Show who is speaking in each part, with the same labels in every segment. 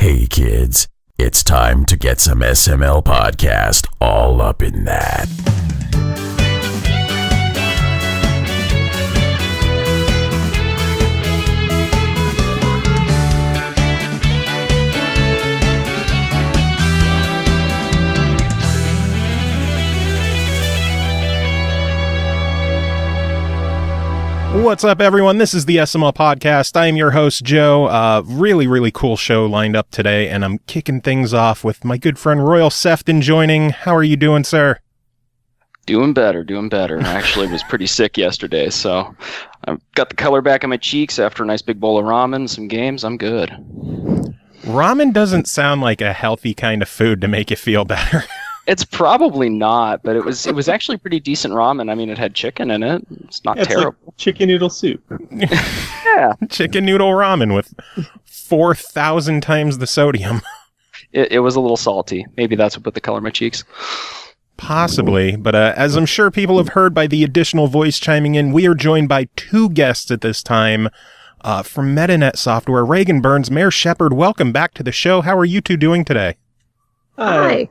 Speaker 1: Hey kids, it's time to get some SML podcast all up in that.
Speaker 2: What's up, everyone? This is the SML Podcast. I am your host, Joe. Really cool show lined up today, and I'm kicking things off with my good friend Royal Sefton joining. How are you doing, sir?
Speaker 3: Doing better. I actually was pretty sick yesterday, so I've got the color back in my cheeks after a nice big bowl of ramen, some games. I'm good.
Speaker 2: Ramen doesn't sound like a healthy kind of food to make you feel better.
Speaker 3: It's probably not, but it was actually pretty decent ramen. I mean, it had chicken in it. It's not terrible.
Speaker 4: Like chicken noodle soup.
Speaker 3: Yeah.
Speaker 2: Chicken noodle ramen with 4,000 times the sodium.
Speaker 3: It was a little salty. Maybe that's what put the color in my cheeks.
Speaker 2: Possibly, but as I'm sure people have heard by the additional voice chiming in, we are joined by two guests at this time from Metanet Software, Raigan and Mare. Sheppard, welcome back to the show. How are you two doing today?
Speaker 4: Hi.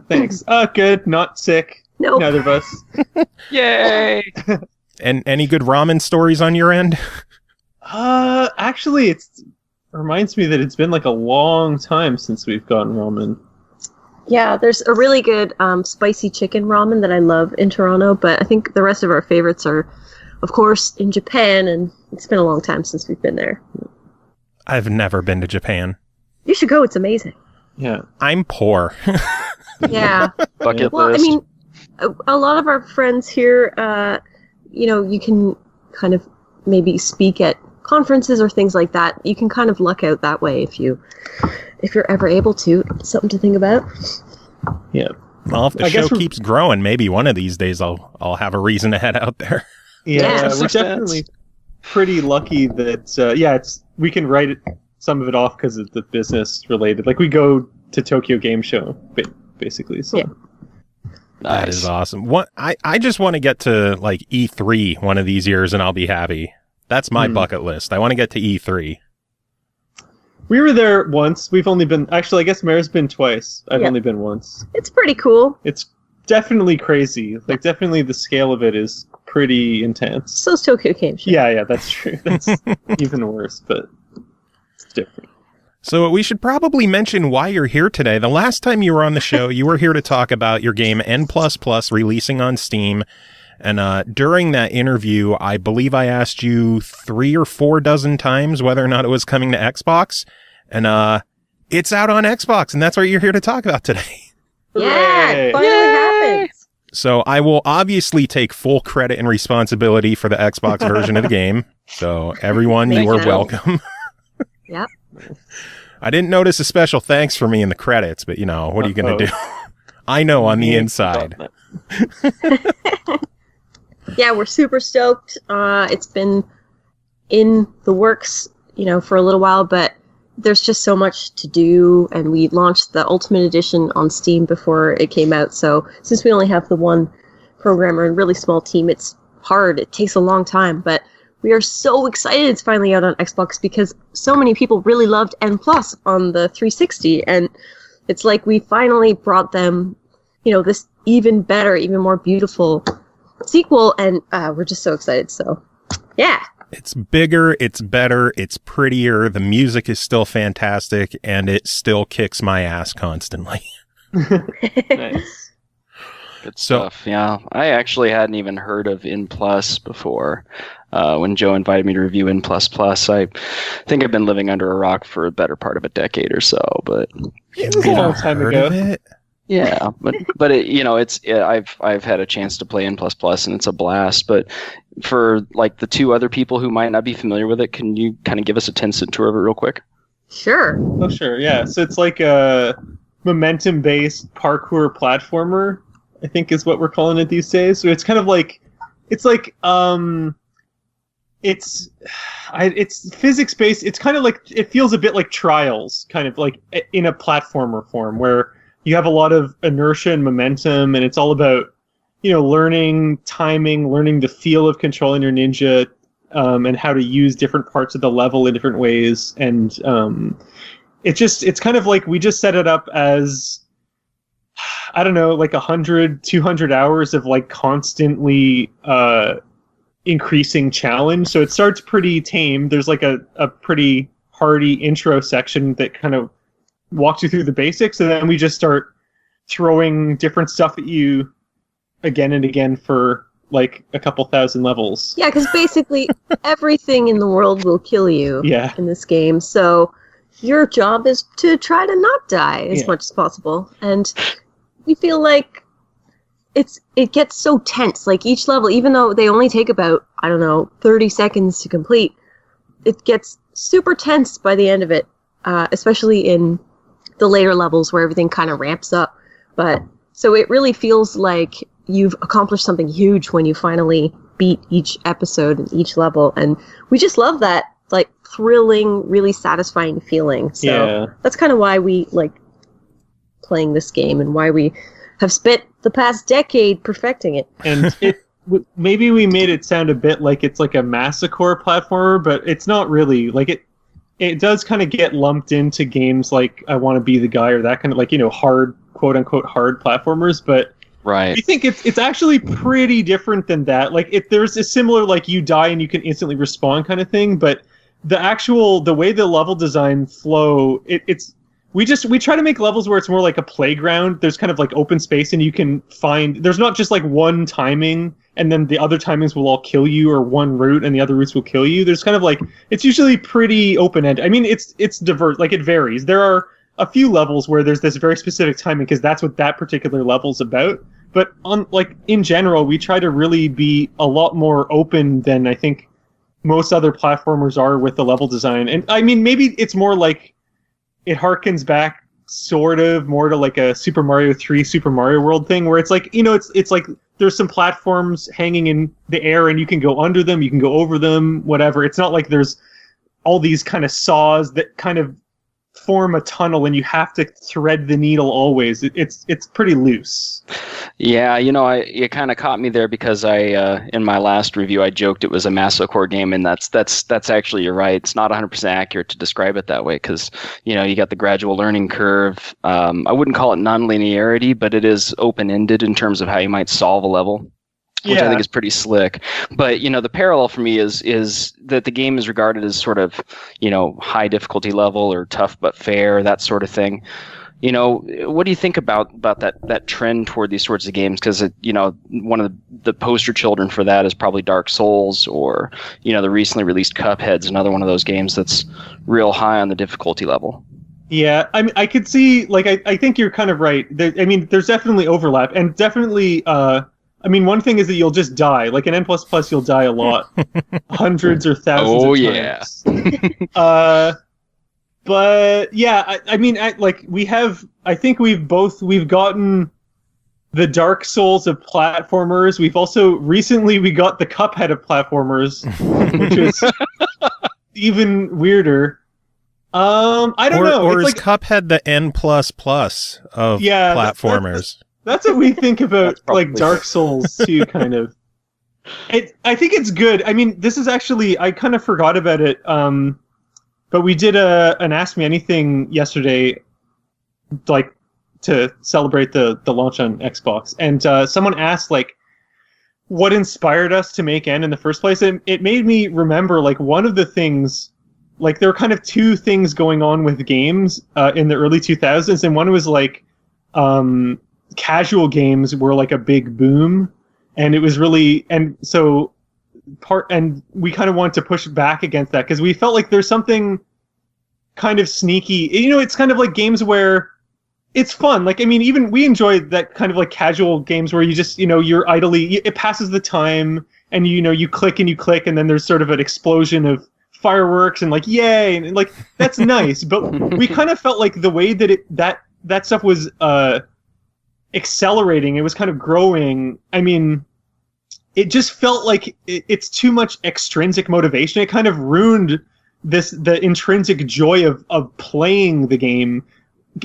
Speaker 4: Thanks. Good. Not sick.
Speaker 5: Nope.
Speaker 4: Neither of us.
Speaker 3: Yay!
Speaker 2: And any good ramen stories on your end?
Speaker 4: Actually, it reminds me that it's been like a long time since we've gotten ramen.
Speaker 5: Yeah, there's a really good spicy chicken ramen that I love in Toronto, but I think the rest of our favorites are, of course, in Japan, and it's been a long time since we've been there.
Speaker 2: I've never been to Japan.
Speaker 5: You should go. It's amazing.
Speaker 4: Yeah.
Speaker 2: I'm poor.
Speaker 5: Yeah.
Speaker 3: Bucket
Speaker 5: Well,
Speaker 3: list.
Speaker 5: I mean, a lot of our friends here, you can kind of maybe speak at conferences or things like that. You can kind of luck out that way if you're ever able to. Something to think about.
Speaker 4: Yeah.
Speaker 2: Well, if the show keeps growing, maybe one of these days I'll have a reason to head out there.
Speaker 5: Yeah.
Speaker 4: We're definitely pretty lucky that we can write some of it off because of the business related. Like we go to Tokyo Game Show, basically. So.
Speaker 5: Yeah.
Speaker 2: That is awesome. I just want to get to like E3 one of these years and I'll be happy. That's my bucket list. I want to get to E3.
Speaker 4: We were there once. We've only been, actually, I guess Mare's been twice. I've only been once.
Speaker 5: It's pretty cool.
Speaker 4: It's definitely crazy. Like, definitely the scale of it is pretty intense.
Speaker 5: So's Tokyo Game Show.
Speaker 4: Yeah, that's true. That's even worse, but it's different.
Speaker 2: So we should probably mention why you're here today. The last time you were on the show, you were here to talk about your game N++ releasing on Steam. And during that interview, I believe I asked you 3 or 4 dozen times whether or not it was coming to Xbox. And it's out on Xbox, and that's what you're here to talk about today.
Speaker 5: Yeah, it finally happened.
Speaker 2: So I will obviously take full credit and responsibility for the Xbox version of the game. So everyone, you are welcome.
Speaker 5: Yep.
Speaker 2: I didn't notice a special thanks for me in the credits, but what are you going to do? I know on the inside.
Speaker 5: Yeah, we're super stoked. It's been in the works, for a little while, but there's just so much to do, and we launched the Ultimate Edition on Steam before it came out, so since we only have the one programmer and really small team, it's hard. It takes a long time, but we are so excited it's finally out on Xbox because so many people really loved N+ on the 360, and it's like we finally brought them, this even better, even more beautiful sequel, and we're just so excited. So, yeah.
Speaker 2: It's bigger, it's better, it's prettier, the music is still fantastic, and it still kicks my ass constantly.
Speaker 4: Nice.
Speaker 3: Good stuff. Yeah, I actually hadn't even heard of N+ before. When Joe invited me to review N++, I think I've been living under a rock for a better part of a decade or so. But
Speaker 4: It was a long time ago.
Speaker 3: Yeah, but I've had a chance to play N++, and it's a blast. But for like the 2 other people who might not be familiar with it, can you kind of give us a 10-cent tour of it real quick?
Speaker 5: Sure.
Speaker 4: Oh, sure. Yeah. So it's like a momentum-based parkour platformer, I think is what we're calling it these days. So it's kind of like, it's physics-based. It's kind of like, it feels a bit like Trials, kind of like in a platformer form, where you have a lot of inertia and momentum, and it's all about, learning timing, learning the feel of controlling your ninja, and how to use different parts of the level in different ways, and it's kind of like we just set it up as, I don't know, like 100, 200 hours of like constantly increasing challenge. So it starts pretty tame. There's like a pretty hardy intro section that kind of walks you through the basics, and then we just start throwing different stuff at you again and again for like a couple thousand levels.
Speaker 5: Yeah, because basically everything in the world will kill you in this game. So your job is to try to not die as much as possible. And we feel like it gets so tense. Like each level, even though they only take about, 30 seconds to complete, it gets super tense by the end of it, especially in the later levels where everything kind of ramps up. But so it really feels like you've accomplished something huge when you finally beat each episode and each level. And we just love that, like, thrilling, really satisfying feeling. So that's kind of why we like playing this game and why we have spent the past decade perfecting it.
Speaker 4: And maybe we made it sound a bit like it's like a masochore platformer, but it's not really. Like it does kind of get lumped into games like I Want to Be the Guy or that kind of, like, hard, quote unquote hard platformers, but
Speaker 3: right.
Speaker 4: I think it's actually pretty different than that. Like there's a similar, like, you die and you can instantly respawn kind of thing, but the way the level design flow, we try to make levels where it's more like a playground. There's kind of like open space, and you can find, there's not just like one timing and then the other timings will all kill you, or one route and the other routes will kill you. There's kind of like, it's usually pretty open-ended. I mean, it's diverse, like it varies. There are a few levels where there's this very specific timing because that's what that particular level's about. But in general, we try to really be a lot more open than I think most other platformers are with the level design. And I mean, maybe it's more like it harkens back sort of more to like a Super Mario 3 Super Mario World thing, where it's like, it's like there's some platforms hanging in the air and you can go under them, you can go over them, whatever. It's not like there's all these kind of saws that kind of form a tunnel and you have to thread the needle always. It's pretty loose.
Speaker 3: Yeah, it kind of caught me there because I in my last review I joked it was a masochore game, and that's actually, you're right. It's not 100% accurate to describe it that way because you got the gradual learning curve. I wouldn't call it non-linearity, but it is open-ended in terms of how you might solve a level, which I think is pretty slick. But, the parallel for me is that the game is regarded as sort of, high difficulty level or tough but fair, that sort of thing. What do you think about that trend toward these sorts of games? Because, one of the poster children for that is probably Dark Souls, or, the recently released Cuphead's another one of those games that's real high on the difficulty level.
Speaker 4: Yeah, I mean, I could see, like, I think you're kind of right. There's definitely overlap, and definitely, one thing is that you'll just die. Like in N++, you'll die a lot. Hundreds or thousands of times. But yeah, I think we've gotten the Dark Souls of platformers. We've also we got the Cuphead of platformers, which is even weirder. I don't know.
Speaker 2: Or is Cuphead the N++ of platformers?
Speaker 4: That's what we think about, like, Dark Souls, too, kind of. I think it's good. I mean, this is actually, I kind of forgot about it, but we did an Ask Me Anything yesterday, like, to celebrate the launch on Xbox. And someone asked, like, what inspired us to make N in the first place. And it made me remember, like, one of the things, like, there were kind of two things going on with games in the early 2000s. And one was, like, casual games were like a big boom, and it was really, and we kind of wanted to push back against that because we felt like there's something kind of sneaky. It's kind of like games where it's fun. Like, I mean, even we enjoy that kind of like casual games where you just, you're idly, it passes the time, and you click and you click, and then there's sort of an explosion of fireworks and like, yay, and like that's nice. But we kind of felt like the way that that stuff was accelerating, it was kind of growing. I mean, it just felt like it's too much extrinsic motivation. It kind of ruined the intrinsic joy of playing the game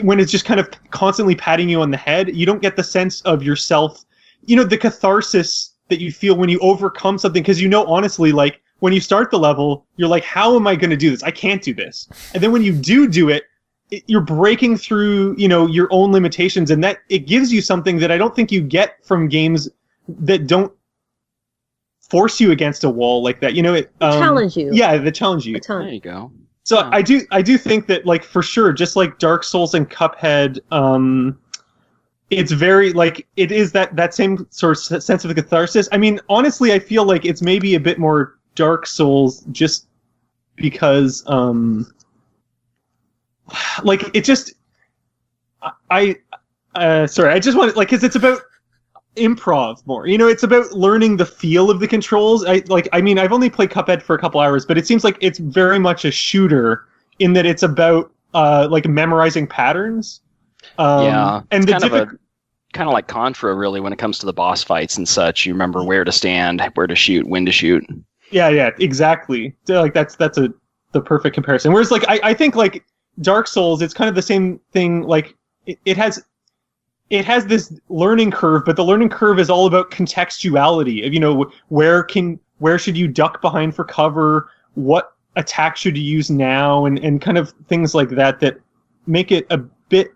Speaker 4: when it's just kind of constantly patting you on the head. You don't get the sense of yourself, the catharsis that you feel when you overcome something, because honestly, like, when you start the level, you're like, how am I going to do this? I can't do this. And then when you do it, you're breaking through, your own limitations, and that it gives you something that I don't think you get from games that don't force you against a wall like that.
Speaker 5: Challenge you.
Speaker 4: Yeah, they challenge you.
Speaker 3: There you go.
Speaker 4: So I do think that, like, for sure, just like Dark Souls and Cuphead, it's very, like, it is that same sort of sense of catharsis. I mean, honestly, I feel like it's maybe a bit more Dark Souls just because, like, it just, I just want to, like, because it's about improv more. It's about learning the feel of the controls. I've only played Cuphead for a couple hours, but it seems like it's very much a shooter in that it's about like memorizing patterns.
Speaker 3: And
Speaker 4: the
Speaker 3: kind of like Contra, really, when it comes to the boss fights and such. You remember where to stand, where to shoot, when to shoot. Yeah,
Speaker 4: exactly. Like that's the perfect comparison. Whereas, like, I think, like, Dark Souls, it's kind of the same thing. Like, it has this learning curve, but the learning curve is all about contextuality of, where should you duck behind for cover, what attack should you use now, and kind of things like that make it a bit,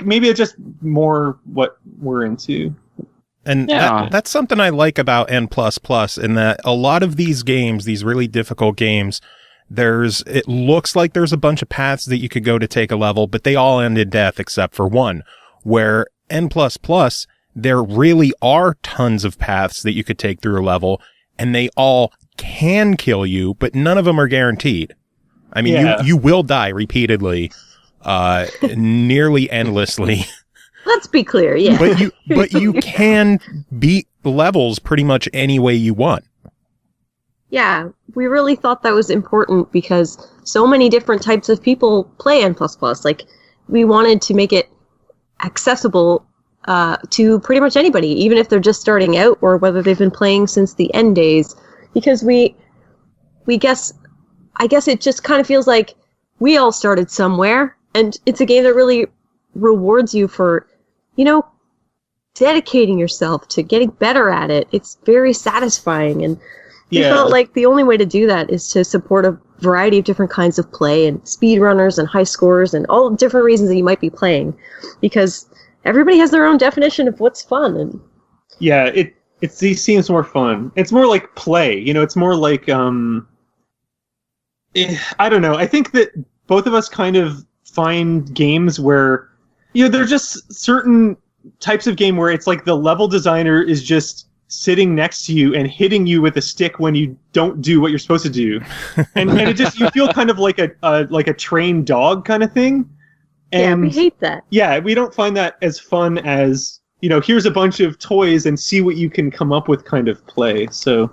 Speaker 4: maybe it's just more what we're into.
Speaker 2: And that's something I like about N++, in that a lot of these games, these really difficult games, it looks like there's a bunch of paths that you could go to take a level, but they all end in death except for one. Where N++, there really are tons of paths that you could take through a level, and they all can kill you, but none of them are guaranteed. I mean, you will die repeatedly, nearly endlessly.
Speaker 5: Let's be clear, yeah.
Speaker 2: But you can beat levels pretty much any way you want.
Speaker 5: Yeah, we really thought that was important because so many different types of people play N++. Like, we wanted to make it accessible to pretty much anybody, even if they're just starting out or whether they've been playing since the end days, because I guess it just kind of feels like we all started somewhere, and it's a game that really rewards you for, dedicating yourself to getting better at it. It's very satisfying, and we felt like the only way to do that is to support a variety of different kinds of play and speedrunners and high scores and all different reasons that you might be playing, because everybody has their own definition of what's fun. And
Speaker 4: it seems more fun. It's more like play. It's more like I don't know. I think that both of us kind of find games where they're just certain types of game where it's like the level designer is just sitting next to you and hitting you with a stick when you don't do what you're supposed to do, and it just, you feel kind of like a trained dog kind of thing. And
Speaker 5: we hate that.
Speaker 4: Yeah, we don't find that as fun as here's a bunch of toys and see what you can come up with kind of play. So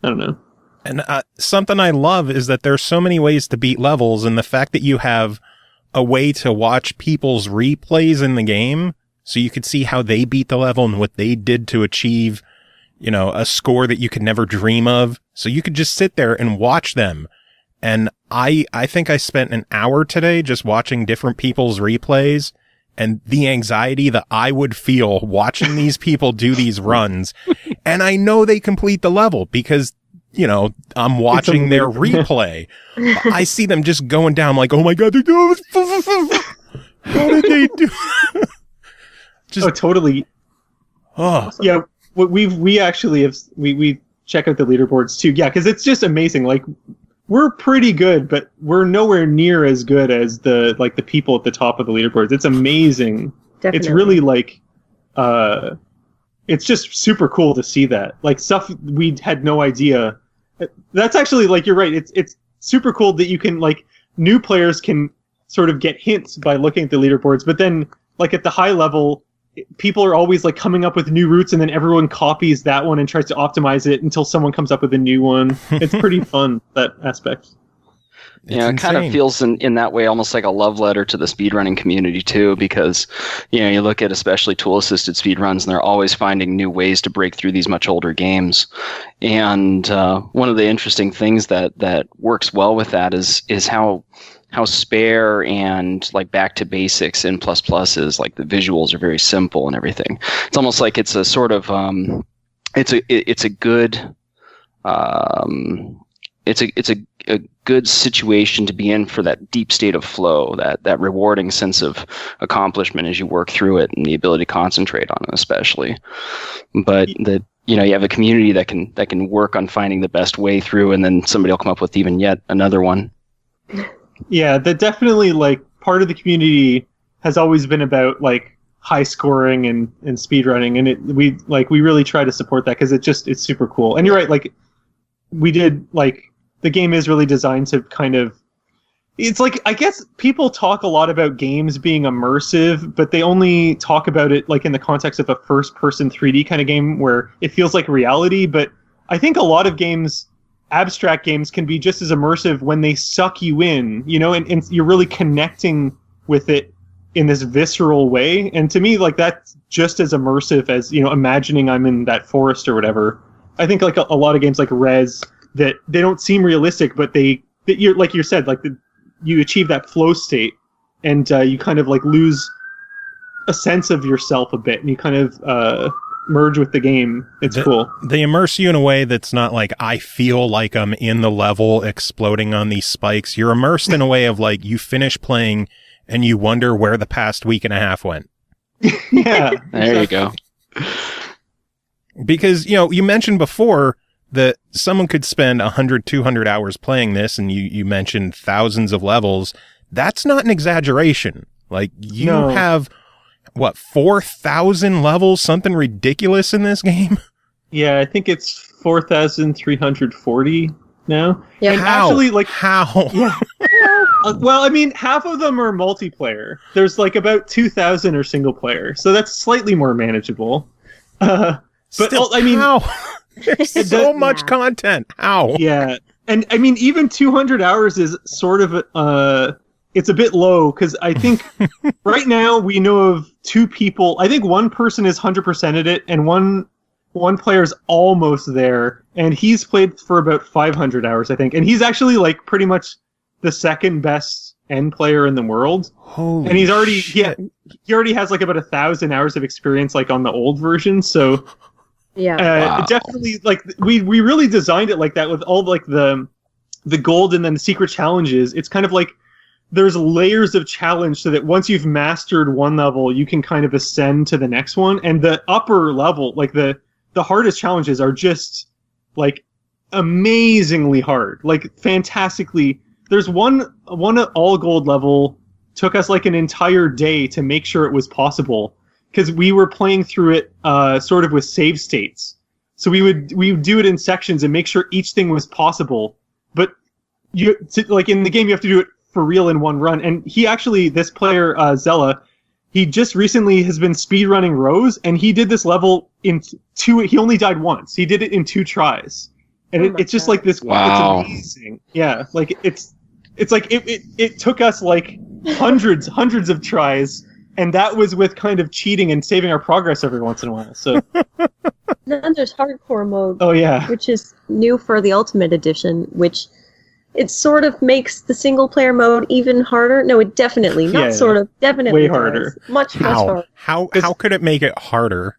Speaker 4: I don't know.
Speaker 2: And something I love is that there's so many ways to beat levels, and the fact that you have a way to watch people's replays in the game, so you could see how they beat the level and what they did to achieve a score that you could never dream of. So you could just sit there and watch them. And I think I spent an hour today just watching different people's replays, and the anxiety that I would feel watching these people do these runs. And I know they complete the level because, I'm watching their replay. I see them just going down like, oh my God, they're doing how did they do?
Speaker 4: Totally.
Speaker 2: Oh.
Speaker 4: Yeah. We actually have we check out the leaderboards too. Yeah, because it's just amazing. Like, we're pretty good, but we're nowhere near as good as the people at the top of the leaderboards. It's amazing.
Speaker 5: Definitely.
Speaker 4: It's really like, it's just super cool to see that. Like, stuff we had no idea. That's actually, like, you're right. It's super cool that you can, like, new players can sort of get hints by looking at the leaderboards, but then, like, at the high level, people are always like coming up with new routes, and then everyone copies that one and tries to optimize it until someone comes up with a new one. It's pretty fun, that aspect.
Speaker 3: It kind of feels in that way almost like a love letter to the speedrunning community too, because you look at especially tool-assisted speedruns, and they're always finding new ways to break through these much older games. And one of the interesting things that works well with that is how spare and like back to basics in ++ is. Like, the visuals are very simple and everything. It's almost like it's a sort of it's a good it's a good situation to be in for that deep state of flow, that rewarding sense of accomplishment as you work through it, and the ability to concentrate on it, especially. But that, you have a community that can work on finding the best way through, and then somebody will come up with even yet another one.
Speaker 4: Yeah, that definitely, like, part of the community has always been about, like, high scoring and speedrunning, and we really try to support that because it's super cool. And you're right, like, we did, like, the game is really designed to kind of, it's like, I guess people talk a lot about games being immersive, but they only talk about it like in the context of a first-person 3D kind of game where it feels like reality. But I think a lot of games, abstract games, can be just as immersive when they suck you in, and you're really connecting with it in this visceral way. And to me, like, that's just as immersive as, imagining I'm in that forest or whatever. I think like a lot of games like Rez, that they don't seem realistic, but you're like you said, like you achieve that flow state, and you kind of like lose a sense of yourself a bit, and you kind of merge with the game. It's cool.
Speaker 2: They immerse you in a way that's not like, I feel like I'm in the level exploding on these spikes. You're immersed in a way of like, you finish playing and you wonder where the past week and a half went.
Speaker 4: Yeah.
Speaker 3: There you go.
Speaker 2: Because, you mentioned before that someone could spend 100, 200 hours playing this, and you mentioned thousands of levels. That's not an exaggeration. Like, you have, 4,000 levels, something ridiculous in this game?
Speaker 4: Yeah, I think it's 4,340 now.
Speaker 5: Yeah.
Speaker 4: And
Speaker 2: How?
Speaker 4: actually, like,
Speaker 2: how?
Speaker 4: Yeah. Well, I mean, half of them are multiplayer. There's like about 2,000 are single player, so that's slightly more manageable. But
Speaker 2: Still,
Speaker 4: I mean,
Speaker 2: how? There's so much content. How?
Speaker 4: Yeah, and I mean, even 200 hours is sort of it's a bit low, because I think right now we know of 2 people. I think one person is 100%ed it, and one player's almost there, and he's played for about 500 hours, I think, and he's actually like pretty much the second best end player in the world.
Speaker 2: Holy
Speaker 4: and he's already
Speaker 2: shit.
Speaker 4: he already has like about 1,000 hours of experience, like on the old version. So
Speaker 5: Yeah.
Speaker 3: Wow.
Speaker 4: definitely, like, we really designed it like that, with all like the gold and then the secret challenges. It's kind of like there's layers of challenge, so that once you've mastered one level, you can kind of ascend to the next one. And the upper level, like the hardest challenges, are just like amazingly hard, like fantastically. There's one all gold level took us like an entire day to make sure it was possible, because we were playing through it sort of with save states. So we would do it in sections and make sure each thing was possible. But like in the game, you have to do it for real in one run. And he actually, this player, Zella, he just recently has been speedrunning Rose, and he did this level in 2. He only died once. He did it in 2 tries. And it's just like this.
Speaker 3: Wow.
Speaker 4: It's amazing. Yeah. Like it's like it took us like hundreds of tries, and that was with kind of cheating and saving our progress every once in a while. So
Speaker 5: Then there's hardcore mode,
Speaker 4: oh yeah,
Speaker 5: which is new for the Ultimate Edition, which it sort of makes the single player mode even harder. No, it definitely, not
Speaker 4: Yeah,
Speaker 5: sort of, definitely
Speaker 4: way
Speaker 5: does.
Speaker 4: harder.
Speaker 5: Much harder.
Speaker 2: How could it make it harder?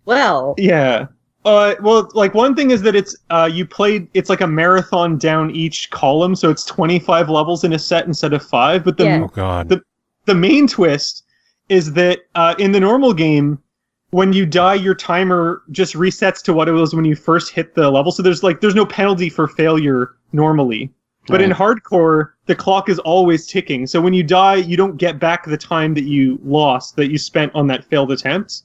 Speaker 5: Well,
Speaker 4: yeah. Well, like, one thing is that it's it's like a marathon down each column, so it's 25 levels in a set instead of 5. But
Speaker 2: Oh god.
Speaker 4: the main twist is that in the normal game, when you die, your timer just resets to what it was when you first hit the level. So there's no penalty for failure normally. But in hardcore, the clock is always ticking. So when you die, you don't get back the time that you lost, that you spent on that failed attempt.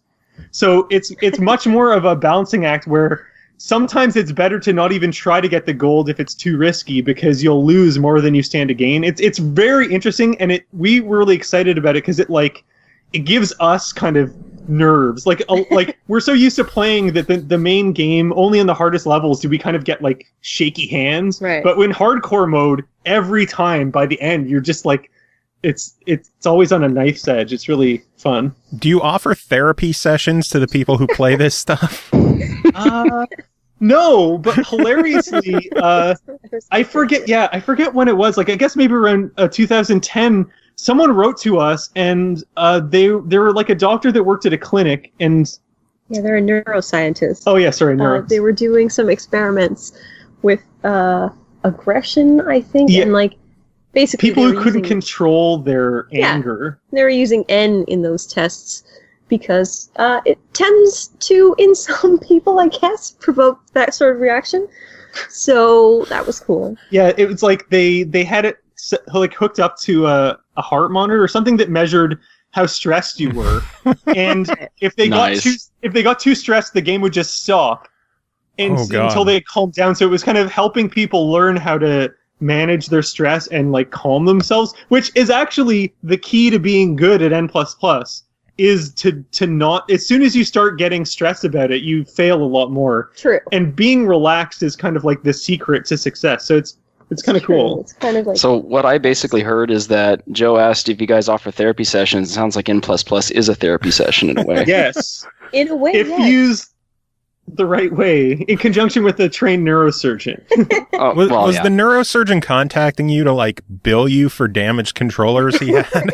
Speaker 4: So it's much more of a balancing act, where sometimes it's better to not even try to get the gold if it's too risky, because you'll lose more than you stand to gain. It's very interesting, and we were really excited about it, because it gives us kind of nerves. Like we're so used to playing that the main game, only in the hardest levels do we kind of get like shaky hands.
Speaker 5: Right.
Speaker 4: But in hardcore mode, every time by the end, you're just like, it's always on a knife's edge. It's really fun.
Speaker 2: Do you offer therapy sessions to the people who play this stuff?
Speaker 4: No, but hilariously, I forget when it was. Like, I guess maybe around 2010, someone wrote to us, and they were like a doctor that worked at a clinic, and
Speaker 5: yeah, they're a neuroscientist.
Speaker 4: oh yeah, sorry, neuro.
Speaker 5: They were doing some experiments with aggression, I think,
Speaker 4: Yeah.
Speaker 5: and like basically
Speaker 4: People
Speaker 5: they
Speaker 4: who
Speaker 5: were
Speaker 4: couldn't
Speaker 5: using-
Speaker 4: control their
Speaker 5: Yeah.
Speaker 4: anger.
Speaker 5: they were using N in those tests because it tends to, in some people, I guess, provoke that sort of reaction. So that was cool.
Speaker 4: Yeah, it was like they had it like hooked up to a heart monitor or something that measured how stressed you were, and if they
Speaker 3: Nice.
Speaker 4: got too stressed, the game would just stop, and
Speaker 2: Oh, God.
Speaker 4: until they calmed down. So it was kind of helping people learn how to manage their stress and like calm themselves, which is actually the key to being good at N++. Is to not, as soon as you start getting stressed about it, you fail a lot more.
Speaker 5: True.
Speaker 4: And being relaxed is kind of like the secret to success. So it's kind of
Speaker 5: True.
Speaker 4: cool.
Speaker 5: It's kind of like
Speaker 3: So what I basically heard is that Joe asked if you guys offer therapy sessions. It sounds like N++ is a therapy session in a way.
Speaker 4: Yes.
Speaker 5: in a way.
Speaker 4: If
Speaker 5: yes.
Speaker 4: used the right way, in conjunction with a trained neurosurgeon.
Speaker 3: Oh,
Speaker 2: Was,
Speaker 3: well,
Speaker 2: was
Speaker 3: yeah.
Speaker 2: the neurosurgeon contacting you to like bill you for damaged controllers he had?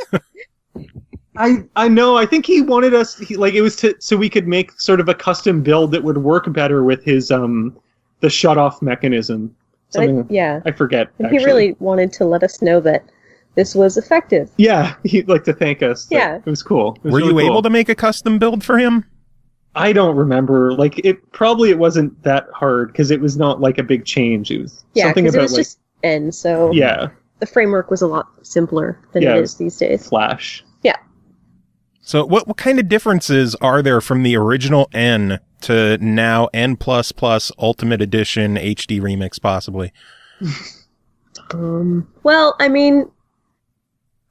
Speaker 4: I know. I think he wanted us. It was so we could make sort of a custom build that would work better with his the shut off mechanism. Something
Speaker 5: yeah.
Speaker 4: I forget.
Speaker 5: And
Speaker 4: Actually.
Speaker 5: he really wanted to let us know that this was effective.
Speaker 4: Yeah, he'd like to thank us.
Speaker 5: Yeah.
Speaker 4: It was cool. It was
Speaker 2: Were
Speaker 4: really
Speaker 2: you
Speaker 4: cool.
Speaker 2: able to make a custom build for him?
Speaker 4: I don't remember. Like it wasn't that hard because it was not like a big change. It was
Speaker 5: Yeah,
Speaker 4: something
Speaker 5: because
Speaker 4: about
Speaker 5: it was
Speaker 4: like
Speaker 5: just N, so
Speaker 4: yeah,
Speaker 5: the framework was a lot simpler than
Speaker 4: Yeah.
Speaker 5: it is these days.
Speaker 4: Flash.
Speaker 2: So what kind of differences are there from the original N to now N++ Ultimate Edition HD Remix possibly?
Speaker 5: Well, I mean,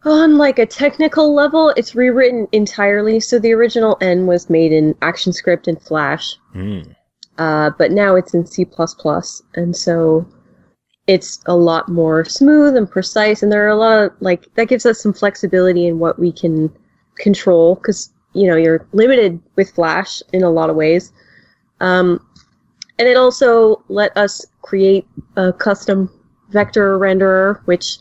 Speaker 5: on like a technical level, it's rewritten entirely. So the original N was made in ActionScript and Flash, but now it's in C++, and so it's a lot more smooth and precise. And there are a lot of that gives us some flexibility in what we can control because you're limited with Flash in a lot of ways. And it also let us create a custom vector renderer, which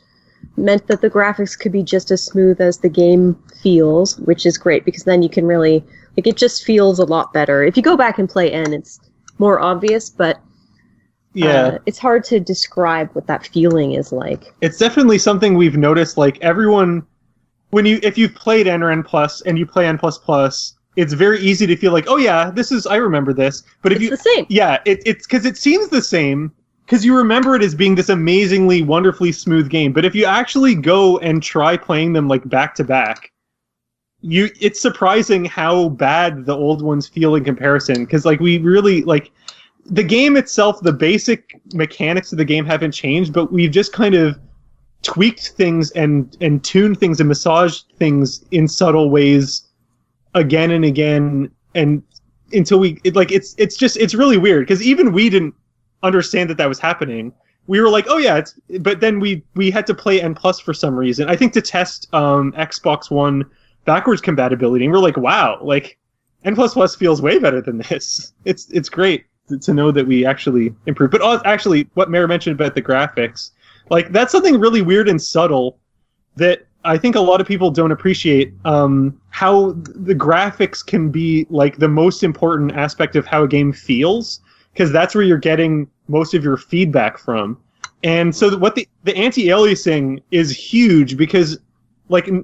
Speaker 5: meant that the graphics could be just as smooth as the game feels, which is great because then you can really, it just feels a lot better. If you go back and play N, it's more obvious, but
Speaker 4: Yeah.
Speaker 5: it's hard to describe what that feeling is like.
Speaker 4: It's definitely something we've noticed. Like everyone, if you've played N or N+, and you play N++, it's very easy to feel like, oh yeah, I remember this. But if
Speaker 5: It's the same.
Speaker 4: yeah, it's because it seems the same because you remember it as being this amazingly, wonderfully smooth game. But if you actually go and try playing them like back to back, it's surprising how bad the old ones feel in comparison. Because we really the game itself, the basic mechanics of the game haven't changed, but we've just kind of tweaked things and tuned things and massaged things in subtle ways again and again, and until it's really weird because even we didn't understand that was happening. We were like, oh yeah, but then we had to play N+ for some reason. I think to test Xbox One backwards compatibility, and we're like, wow, N++ feels way better than this. It's great to know that we actually improved. But actually, what Mary mentioned about the graphics, that's something really weird and subtle that I think a lot of people don't appreciate, how the graphics can be the most important aspect of how a game feels, because that's where you're getting most of your feedback from. And so what the anti-aliasing is huge because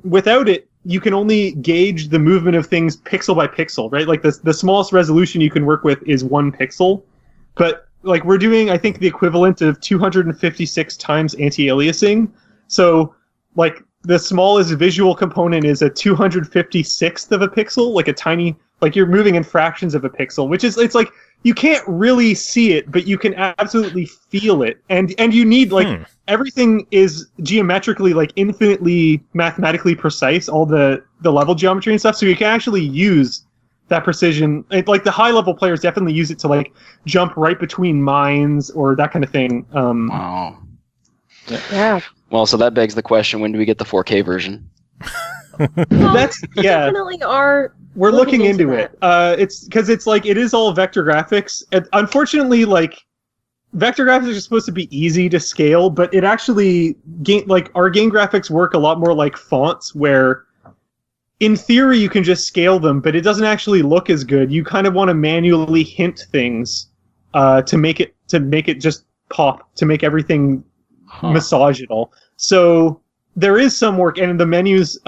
Speaker 4: without it, you can only gauge the movement of things pixel by pixel, right? The smallest resolution you can work with is 1 pixel. But we're doing, I think, the equivalent of 256 times anti-aliasing. So the smallest visual component is a 256th of a pixel, a tiny, you're moving in fractions of a pixel, which is, you can't really see it, but you can absolutely feel it. And you need, everything is geometrically, infinitely mathematically precise, all the level geometry and stuff, so you can actually use that precision. The high-level players definitely use it to, jump right between mines or that kind of thing.
Speaker 3: Wow.
Speaker 5: Yeah.
Speaker 3: Well, so that begs the question: when do we get the 4K version?
Speaker 5: Well,
Speaker 4: That's
Speaker 5: we definitely are.
Speaker 4: We're looking into
Speaker 5: that.
Speaker 4: it. It's because it's it is all vector graphics. And unfortunately, vector graphics are supposed to be easy to scale, but it actually our game graphics work a lot more like fonts, where in theory you can just scale them, but it doesn't actually look as good. You kind of want to manually hint things to make it just pop to make everything massageable. So there is some work, and the menus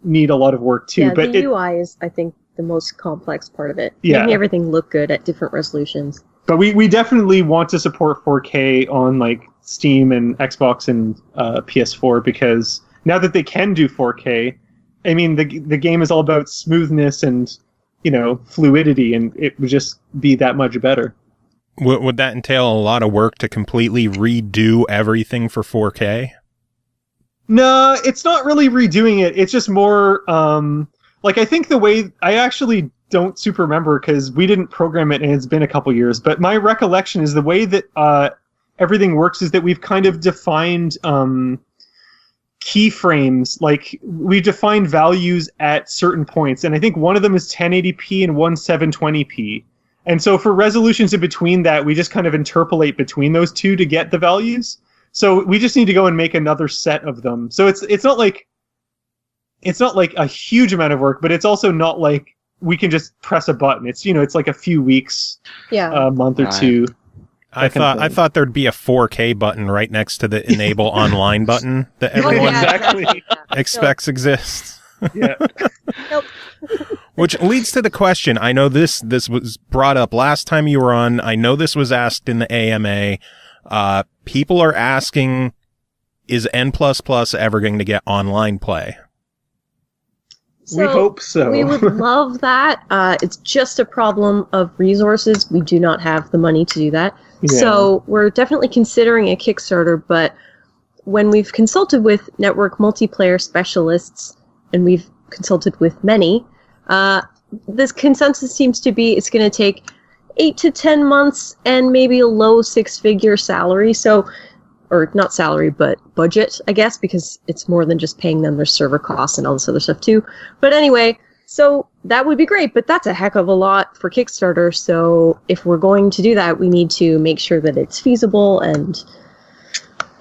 Speaker 4: need a lot of work too.
Speaker 5: Yeah,
Speaker 4: but
Speaker 5: the UI is, I think, the most complex part of it.
Speaker 4: Yeah.
Speaker 5: Making everything look good at different resolutions.
Speaker 4: But we definitely want to support 4K on like Steam and Xbox and PS4, because now that they can do 4K, I mean, the game is all about smoothness and, fluidity, and it would just be that much better.
Speaker 2: Would that entail a lot of work to completely redo everything for 4K?
Speaker 4: No, it's not really redoing it. It's just more, I think the way, I actually don't super remember because we didn't program it and it's been a couple years, but my recollection is the way that everything works is that we've kind of defined keyframes. Like, we define values at certain points, and I think one of them is 1080p and one 720p. And so for resolutions in between that, we just kind of interpolate between those two to get the values. So we just need to go and make another set of them. So it's not like a huge amount of work, but it's also not like we can just press a button. It's it's like a few weeks, a month or two.
Speaker 2: I thought there'd be a 4K button right next to the enable online button that everyone expects exists.
Speaker 4: Yeah.
Speaker 5: Nope.
Speaker 2: Which leads to the question. I know this was brought up last time you were on. I know this was asked in the AMA. People are asking, is N++ ever going to get online play?
Speaker 4: We hope so.
Speaker 5: We would love that. It's just a problem of resources. We do not have the money to do that. Yeah. So we're definitely considering a Kickstarter, but when we've consulted with network multiplayer specialists, and we've consulted with many, this consensus seems to be it's going to take 8 to 10 months and maybe a low 6-figure salary. So, or not salary, but budget, I guess, because it's more than just paying them their server costs and all this other stuff too. But anyway, so that would be great, but that's a heck of a lot for Kickstarter. So if we're going to do that, we need to make sure that it's feasible, and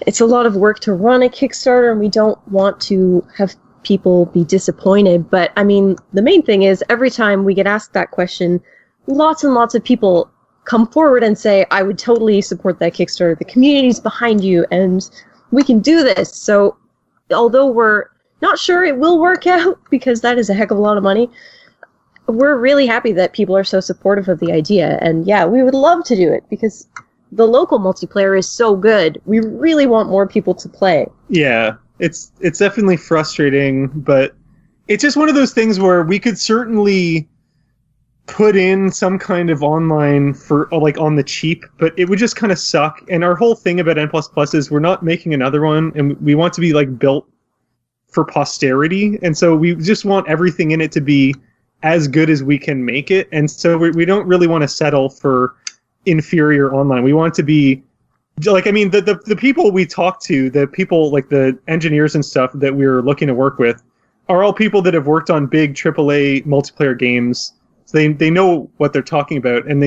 Speaker 5: it's a lot of work to run a Kickstarter, and we don't want to have people be disappointed. But I mean, the main thing is every time we get asked that question, lots and lots of people come forward and say, I would totally support that Kickstarter. The community's behind you and we can do this. So although we're not sure it will work out, because that is a heck of a lot of money, we're really happy that people are so supportive of the idea. And yeah, we would love to do it because the local multiplayer is so good. We really want more people to play.
Speaker 4: Yeah. It's definitely frustrating, but it's just one of those things where we could certainly put in some kind of online for like on the cheap, but it would just kind of suck. And our whole thing about N++ is we're not making another one, and we want to be like built for posterity. And so we just want everything in it to be as good as we can make it. And so we don't really want to settle for inferior online. We want it to be like, I mean, the people we talk to, the people like the engineers and stuff that we're looking to work with are all people that have worked on big AAA multiplayer games. So they know what they're talking about, and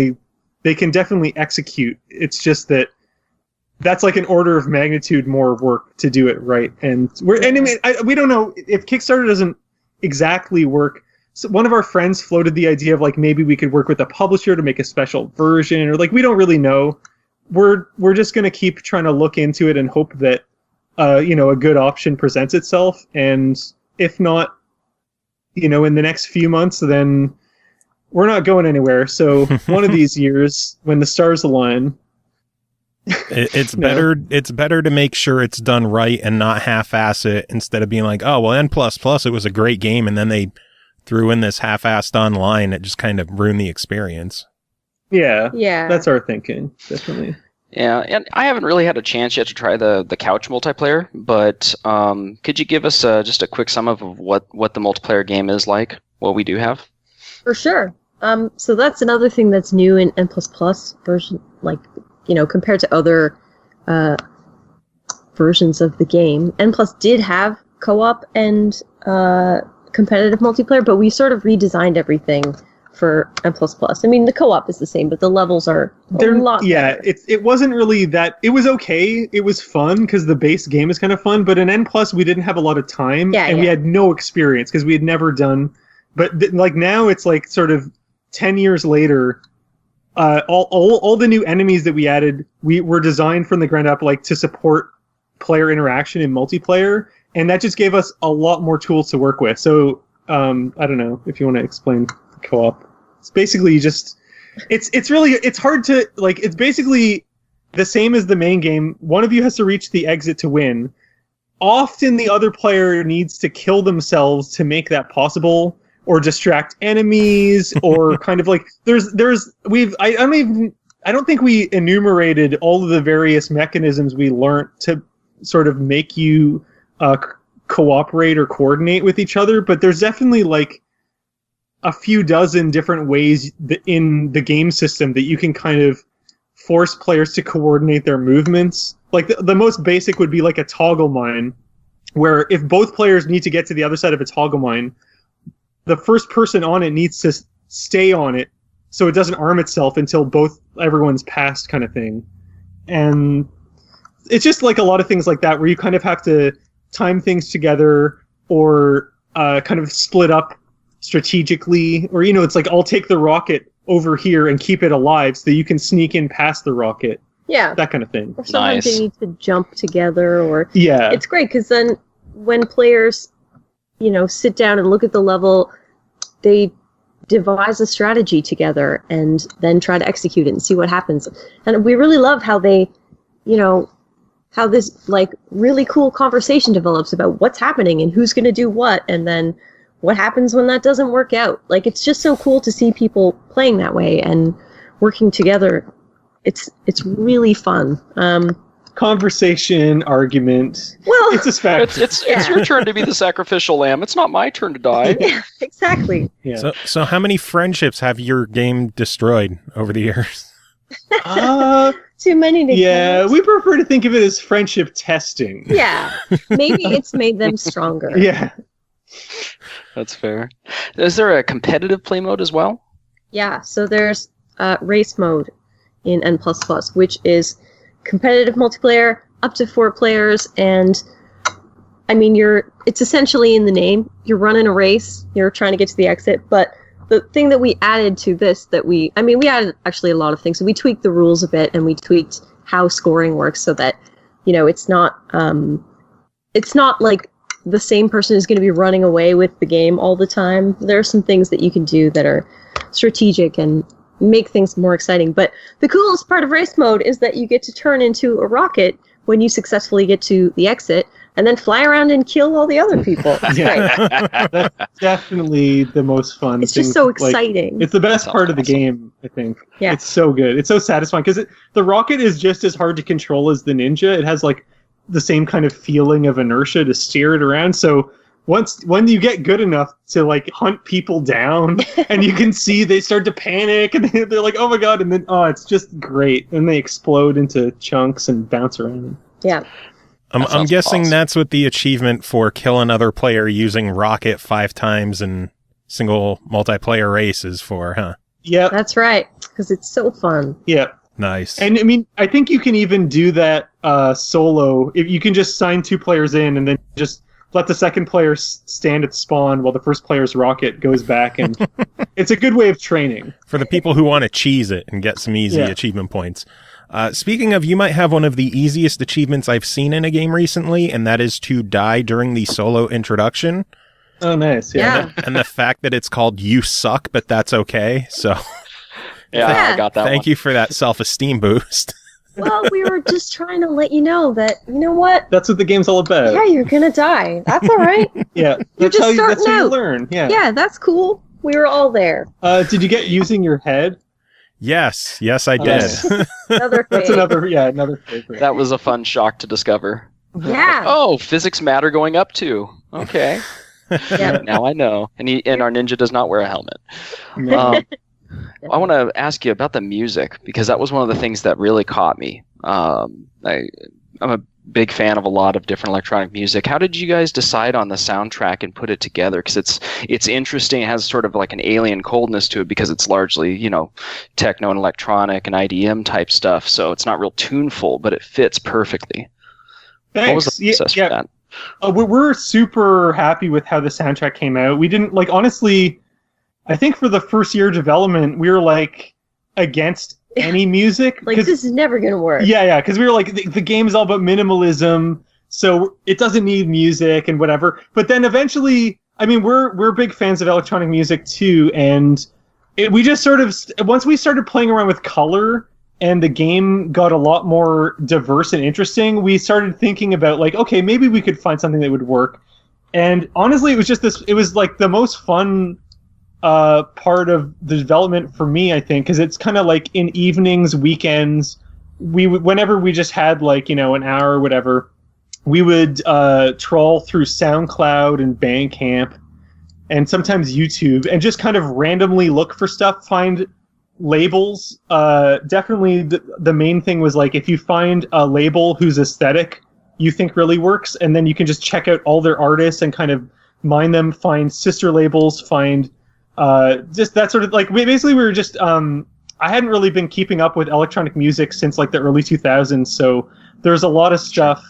Speaker 4: they can definitely execute. It's just that's like an order of magnitude more work to do it right. And we don't know if Kickstarter doesn't exactly work. So one of our friends floated the idea of like maybe we could work with a publisher to make a special version, or like we don't really know. We're just going to keep trying to look into it and hope that a good option presents itself. And if not, in the next few months, then we're not going anywhere. So one of these years, when the stars align,
Speaker 2: it's better to make sure it's done right and not half-ass it, instead of being like, oh well, N++ it was a great game, and then they threw in this half-assed online. It just kind of ruined the experience.
Speaker 4: Yeah, that's our thinking, definitely.
Speaker 3: Yeah, and I haven't really had a chance yet to try the couch multiplayer, but could you give us just a quick sum of what the multiplayer game is like, what we do have?
Speaker 5: For sure. So that's another thing that's new in N++ version, like, compared to other versions of the game. N+ did have co-op and competitive multiplayer, but we sort of redesigned everything for N++. I mean, the co-op is the same, but the levels are a lot better.
Speaker 4: It wasn't really that. It was okay. It was fun because the base game is kind of fun, but in N+, we didn't have a lot of time, and we had no experience because we had never done. But like now, it's like sort of 10 years later, all the new enemies that we added, were designed from the ground up, like, to support player interaction in multiplayer, and that just gave us a lot more tools to work with. So, I don't know if you want to explain the co-op. It's basically it's hard to, like, it's basically the same as the main game. One of you has to reach the exit to win. Often the other player needs to kill themselves to make that possible, or distract enemies, or kind of like I don't think we enumerated all of the various mechanisms we learned to sort of make you cooperate or coordinate with each other, but there's definitely like a few dozen different ways in the game system that you can kind of force players to coordinate their movements. Like the most basic would be like a toggle mine, where if both players need to get to the other side of a toggle mine, the first person on it needs to stay on it so it doesn't arm itself until everyone's passed, kind of thing. And it's just like a lot of things like that, where you kind of have to time things together, or kind of split up strategically, or, it's like, I'll take the rocket over here and keep it alive so that you can sneak in past the rocket.
Speaker 5: Yeah.
Speaker 4: That kind of thing.
Speaker 5: Or sometimes
Speaker 3: Nice.
Speaker 5: they need to jump together, or...
Speaker 4: Yeah.
Speaker 5: It's great, because then when players, sit down and look at the level, they devise a strategy together and then try to execute it and see what happens. And we really love how they, how this, like, really cool conversation develops about what's happening and who's going to do what, and then what happens when that doesn't work out. Like, it's just so cool to see people playing that way and working together. It's really fun.
Speaker 4: Conversation, argument.
Speaker 5: Well,
Speaker 4: it's a spectrum.
Speaker 3: It's your turn to be the sacrificial lamb. It's not my turn to die.
Speaker 5: yeah, exactly.
Speaker 4: Yeah.
Speaker 2: So how many friendships have your game destroyed over the years?
Speaker 5: Too many to count.
Speaker 4: We prefer to think of it as friendship testing.
Speaker 5: Yeah, maybe it's made them stronger.
Speaker 4: Yeah.
Speaker 3: That's fair. Is there a competitive play mode as well?
Speaker 5: Yeah, so there's race mode in N++, which is competitive multiplayer, up to 4 players, and I mean, it's essentially in the name. You're running a race, you're trying to get to the exit, but the thing that we added to this we added actually a lot of things. So we tweaked the rules a bit, and we tweaked how scoring works so that, it's not like the same person is going to be running away with the game all the time. There are some things that you can do that are strategic and make things more exciting. But the coolest part of race mode is that you get to turn into a rocket when you successfully get to the exit, and then fly around and kill all the other people. It's great.
Speaker 4: That's definitely the most fun.
Speaker 5: It's just so exciting.
Speaker 4: Like, it's the best part of the game, I think.
Speaker 5: Yeah.
Speaker 4: It's so good. It's so satisfying, because the rocket is just as hard to control as the ninja. It has like the same kind of feeling of inertia to steer it around. So when you get good enough to like hunt people down, and you can see they start to panic, and they're like, oh my god, and then it's just great. And they explode into chunks and bounce around.
Speaker 5: Yeah.
Speaker 2: I'm guessing
Speaker 3: awesome.
Speaker 2: that's what the achievement for kill another player using rocket 5 times in single multiplayer race is for, huh?
Speaker 4: Yeah.
Speaker 5: That's right, because it's so fun.
Speaker 4: Yeah.
Speaker 2: Nice.
Speaker 4: And I mean, I think you can even do that solo. If you can just sign 2 players in, and then just let the second player stand at spawn while the first player's rocket goes back, and it's a good way of training.
Speaker 2: For the people who want to cheese it and get some easy achievement points. Speaking of, you might have one of the easiest achievements I've seen in a game recently, and that is to die during the solo introduction.
Speaker 4: Oh, nice. Yeah.
Speaker 2: And the fact that it's called You Suck, but that's okay. So
Speaker 3: Yeah, I got that
Speaker 2: thank you for that self-esteem boost.
Speaker 5: Well, we were just trying to let you know that, you know what?
Speaker 4: That's what the game's all about.
Speaker 5: Yeah, you're going to die. That's all right.
Speaker 4: Yeah.
Speaker 5: You're just starting
Speaker 4: that's how you
Speaker 5: out.
Speaker 4: learn. Yeah.
Speaker 5: Yeah, that's cool. We were all there.
Speaker 4: Did you get using your head?
Speaker 2: Yes, I did.
Speaker 4: Yes.
Speaker 5: Another
Speaker 4: That's
Speaker 5: thing.
Speaker 4: another favorite.
Speaker 3: That was a fun shock to discover.
Speaker 5: Yeah.
Speaker 3: Oh, physics matter going up too. Okay.
Speaker 5: Yeah.
Speaker 3: Now I know. And our ninja does not wear a helmet.
Speaker 4: No.
Speaker 3: I want to ask you about the music, because that was one of the things that really caught me. I'm a big fan of a lot of different electronic music. How did you guys decide on the soundtrack and put it together? Because it's interesting. It has sort of like an alien coldness to it, because it's largely, techno and electronic and IDM type stuff. So it's not real tuneful, but it fits perfectly.
Speaker 4: Thanks.
Speaker 3: What was the process for that?
Speaker 4: We're super happy with how the soundtrack came out. We didn't, honestly, I think for the first year of development, we were like, against any music.
Speaker 5: Like, this is never going to work.
Speaker 4: Yeah, because we were like, the game is all about minimalism, so it doesn't need music and whatever. But then eventually, I mean, we're big fans of electronic music too, and we just sort of, once we started playing around with color and the game got a lot more diverse and interesting, we started thinking about like, okay, maybe we could find something that would work. And honestly, it was like the most fun part of the development for me, I think, because it's kind of like in evenings, weekends, whenever we just had like, an hour or whatever, we would trawl through SoundCloud and Bandcamp and sometimes YouTube and just kind of randomly look for stuff, find labels. Definitely the main thing was like, if you find a label whose aesthetic you think really works, and then you can just check out all their artists and kind of mine them, find sister labels, find just that sort of like, we were just I hadn't really been keeping up with electronic music since like the early 2000s, so there's a lot of stuff,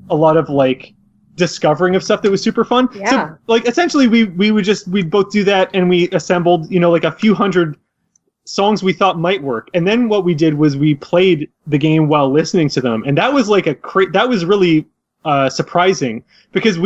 Speaker 4: a lot of like discovering of stuff that was super fun.
Speaker 5: Yeah.
Speaker 4: So like essentially we'd both do that, and we assembled, like a few hundred songs we thought might work. And then what we did was we played the game while listening to them. And that was like that was really surprising, because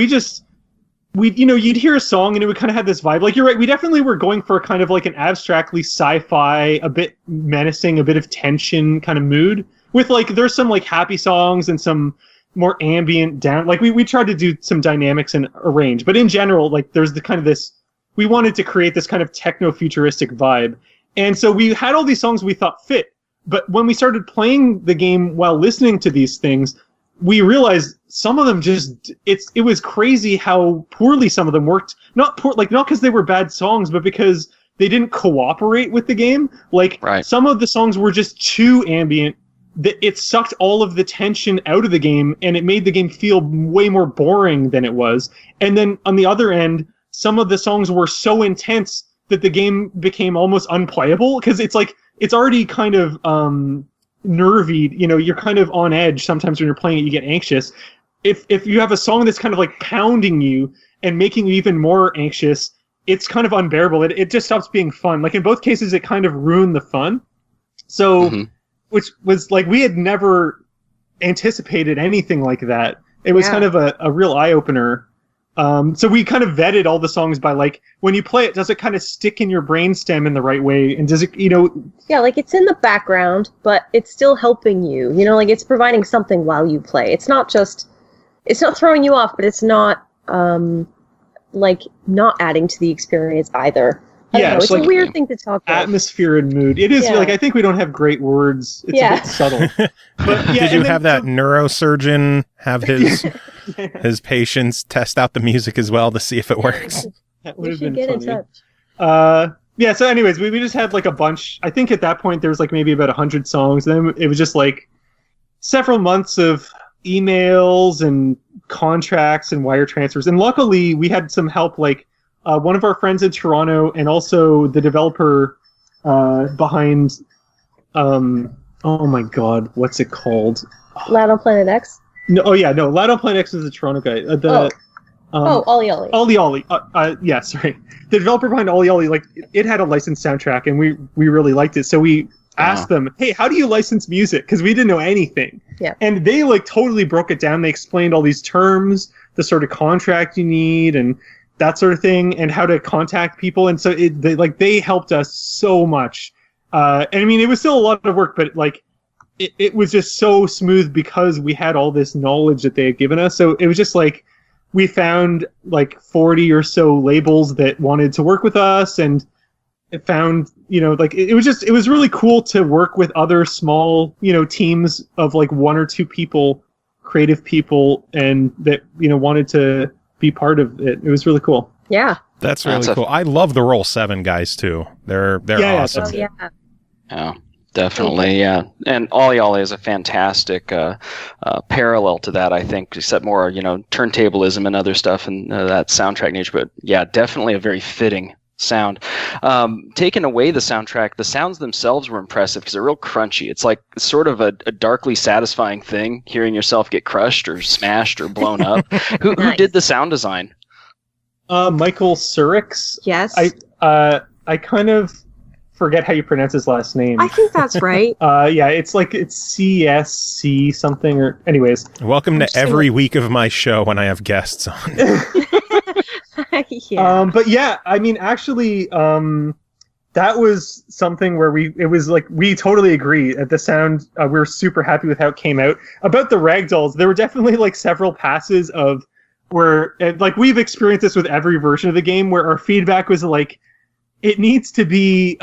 Speaker 4: you'd hear a song and it would kind of have this vibe. Like, you're right, we definitely were going for kind of like an abstractly sci-fi, a bit menacing, a bit of tension kind of mood, with like, there's some like happy songs and some more ambient down, like we tried to do some dynamics and arrange, but in general, like, there's the kind of this, we wanted to create this kind of techno-futuristic vibe. And so we had all these songs we thought fit, but when we started playing the game while listening to these things, we realized some of them just, it was crazy how poorly some of them worked. Not because they were bad songs, but because they didn't cooperate with the game. Like, right. Some of the songs were just too ambient. It sucked all of the tension out of the game, and it made the game feel way more boring than it was. And then on the other end, some of the songs were so intense that the game became almost unplayable, because it's like, it's already kind of nervy, you're kind of on edge. Sometimes when you're playing it, you get anxious. If you have a song that's kind of like pounding you and making you even more anxious, it's kind of unbearable. It just stops being fun. Like, in both cases, it kind of ruined the fun. So, which was like, we had never anticipated anything like that. It was kind of a real eye-opener. So we kind of vetted all the songs by like, when you play it, does it kind of stick in your brainstem in the right way? And does it,
Speaker 5: Yeah, like, it's in the background, but it's still helping you. Like, it's providing something while you play. It's not throwing you off, but it's not, like, not adding to the experience either. Yeah, it's like a weird thing to talk about.
Speaker 4: Atmosphere and mood. It is like, I think we don't have great words. It's a bit subtle. But
Speaker 2: did you have that neurosurgeon have his patients test out the music as well to see if it works?
Speaker 4: That would have been funny. In touch. Yeah, so anyways, we just had like a bunch. I think at that point there was like maybe about 100 songs. And then it was just like several months of emails and contracts and wire transfers. And luckily we had some help, like one of our friends in Toronto, and also the developer behind, oh my god, what's it called?
Speaker 5: Loud on Planet X?
Speaker 4: No, Loud on Planet X is the Toronto guy.
Speaker 5: Ollie Ollie.
Speaker 4: Ollie Ollie. Yeah, sorry. The developer behind Ollie Ollie, like, it had a licensed soundtrack, and we really liked it. So we asked them, hey, how do you license music? Because we didn't know anything.
Speaker 5: Yeah. And
Speaker 4: they like totally broke it down. They explained all these terms, the sort of contract you need, and that sort of thing, and how to contact people. And so they helped us so much. And I mean, it was still a lot of work, but like, it was just so smooth because we had all this knowledge that they had given us. So it was just like, we found like 40 or so labels that wanted to work with us, and it found, like, it was really cool to work with other small, teams of like one or two people, creative people, and that, wanted to be part of it. It was really cool.
Speaker 5: Yeah.
Speaker 2: That's really cool. I love the Roll 7 guys too. They're awesome.
Speaker 3: Yeah. Definitely, yeah. And Ollie Ollie is a fantastic parallel to that, I think, except more, turntablism and other stuff and that soundtrack nature. But yeah, definitely a very fitting sound. Taking away the soundtrack, the sounds themselves were impressive because they're real crunchy. It's like sort of a darkly satisfying thing, hearing yourself get crushed or smashed or blown up. Who did the sound design?
Speaker 4: Michael Surix.
Speaker 5: Yes.
Speaker 4: I kind of... forget how you pronounce his last name.
Speaker 5: I think that's right.
Speaker 4: Yeah, it's CSC something, or anyways.
Speaker 2: Welcome to every week of my show when I have guests on.
Speaker 5: Yeah.
Speaker 4: But yeah, I mean, actually, that was something where we totally agree at the sound. We were super happy with how it came out. About the ragdolls, there were definitely like several passes of where, like, we've experienced this with every version of the game, where our feedback was like, it needs to be,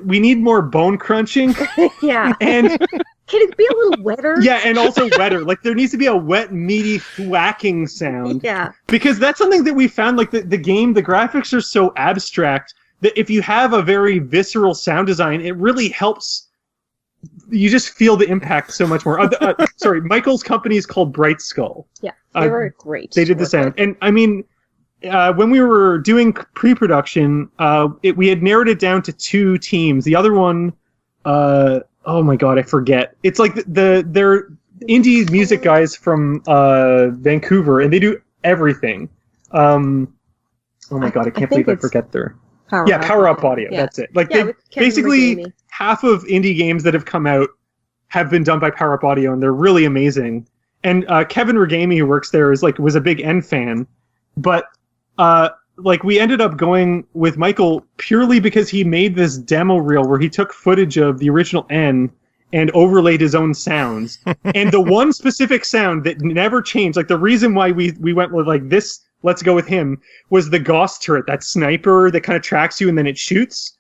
Speaker 4: we need more bone crunching.
Speaker 5: Yeah.
Speaker 4: And
Speaker 5: can it be a little wetter?
Speaker 4: yeah, and also wetter. Like, there needs to be a wet, meaty whacking sound.
Speaker 5: Yeah.
Speaker 4: Because that's something that we found, like, the game, the graphics are so abstract that if you have a very visceral sound design, it really helps. You just feel the impact so much more. Sorry, Michael's company is called Bright Skull.
Speaker 5: Yeah, they were great.
Speaker 4: They did the sound. And, I mean, when we were doing pre-production, we had narrowed it down to 2 teams. The other one, oh my god, I forget. It's like they're indie music guys from Vancouver, and they do everything. Oh my god, I can't believe I forget their... Power Up Audio. Yeah. That's it. Like, basically, half of indie games that have come out have been done by Power Up Audio, and they're really amazing. And Kevin Ragami, who works there, was a big N fan, but we ended up going with Michael purely because he made this demo reel where he took footage of the original N and overlaid his own sounds. And the one specific sound that never changed, like the reason why we went with like this, let's go with him, was the Gauss turret, that sniper that kind of tracks you and then it shoots.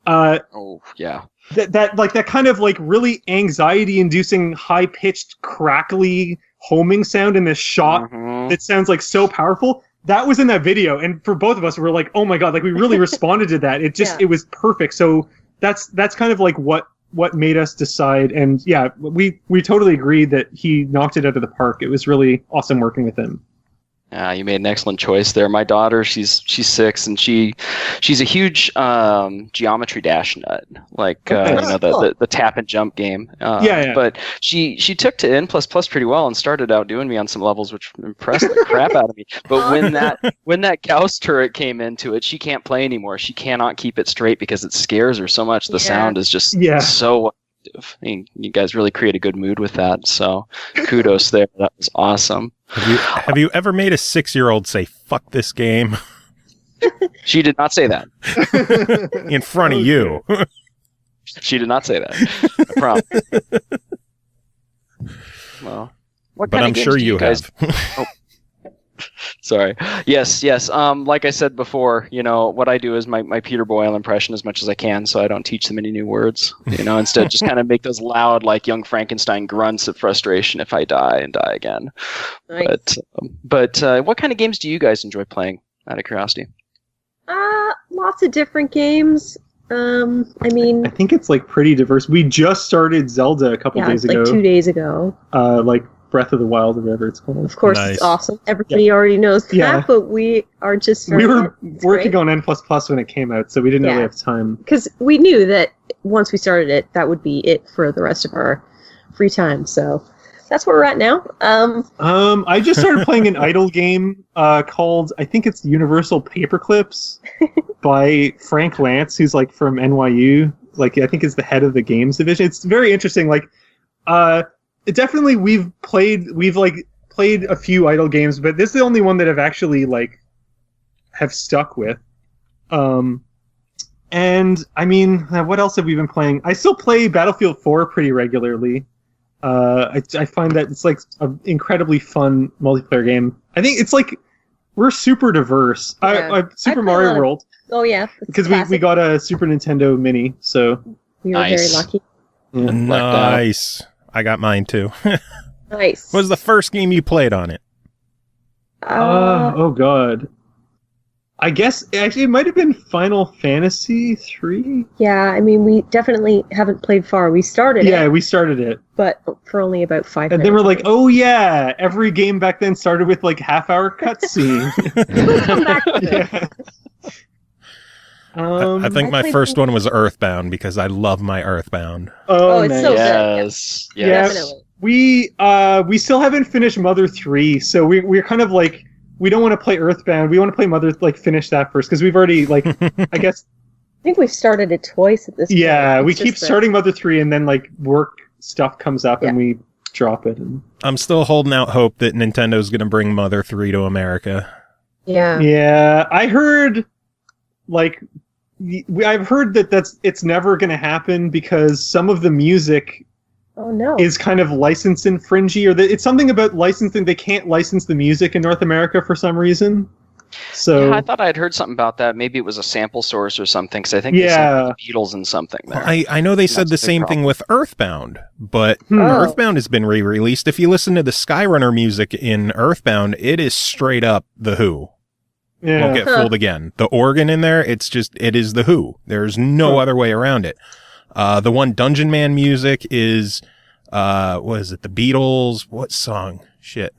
Speaker 3: Oh, yeah.
Speaker 4: That kind of like really anxiety-inducing, high-pitched, crackly homing sound in this shot that sounds like so powerful. That was in that video, and for both of us, we were like, oh my god, like we really responded to that. It just, It was perfect. So that's kind of like what made us decide. And yeah, we totally agreed that he knocked it out of the park. It was really awesome working with him.
Speaker 3: You made an excellent choice there. My daughter, she's 6, and she's a huge Geometry Dash nut, like the tap and jump game.
Speaker 4: Yeah.
Speaker 3: But she took to N++ pretty well and started outdoing me on some levels, which impressed the crap out of me. But when that Gauss turret came into it, she can't play anymore. She cannot keep it straight because it scares her so much. The sound is just so. I mean, you guys really create a good mood with that. So kudos there. That was awesome.
Speaker 2: Have you ever made a 6-year-old say, fuck this game?
Speaker 3: She did not say that.
Speaker 2: In front of you.
Speaker 3: She did not say that. I promise. Well, what
Speaker 2: but
Speaker 3: kind
Speaker 2: I'm
Speaker 3: of games
Speaker 2: sure
Speaker 3: do
Speaker 2: you
Speaker 3: guys...
Speaker 2: have.
Speaker 3: Sorry. Yes. Like I said before, what I do is my Peter Boyle impression as much as I can, so I don't teach them any new words. Instead, just kind of make those loud, like young Frankenstein grunts of frustration if I die and die again. Nice. But what kind of games do you guys enjoy playing, out of curiosity?
Speaker 5: Lots of different games. I
Speaker 4: think it's like pretty diverse. We just started Zelda a couple days ago.
Speaker 5: Like 2 days ago.
Speaker 4: Like Breath of the Wild or whatever it's called.
Speaker 5: Of course, It's awesome. Everybody already knows that, but we are just...
Speaker 4: We were working on N++ when it came out, so we didn't really have time.
Speaker 5: Because we knew that once we started it, that would be it for the rest of our free time, so that's where we're at now.
Speaker 4: I just started playing an idle game called, I think it's Universal Paperclips by Frank Lance, who's like from NYU. Like, I think is the head of the games division. It's very interesting. Like, definitely we've played a few idle games, but this is the only one that I've actually have stuck with. And I mean, what else have we been playing? I still play Battlefield 4 pretty regularly. I find that it's like an incredibly fun multiplayer game. I think it's like we're super diverse. Super Mario World.
Speaker 5: Oh yeah,
Speaker 4: because we got a Super Nintendo Mini, so
Speaker 5: we were very lucky.
Speaker 2: Yeah. Nice. I got mine too.
Speaker 5: Nice.
Speaker 2: What was the first game you played on it?
Speaker 4: Oh god. I guess actually it might have been Final Fantasy 3.
Speaker 5: Yeah, I mean we definitely haven't played far. We started it.
Speaker 4: Yeah, we started it,
Speaker 5: but for only about 5 minutes.
Speaker 4: And then we're like, oh yeah, every game back then started with like half-hour cutscene.
Speaker 5: We'll come back to it.
Speaker 2: I think my first one was Earthbound because I love my Earthbound.
Speaker 5: Oh, it's so good.
Speaker 3: Yes.
Speaker 5: Definitely.
Speaker 4: We still haven't finished Mother 3, so we're kind of like, we don't want to play Earthbound. We want to play Mother, finish that first because we've already I guess
Speaker 5: think we've started it twice at this point.
Speaker 4: Yeah, we
Speaker 5: It's
Speaker 4: keep
Speaker 5: just
Speaker 4: starting Mother 3 and then like work stuff comes up and we drop it. And...
Speaker 2: I'm still holding out hope that Nintendo's going to bring Mother 3 to America.
Speaker 5: Yeah.
Speaker 4: Yeah, I heard like I've heard that it's never going to happen because some of the music is kind of license infringy, or it's something about licensing. They can't license the music in North America for some reason. So
Speaker 3: yeah, I thought I'd heard something about that. Maybe it was a sample source or something, because I think they sampled the Beatles in something there.
Speaker 2: Well, I know they said the same thing with Earthbound, but Earthbound has been re-released. If you listen to the Skyrunner music in Earthbound, it is straight up The Who.
Speaker 4: Yeah.
Speaker 2: Won't get fooled again. The organ in there, it is The Who. There's no other way around it. The one Dungeon Man music is, what is it? The Beatles. What song? Shit.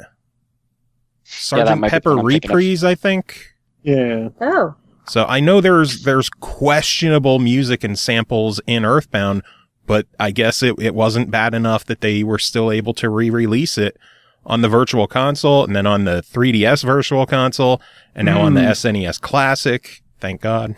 Speaker 2: Sergeant Pepper Reprise, I think.
Speaker 4: Yeah.
Speaker 5: Oh.
Speaker 2: So I know there's questionable music and samples in Earthbound, but I guess it wasn't bad enough that they were still able to re-release it on the Virtual Console, and then on the 3DS Virtual Console, and now on the SNES Classic. Thank God.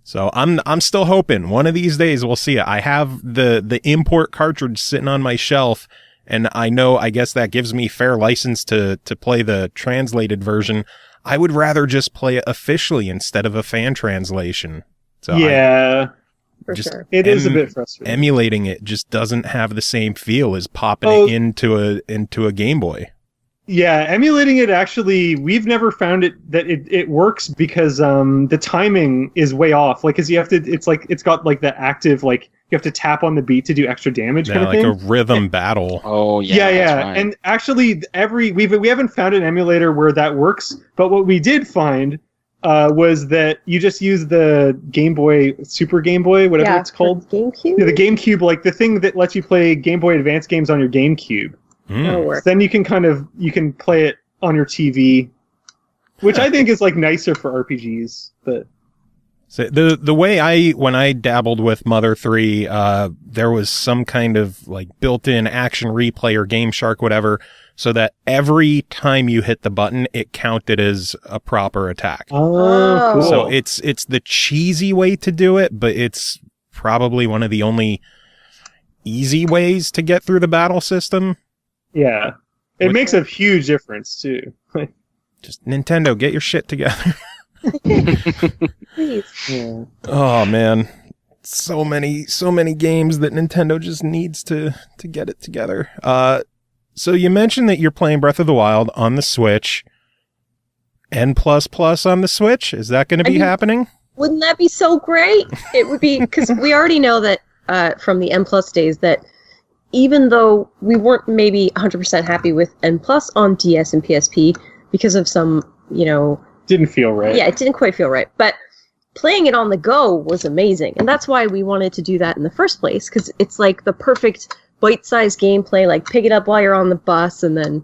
Speaker 2: So I'm still hoping one of these days we'll see it. I have the import cartridge sitting on my shelf, and I guess that gives me fair license to play the translated version. I would rather just play it officially instead of a fan translation. So
Speaker 4: yeah.
Speaker 5: For sure.
Speaker 4: It is a bit frustrating.
Speaker 2: Emulating it just doesn't have the same feel as popping it into a Game Boy.
Speaker 4: Yeah, emulating it actually, we've never found it works because the timing is way off. Like, cause you have to, it's got like the active, like you have to tap on the beat to do extra damage kind of thing.
Speaker 2: Like a rhythm battle.
Speaker 3: Oh yeah.
Speaker 4: Yeah.
Speaker 3: Right.
Speaker 4: And actually we haven't found an emulator where that works, but what we did find was that you just use the Game Boy, Super Game Boy, whatever it's called.
Speaker 5: GameCube?
Speaker 4: Yeah, the GameCube, like the thing that lets you play Game Boy Advance games on your GameCube.
Speaker 5: That'll work.
Speaker 4: So then you can play it on your TV, which I think is like nicer for RPGs. But
Speaker 2: so the way when I dabbled with Mother 3, there was some kind of like built-in action replay or Game Shark, whatever, so that every time you hit the button, it counted as a proper attack.
Speaker 4: Oh, cool.
Speaker 2: So it's the cheesy way to do it, but it's probably one of the only easy ways to get through the battle system.
Speaker 4: Yeah. It makes a huge difference, too.
Speaker 2: Just Nintendo, get your shit together.
Speaker 5: Please.
Speaker 4: Yeah.
Speaker 2: Oh, man. So many games that Nintendo just needs to get it together. So you mentioned that you're playing Breath of the Wild on the Switch. N++ on the Switch? Is that going to be happening?
Speaker 5: Wouldn't that be so great? It would be, because we already know that from the N+ days that even though we weren't maybe 100% happy with N+ on DS and PSP because of some,
Speaker 4: Didn't feel right.
Speaker 5: Yeah, it didn't quite feel right. But playing it on the go was amazing. And that's why we wanted to do that in the first place, because it's like the perfect bite-sized gameplay, like pick it up while you're on the bus and then,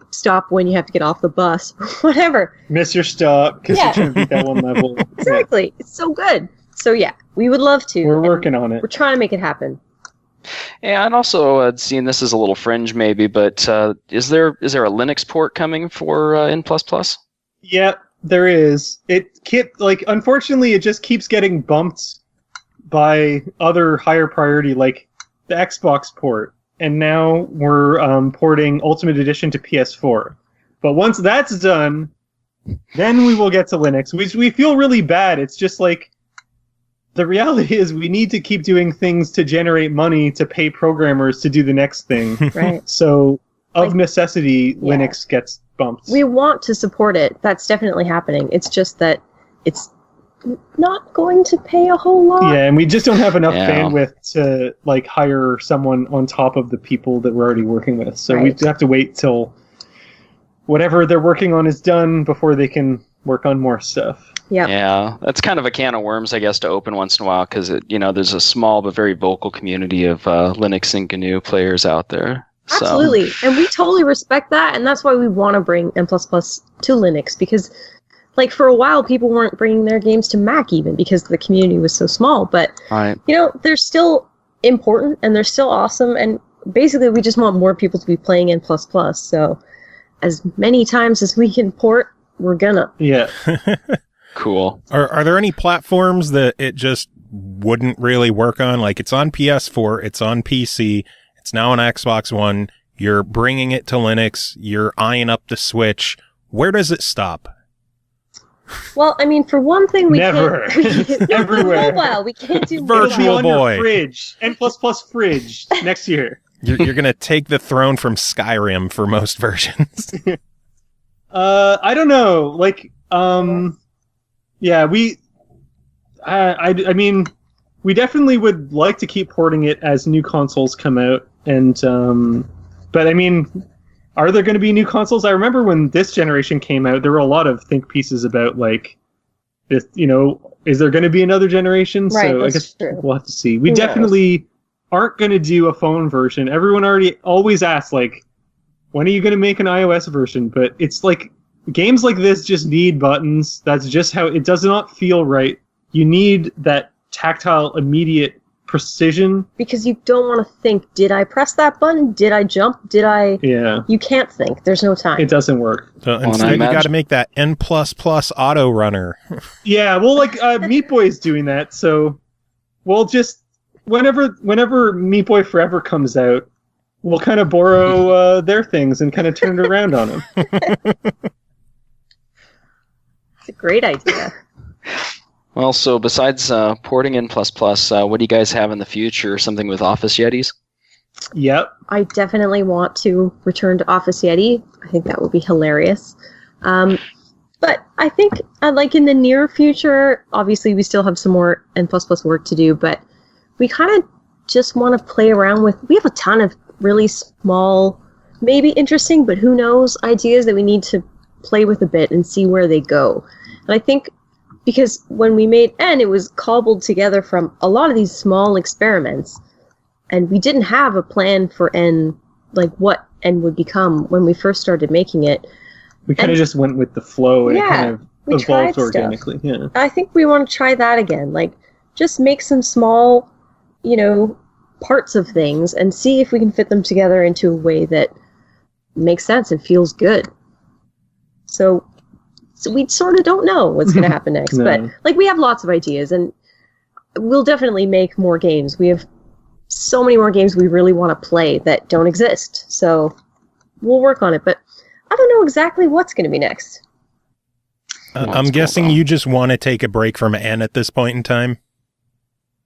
Speaker 5: stop when you have to get off the bus, whatever.
Speaker 4: Miss your stop, because you're trying to beat that one level.
Speaker 5: Exactly. Yeah. It's so good. So yeah, we would love to.
Speaker 4: We're working on it.
Speaker 5: We're trying to make it happen.
Speaker 3: Yeah, and also seeing this as a little fringe maybe, but is there a Linux port coming for N++?
Speaker 4: Yeah, there is. Unfortunately, it just keeps getting bumped by other higher priority, like the Xbox port, and now we're porting Ultimate Edition to PS4. But once that's done, then we will get to Linux. We feel really bad. It's just like, the reality is we need to keep doing things to generate money to pay programmers to do the next thing.
Speaker 5: Right.
Speaker 4: So, of necessity, Linux gets bumped.
Speaker 5: We want to support it. That's definitely happening. It's just that it's not going to pay a whole lot.
Speaker 4: Yeah, and we just don't have enough bandwidth to hire someone on top of the people that we're already working with. So we have to wait till whatever they're working on is done before they can work on more stuff.
Speaker 5: Yep.
Speaker 3: Yeah, that's kind of a can of worms, I guess, to open once in a while, because there's a small but very vocal community of Linux and GNU players out there. So.
Speaker 5: Absolutely, and we totally respect that, and that's why we want to bring N++ to Linux, because, for a while, people weren't bringing their games to Mac even, because the community was so small, but, they're still important, and they're still awesome, and basically we just want more people to be playing N++, so as many times as we can port, we're gonna.
Speaker 4: Yeah.
Speaker 3: Cool.
Speaker 2: Are there any platforms that it just wouldn't really work on? Like, it's on PS4, it's on PC, it's now on Xbox One, you're bringing it to Linux, you're eyeing up the Switch. Where does it stop?
Speaker 5: Well, I mean, for one thing,
Speaker 4: Never. Everywhere.
Speaker 5: Mobile, we can't do
Speaker 2: Virtual
Speaker 4: It'll be on
Speaker 2: boy.
Speaker 4: your fridge. N++ fridge next year.
Speaker 2: You're going to take the throne from Skyrim for most versions.
Speaker 4: I don't know. Like, yeah, I mean, we definitely would like to keep porting it as new consoles come out, and but I mean, are there going to be new consoles? I remember when this generation came out, there were a lot of think pieces about like, this, you know, is there going to be another generation?
Speaker 5: Right,
Speaker 4: So I
Speaker 5: that's
Speaker 4: guess
Speaker 5: true.
Speaker 4: we'll have to see. We
Speaker 5: Who knows?
Speaker 4: definitely aren't going to do a phone version. Everyone always asks like, when are you going to make an iOS version? But it's like, games like this just need buttons. That's just how it does not feel right. You need that tactile, immediate precision.
Speaker 5: Because you don't want to think, did I press that button? Did I jump? Did I...
Speaker 4: Yeah,
Speaker 5: You can't think. There's no time.
Speaker 4: it doesn't work.
Speaker 2: So
Speaker 3: and I
Speaker 2: instead, you got to
Speaker 3: imagine-
Speaker 2: make that N++ auto runner.
Speaker 4: Yeah, well, like Meat Boy's doing that, so we'll just whenever Meat Boy Forever comes out, we'll kind of borrow their things and kind of turn it around on them.
Speaker 5: It's a great idea.
Speaker 3: Well, so besides porting in ++, what do you guys have in the future? Something with Office Yetis?
Speaker 4: Yep.
Speaker 5: I definitely want to return to Office Yeti. I think that would be hilarious. But I think, like in the near future, obviously we still have some more N++ work to do, but we kind of just want to play around with... We have a ton of really small, maybe interesting, but who knows, ideas that we need to play with a bit and see where they go. And I think because when we made N, it was cobbled together from a lot of these small experiments, and we didn't have a plan for N, like what N would become when we first started making it.
Speaker 4: We kind of just went with the flow and
Speaker 5: Yeah,
Speaker 4: it kind
Speaker 5: we
Speaker 4: of
Speaker 5: tried
Speaker 4: evolved
Speaker 5: stuff.
Speaker 4: organically. Yeah.
Speaker 5: I think we want to try that again. Like, just make some small, parts of things and see if we can fit them together into a way that makes sense and feels good. So we sort of don't know what's going to happen next.
Speaker 4: No.
Speaker 5: But, like, we have lots of ideas, and we'll definitely make more games. We have so many more games we really want to play that don't exist. So we'll work on it. But I don't know exactly what's going to be next.
Speaker 2: I'm guessing you just want to take a break from N at this point in time.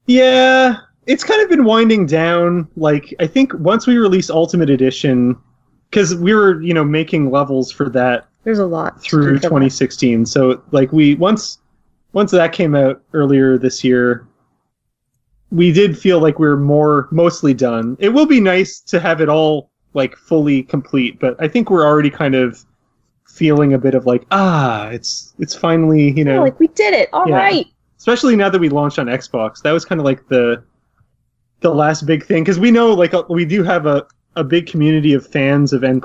Speaker 4: Yeah, it's kind of been winding down. Like, I think once we release Ultimate Edition, because we were, making levels for that
Speaker 5: There's a lot to do
Speaker 4: through
Speaker 5: for that.
Speaker 4: 2016. So, like, once that came out earlier this year, we did feel like we were mostly done. It will be nice to have it all, like, fully complete, but I think we're already kind of feeling a bit of like, it's finally,
Speaker 5: Yeah, like, we did it. All
Speaker 4: Yeah.
Speaker 5: right.
Speaker 4: Especially now that we launched on Xbox. That was kind of like the last big thing, because we know, like, we do have a big community of fans of N+,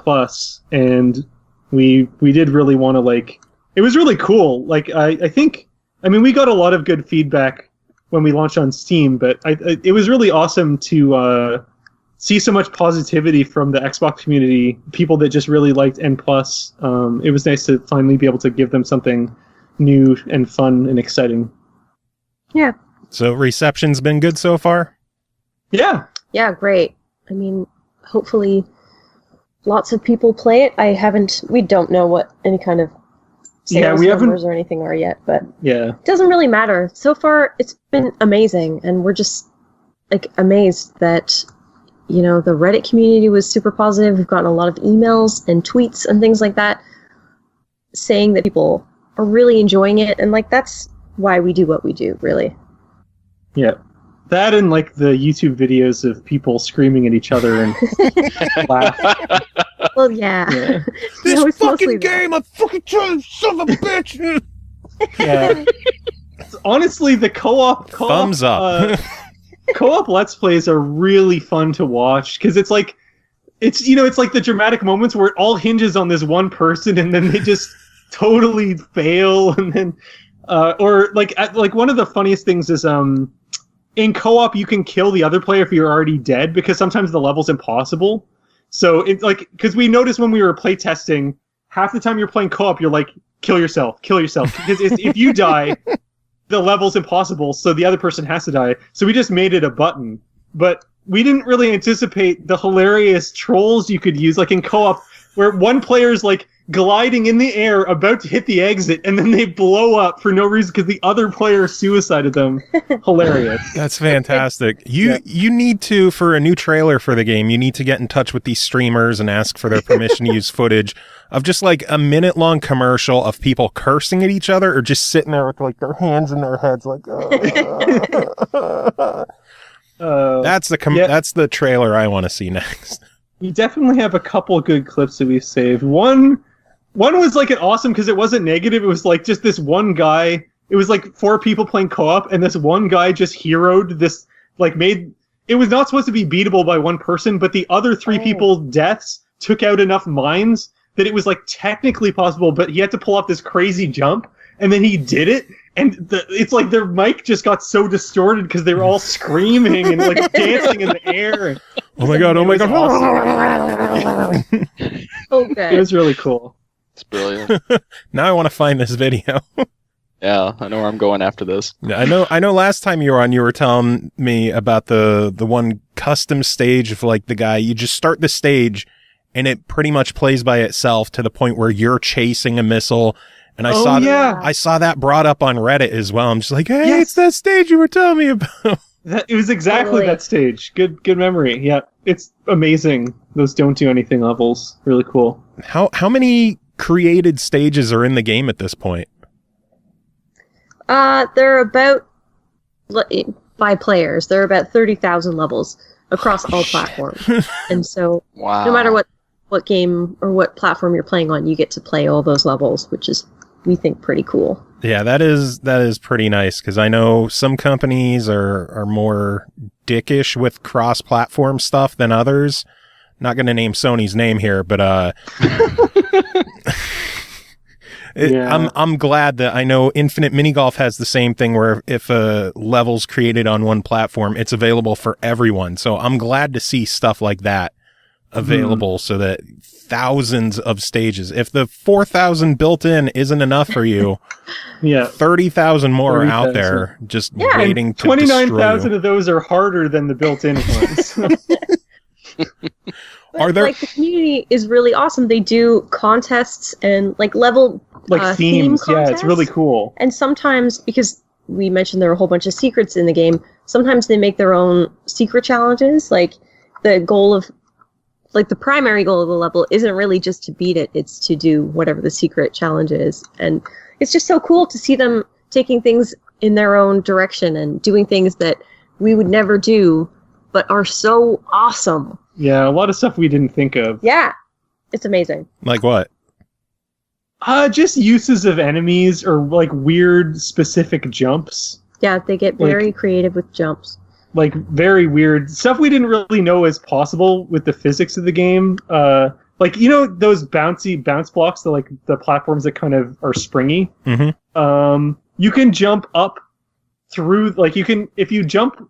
Speaker 4: and we did really want to, like, it was really cool. Like, I think, we got a lot of good feedback when we launched on Steam, but it was really awesome to see so much positivity from the Xbox community, people that just really liked N+. It was nice to finally be able to give them something new and fun and exciting.
Speaker 5: Yeah.
Speaker 2: So reception's been good so far?
Speaker 4: Yeah.
Speaker 5: Yeah, great. Hopefully lots of people play it. We don't know what any kind of sales numbers or anything are yet, but
Speaker 4: Yeah.
Speaker 5: it doesn't really matter. So far, it's been amazing, and we're just, like, amazed that, the Reddit community was super positive. We've gotten a lot of emails and tweets and things like that saying that people are really enjoying it, and, like, that's why we do what we do, really.
Speaker 4: Yeah. That and, like, the YouTube videos of people screaming at each other and laugh.
Speaker 5: Well, yeah.
Speaker 4: Yeah.
Speaker 5: No, it's mostly that.
Speaker 2: I fucking tell you, son of a bitch!
Speaker 4: Yeah. Honestly, the co-op
Speaker 2: Thumbs up.
Speaker 4: co-op Let's Plays are really fun to watch, because it's like the dramatic moments where it all hinges on this one person, and then they just totally fail, and then or like one of the funniest things is in co-op you can kill the other player if you're already dead, because sometimes the level's impossible. So it's like, because we noticed when we were playtesting, half the time you're playing co-op, you're like kill yourself, because if you die, the level's impossible, so the other person has to die. So we just made it a button, but we didn't really anticipate the hilarious trolls you could use, like in co-op, where one player's like gliding in the air, about to hit the exit, and then they blow up for no reason because the other player suicided them. Hilarious.
Speaker 2: That's fantastic. You need to, for a new trailer for the game, you need to get in touch with these streamers and ask for their permission to use footage of just like a minute-long commercial of people cursing at each other or just sitting there with like their hands in their heads like, that's the trailer I want to see next.
Speaker 4: We definitely have a couple good clips that we've saved. One was like an awesome because it wasn't negative. It was like just this one guy. It was like 4 people playing co-op, and this one guy just heroed this, like made. It was not supposed to be beatable by one person, but the other 3 people's deaths took out enough mines that it was like technically possible. But he had to pull off this crazy jump, and then he did it. And it's like their mic just got so distorted because they were all screaming and like dancing in the air. And,
Speaker 2: oh my god!
Speaker 4: Awesome.
Speaker 5: Okay.
Speaker 4: It was really cool.
Speaker 3: It's brilliant.
Speaker 2: Now I want to find this video.
Speaker 3: Yeah, I know where I'm going after this.
Speaker 2: I know. Last time you were on, you were telling me about the one custom stage of like the guy. You just start the stage, and it pretty much plays by itself to the point where you're chasing a missile. And I saw that brought up on Reddit as well. I'm just like, hey, It's that stage you were telling me about.
Speaker 4: It was exactly that stage. Good memory. Yeah, it's amazing. Those don't do anything levels. Really cool.
Speaker 2: How many created stages are in the game at this point?
Speaker 5: There are about, by players, there are about 30,000 levels across all platforms. And so no matter what game or what platform you're playing on, you get to play all those levels, which is, we think, pretty cool. Yeah,
Speaker 2: that is pretty nice, because I know some companies are more dickish with cross-platform stuff than others. Not going to name Sony's name here, but I'm glad that I know Infinite Mini Golf has the same thing where if a level's created on one platform, it's available for everyone. So I'm glad to see stuff like that available so that thousands of stages. If the 4,000 built in isn't enough for you, 30,000 more are out there just waiting to
Speaker 4: 29,000 of those are harder than the built-in ones.
Speaker 5: Are there the community is really awesome. They do contests and level
Speaker 4: themes.
Speaker 5: Theme
Speaker 4: it's really cool.
Speaker 5: And sometimes, because we mentioned there are a whole bunch of secrets in the game, sometimes they make their own secret challenges. Like the goal of the primary goal of the level isn't really just to beat it, it's to do whatever the secret challenge is. And it's just so cool to see them taking things in their own direction and doing things that we would never do, but are so awesome.
Speaker 4: Yeah, a lot of stuff we didn't think of.
Speaker 5: Yeah, it's amazing.
Speaker 2: Like what?
Speaker 4: Just uses of enemies or weird specific jumps.
Speaker 5: Yeah, they get very creative with jumps.
Speaker 4: Very weird stuff we didn't really know is possible with the physics of the game. Those bouncy bounce blocks, the platforms that kind of are springy.
Speaker 2: Mm-hmm.
Speaker 4: You can jump up through, if you jump,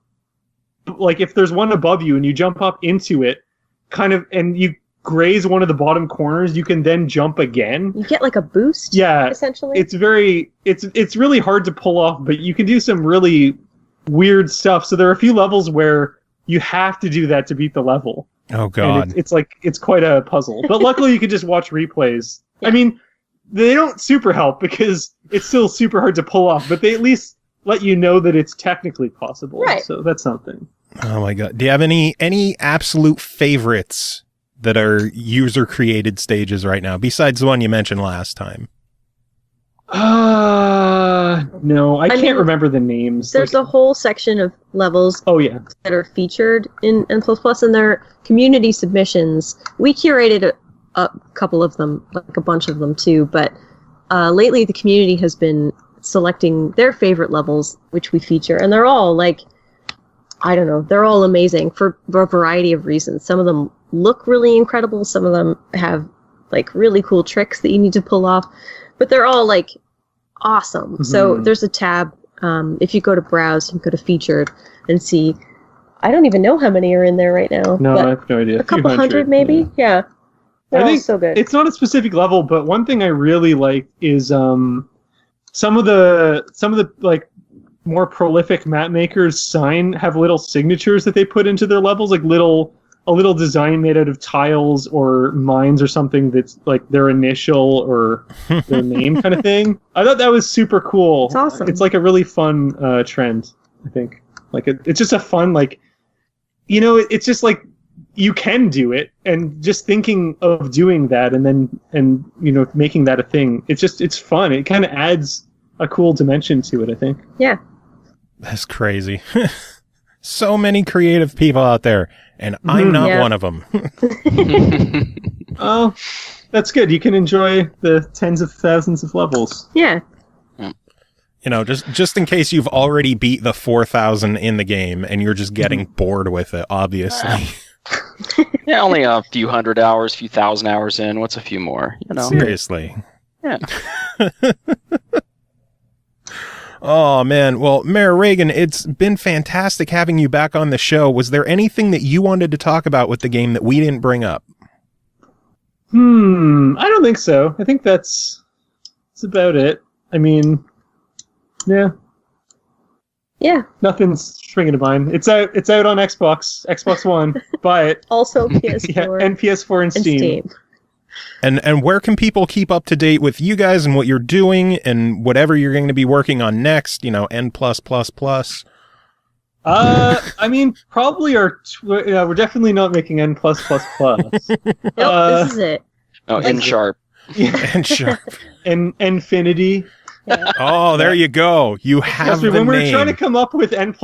Speaker 4: if there's one above you and you jump up into it, and you graze one of the bottom corners, you can then jump again.
Speaker 5: You get a boost.
Speaker 4: Yeah,
Speaker 5: essentially.
Speaker 4: It's really hard to pull off, but you can do some really weird stuff. So there are a few levels where you have to do that to beat the level.
Speaker 2: Oh god.
Speaker 4: And it's quite a puzzle. But luckily you can just watch replays. Yeah. I mean, they don't super help because it's still super hard to pull off, but they at least let you know that it's technically possible.
Speaker 5: Right.
Speaker 4: So that's something.
Speaker 2: Oh my god. Do you have any absolute favorites that are user created stages right now besides the one you mentioned last time?
Speaker 4: No, I can't remember the names.
Speaker 5: There's a whole section of levels that are featured in N++, and they're community submissions. We curated a couple of them, a bunch of them too, but lately the community has been selecting their favorite levels, which we feature, and they're all they're all amazing for a variety of reasons. Some of them look really incredible, some of them have really cool tricks that you need to pull off, but they're all awesome. Mm-hmm. So there's a tab. If you go to browse, you can go to featured and see. I don't even know how many are in there right now.
Speaker 4: No, I have no idea.
Speaker 5: A couple hundred maybe. Yeah. They're
Speaker 4: I
Speaker 5: all
Speaker 4: think
Speaker 5: so good.
Speaker 4: it's not a specific level, but one thing I really like is some of the like more prolific map makers have little signatures that they put into their levels, like a little design made out of tiles or mines or something that's like their initial or their name kind of thing. I thought that was super cool.
Speaker 5: It's awesome.
Speaker 4: It's like a really fun trend, I think. Like it's just a fun, like, you know, it's just like you can do it, and just thinking of doing that and you know, making that a thing. It's fun. It kind of adds a cool dimension to it, I think.
Speaker 5: Yeah.
Speaker 2: That's crazy. So many creative people out there, and I'm not one of them.
Speaker 4: Oh, that's good. You can enjoy the tens of thousands of levels.
Speaker 5: Yeah.
Speaker 2: You know, just in case you've already beat the 4,000 in the game and you're just getting bored with it, obviously.
Speaker 3: Yeah, only a few hundred hours, few thousand hours in. What's a few more? You know.
Speaker 2: Seriously.
Speaker 3: Yeah.
Speaker 2: Oh, man. Well, Mayor Raigan, it's been fantastic having you back on the show. Was there anything that you wanted to talk about with the game that we didn't bring up?
Speaker 4: I don't think so. I think that's about it. I mean, yeah.
Speaker 5: Yeah.
Speaker 4: Nothing's springing to mind. It's out on Xbox One. Buy it.
Speaker 5: Also PS4.
Speaker 4: And PS4 and Steam.
Speaker 2: And where can people keep up to date with you guys and what you're doing and whatever you're going to be working on next, you know, N+++?
Speaker 4: I mean, probably we're definitely not making N+++.
Speaker 5: Nope, this is it.
Speaker 3: Oh, N Sharp.
Speaker 2: And sharp.
Speaker 4: And Infinity.
Speaker 5: Yeah.
Speaker 2: Oh, there you go. You have the
Speaker 4: when we were
Speaker 2: name.
Speaker 4: trying to come up with N++,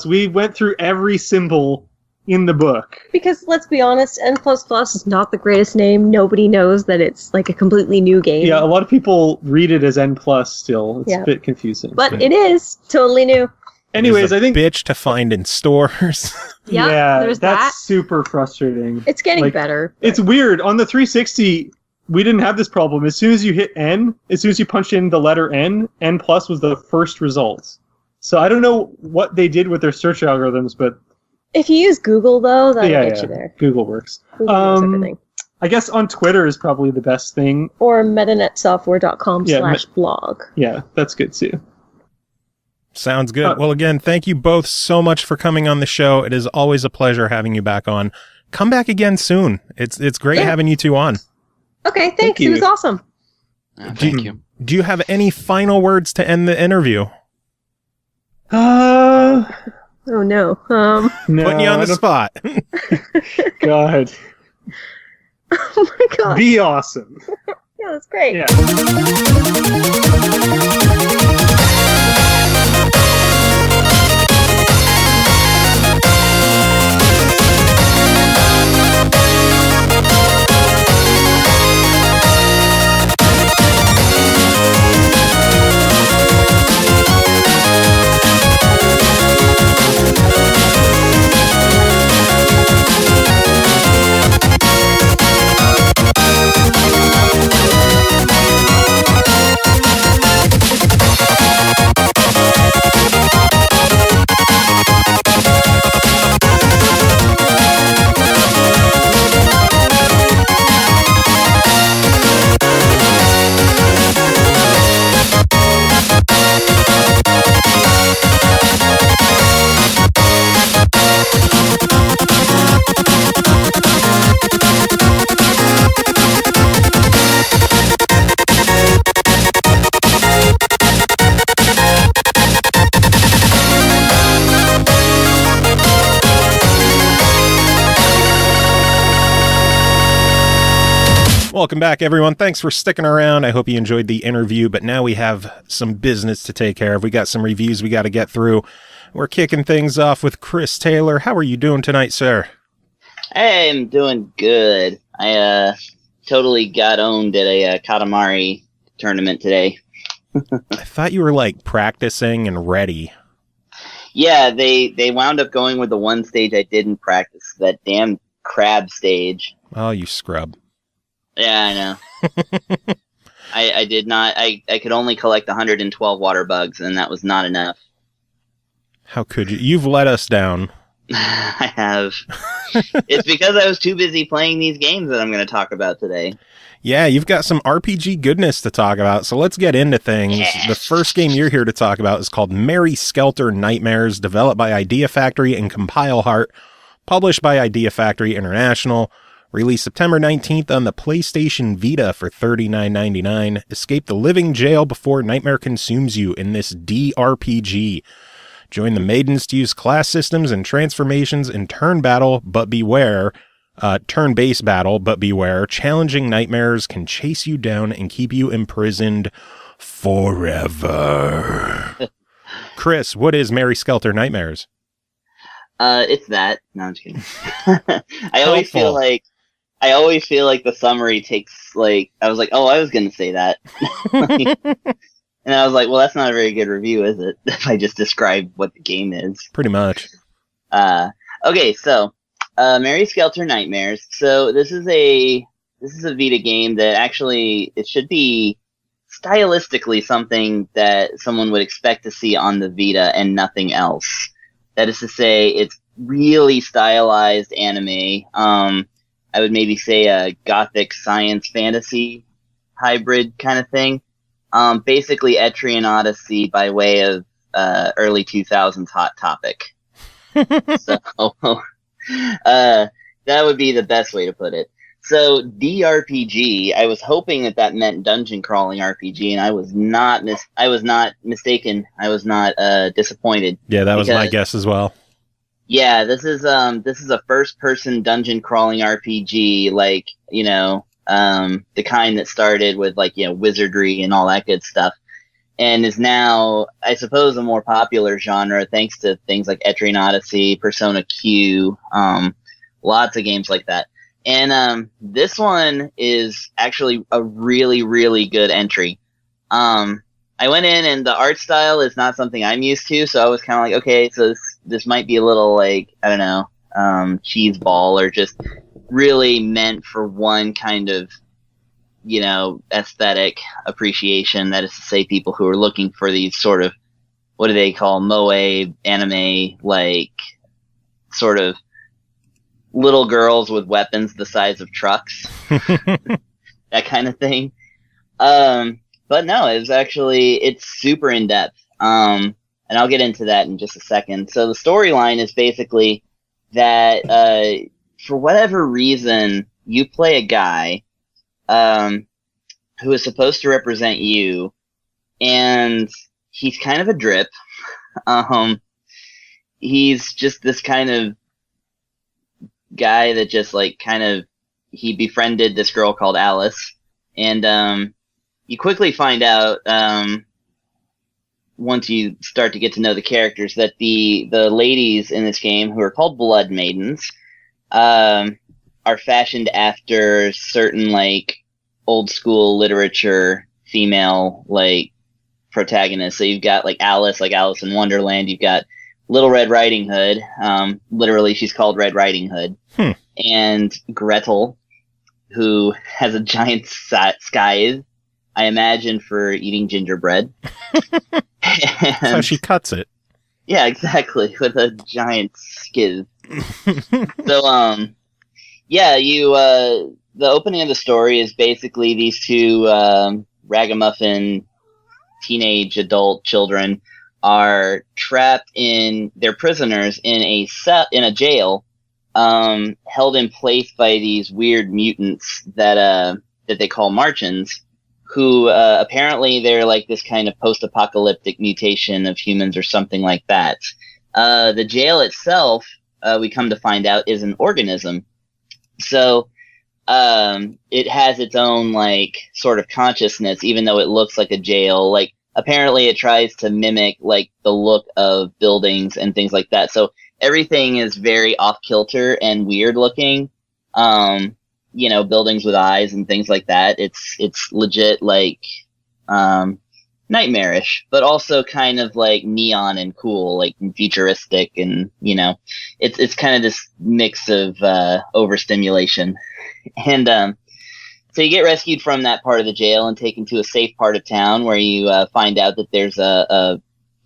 Speaker 4: we went through every symbol in the book.
Speaker 5: Because let's be honest, N++ is not the greatest name. Nobody knows that it's like a completely new game.
Speaker 4: Yeah, a lot of people read it as N+ still. It's a bit confusing.
Speaker 5: But it is totally new.
Speaker 4: Anyways, I think
Speaker 2: bitch to find in stores.
Speaker 5: Yeah, there's
Speaker 4: that's
Speaker 5: that.
Speaker 4: super frustrating.
Speaker 5: It's getting better. But
Speaker 4: It's weird. On the 360, we didn't have this problem. As soon as you hit N, as soon as you punched in the letter N+, N+ was the first result. So I don't know what they did with their search algorithms, but
Speaker 5: if you use Google, though, that'll get you there.
Speaker 4: Google works.
Speaker 5: Google knows everything.
Speaker 4: I guess on Twitter is probably the best thing.
Speaker 5: Or metanetsoftware.com/blog.
Speaker 4: Yeah, that's good too.
Speaker 2: Sounds good. Well, again, thank you both so much for coming on the show. It is always a pleasure having you back on. Come back again soon. It's great having you two on.
Speaker 5: Okay, thanks. It was awesome.
Speaker 3: Thank you.
Speaker 2: Do you have any final words to end the interview?
Speaker 5: Oh, no.
Speaker 4: No,
Speaker 2: Putting you on the spot.
Speaker 4: God.
Speaker 5: Oh, my God.
Speaker 4: Be awesome.
Speaker 5: Yeah, that's great.
Speaker 4: Yeah.
Speaker 2: Welcome back, everyone. Thanks for sticking around. I hope you enjoyed the interview, but now we have some business to take care of. We got some reviews we got to get through. We're kicking things off with Chris Taylor. How are you doing tonight, sir?
Speaker 6: I'm doing good. I totally got owned at a Katamari tournament today.
Speaker 2: I thought you were, like, practicing and ready.
Speaker 6: Yeah, they wound up going with the one stage I didn't practice, that damn crab stage.
Speaker 2: Oh, you scrub.
Speaker 6: Yeah, I know. I did not. I could only collect 112 water bugs, and that was not enough.
Speaker 2: How could you? You've let us down.
Speaker 6: I have. It's because I was too busy playing these games that I'm going to talk about today.
Speaker 2: Yeah, you've got some RPG goodness to talk about, so let's get into things.
Speaker 6: Yeah.
Speaker 2: The first game you're here to talk about is called Mary Skelter Nightmares, developed by Idea Factory and Compile Heart, published by Idea Factory International, released September 19th on the PlayStation Vita for $39.99. Escape the living jail before nightmare consumes you in this DRPG. Join the maidens to use class systems and transformations in turn-based battle, but beware. Challenging nightmares can chase you down and keep you imprisoned forever. Chris, what is Mary Skelter Nightmares?
Speaker 6: It's that. No, I'm just kidding. I always feel like the summary takes, like, I was like, oh, I was going to say that. And I was like, well, that's not a very good review, is it? If I just describe what the game is.
Speaker 2: Pretty much.
Speaker 6: Okay, so Mary Skelter Nightmares. So this is a Vita game that actually, it should be stylistically something that someone would expect to see on the Vita and nothing else. That is to say, it's really stylized anime. I would maybe say a gothic science fantasy hybrid kind of thing. Basically Etrian Odyssey by way of early 2000s Hot Topic. So that would be the best way to put it. So DRPG, I was hoping that meant dungeon crawling RPG, and I was not mistaken. I was not disappointed.
Speaker 2: Yeah, that was my guess as well.
Speaker 6: Yeah, this is a first person dungeon crawling RPG, like, you know, the kind that started with, like, you know, wizardry and all that good stuff, and is now, I suppose, a more popular genre thanks to things like Etrian Odyssey, Persona Q, lots of games like that. And this one is actually a really, really good entry. I went in, and the art style is not something I'm used to, so I was kind of like, okay, so this might be a little, like, I don't know, cheese ball, or just really meant for one kind of, you know, aesthetic appreciation. That is to say, people who are looking for these sort of, what do they call, moe anime, like, sort of little girls with weapons the size of trucks, that kind of thing. But no, it's super in depth. And I'll get into that in just a second. So the storyline is basically that, for whatever reason, you play a guy, who is supposed to represent you, and he's kind of a drip. He's just this kind of guy that just, like, kind of, he befriended this girl called Alice, and you quickly find out, once you start to get to know the characters, that the ladies in this game, who are called Blood Maidens, are fashioned after certain, like, old school literature female, like, protagonists. So you've got, like Alice in Wonderland. You've got Little Red Riding Hood. Literally, she's called Red Riding Hood. And Gretel, who has a giant scythe, I imagine, for eating gingerbread.
Speaker 2: So she cuts it.
Speaker 6: Yeah, exactly, with a giant scythe. So, yeah, the opening of the story is basically these two ragamuffin teenage adult children are trapped they're prisoners in a jail, held in place by these weird mutants that they call Martians, who apparently they're like this kind of post-apocalyptic mutation of humans or something like that. The jail itself, we come to find out, is an organism. So it has its own, like, sort of consciousness, even though it looks like a jail. Like, apparently it tries to mimic, like, the look of buildings and things like that. So everything is very off-kilter and weird looking. You know, buildings with eyes and things like that. It's legit, like, nightmarish, but also kind of, like, neon and cool, like, futuristic, and, you know, it's kind of this mix of overstimulation. And so you get rescued from that part of the jail and taken to a safe part of town, where you find out that there's a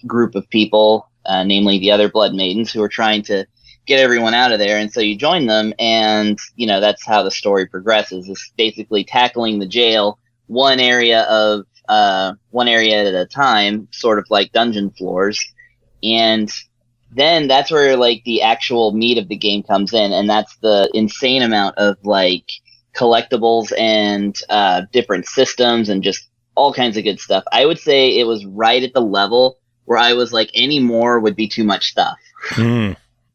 Speaker 6: group of people, namely the other Blood Maidens, who are trying to get everyone out of there. And so you join them, and, you know, that's how the story progresses. It's basically tackling the jail one area at a time, sort of like dungeon floors. And then that's where, like, the actual meat of the game comes in, and that's the insane amount of, like, collectibles and different systems and just all kinds of good stuff. I would say it was right at the level where I was like, any more would be too much stuff.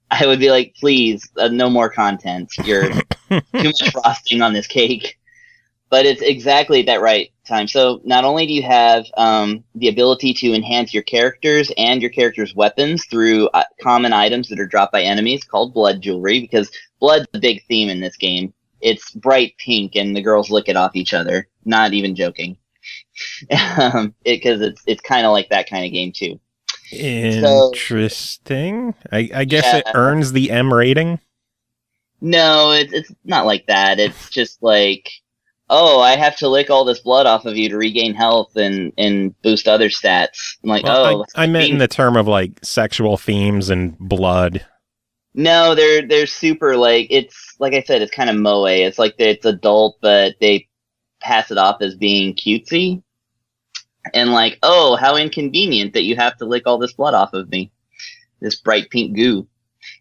Speaker 6: I would be like, please, no more content. You're too much frosting on this cake. But it's exactly at that right time. So not only do you have the ability to enhance your characters and your characters' weapons through common items that are dropped by enemies called blood jewelry, because blood's a big theme in this game. It's bright pink, and the girls lick it off each other. Not even joking. Because it's kind of like that kind of game, too.
Speaker 2: Interesting. I guess it earns the M rating?
Speaker 6: No, it's not like that. It's just like, oh, I have to lick all this blood off of you to regain health and boost other stats. I'm like,
Speaker 2: well, I meant in the term of, like, sexual themes and blood.
Speaker 6: No, they're super, like, it's, like I said, it's kind of moe. It's like it's adult, but they pass it off as being cutesy. And like, oh, how inconvenient that you have to lick all this blood off of me. This bright pink goo.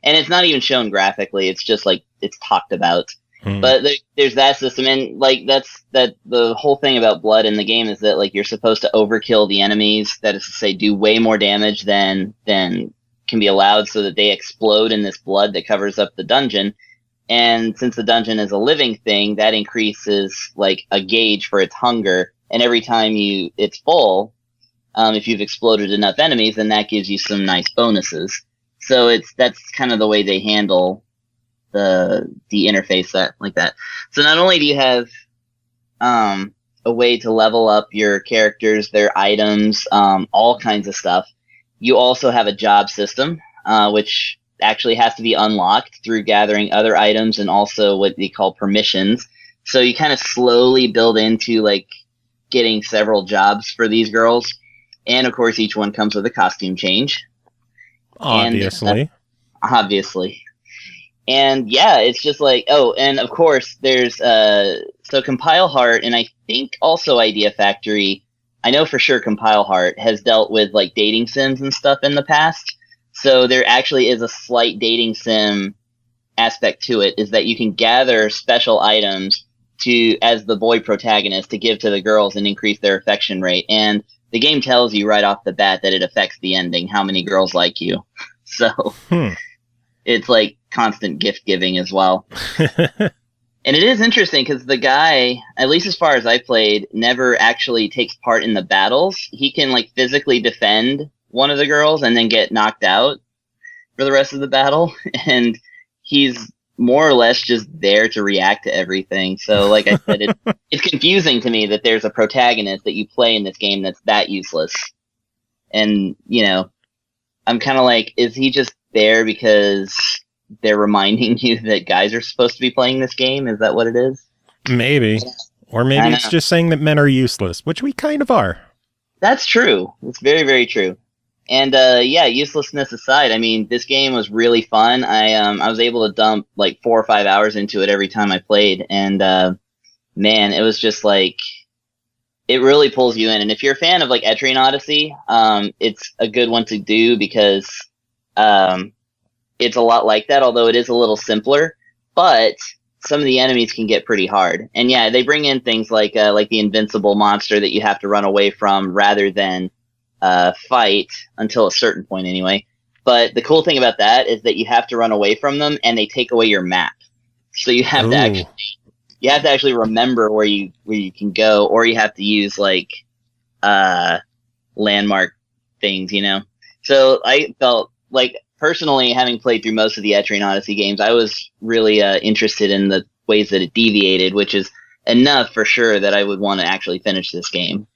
Speaker 6: And it's not even shown graphically, it's just like, it's talked about. But there's that system, and like the whole thing about blood in the game is that like you're supposed to overkill the enemies, that is to say, do way more damage than can be allowed, so that they explode in this blood that covers up the dungeon. And since the dungeon is a living thing, that increases like a gauge for its hunger. And every time it's full, if you've exploded enough enemies, then that gives you some nice bonuses. So that's kind of the way they handle the interface like that. So not only do you have a way to level up your characters, their items, all kinds of stuff, you also have a job system, which actually has to be unlocked through gathering other items and also what they call permissions. So you kind of slowly build into like getting several jobs for these girls. And of course, each one comes with a costume change.
Speaker 2: Obviously.
Speaker 6: Obviously. And yeah, it's just like, oh, and of course there's, so Compile Heart, and I think also Idea Factory, I know for sure Compile Heart has dealt with like dating sims and stuff in the past. So there actually is a slight dating sim aspect to it, is that you can gather special items as the boy protagonist to give to the girls and increase their affection rate. And the game tells you right off the bat that it affects the ending, how many girls like you. So it's like constant gift giving as well. And it is interesting because the guy, at least as far as I played, never actually takes part in the battles. He can like physically defend one of the girls and then get knocked out for the rest of the battle. And he's more or less just there to react to everything. So like I said, it's confusing to me that there's a protagonist that you play in this game that's that useless. And, you know, I'm kind of like, is he just there because they're reminding you that guys are supposed to be playing this game? Is that what it is? Maybe.
Speaker 2: Or maybe it's just saying that men are useless, which we kind of are.
Speaker 6: That's true. It's very, very true. And yeah, uselessness aside, I mean, this game was really fun. I was able to dump like 4 or 5 hours into it every time I played, and man, it was just like, it really pulls you in. And if you're a fan of like Etrian Odyssey, it's a good one to do because it's a lot like that, although it is a little simpler. But some of the enemies can get pretty hard. And yeah, they bring in things like the invincible monster that you have to run away from rather than fight until a certain point anyway. But the cool thing about that is that you have to run away from them and they take away your map. So you have to actually remember where you can go, or you have to use like landmark things, you know. So I felt like, personally, having played through most of the Etrian Odyssey games, I was really interested in the ways that it deviated, which is enough for sure that I would want to actually finish this game.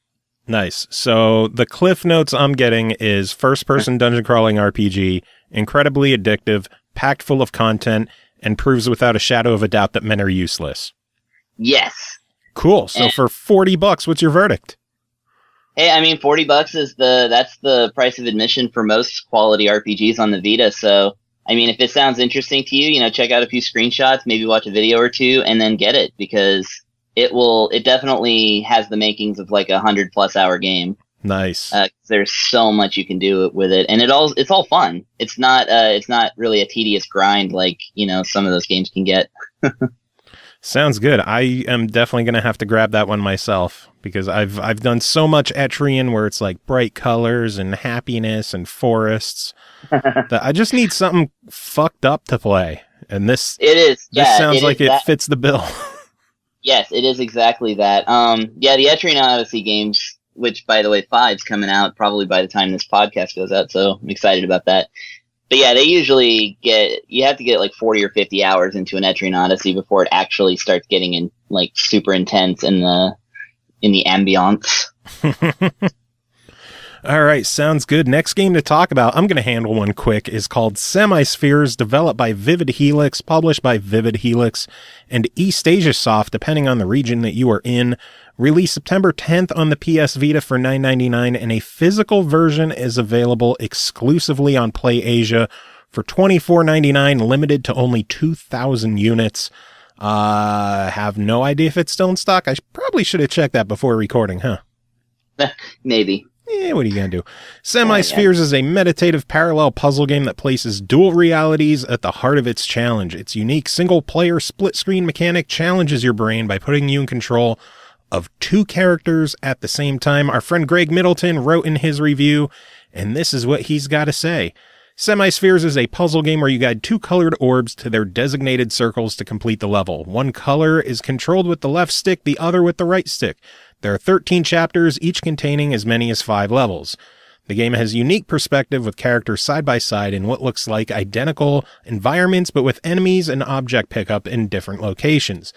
Speaker 2: Nice. So the cliff notes I'm getting is first-person dungeon crawling RPG, incredibly addictive, packed full of content, and proves without a shadow of a doubt that men are useless.
Speaker 6: Yes.
Speaker 2: Cool. So for $40, what's your verdict?
Speaker 6: Hey, I mean, $40 that's the price of admission for most quality RPGs on the Vita. So I mean, if it sounds interesting to you, check out a few screenshots, maybe watch a video or two, and then get it, because it definitely has the makings of like 100+ hour game.
Speaker 2: Nice.
Speaker 6: There's so much you can do with it, and it's all fun. It's not really a tedious grind like some of those games can get.
Speaker 2: Sounds good. I am definitely going to have to grab that one myself, because I've done so much Etrian where it's like bright colors and happiness and forests that I just need something fucked up to play. And this sounds like it fits the bill.
Speaker 6: Yes, it is exactly that. The Etrian Odyssey games, which, by the way, 5's coming out probably by the time this podcast goes out, so I'm excited about that. But yeah, they usually you have to get like 40 or 50 hours into an Etrian Odyssey before it actually starts getting in like super intense in the ambiance.
Speaker 2: All right, sounds good. Next game to talk about, I'm going to handle one quick, is called Semispheres, developed by Vivid Helix, published by Vivid Helix and eastasiasoft, depending on the region that you are in. Released September 10th on the PS Vita for $9.99, and a physical version is available exclusively on PlayAsia for $24.99, limited to only 2,000 units. Have no idea if it's still in stock. I probably should have checked that before recording, huh?
Speaker 6: Maybe.
Speaker 2: What are you going to do? Semispheres is a meditative parallel puzzle game that places dual realities at the heart of its challenge. Its unique single-player split-screen mechanic challenges your brain by putting you in control of two characters at the same time. Our friend Greg Middleton wrote in his review, and this is what he's got to say. Semispheres is a puzzle game where you guide two colored orbs to their designated circles to complete the level. One color is controlled with the left stick, the other with the right stick. There are 13 chapters, each containing as many as 5 levels. The game has unique perspective with characters side by side in what looks like identical environments, but with enemies and object pickup in different locations.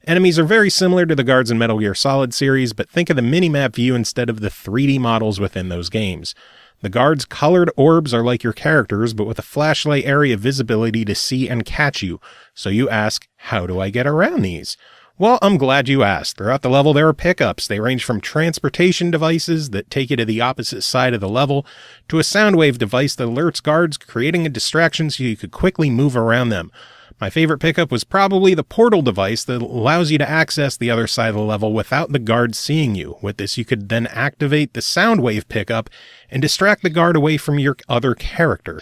Speaker 2: Enemies are very similar to the guards in Metal Gear Solid series, but think of the minimap view instead of the 3D models within those games. The guards' colored orbs are like your characters, but with a flashlight area visibility to see and catch you. So you ask, how do I get around these? Well, I'm glad you asked. Throughout the level, there are pickups. They range from transportation devices that take you to the opposite side of the level to a sound wave device that alerts guards, creating a distraction so you could quickly move around them. My favorite pickup was probably the portal device that allows you to access the other side of the level without the guard seeing you. With this, you could then activate the sound wave pickup and distract the guard away from your other character.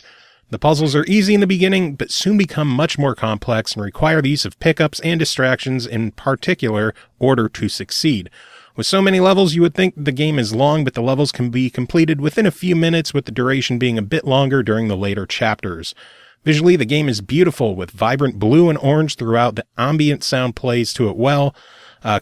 Speaker 2: The puzzles are easy in the beginning, but soon become much more complex and require the use of pickups and distractions in particular order to succeed. With so many levels, you would think the game is long, but the levels can be completed within a few minutes, with the duration being a bit longer during the later chapters. Visually, the game is beautiful, with vibrant blue and orange throughout. The ambient sound plays to it well,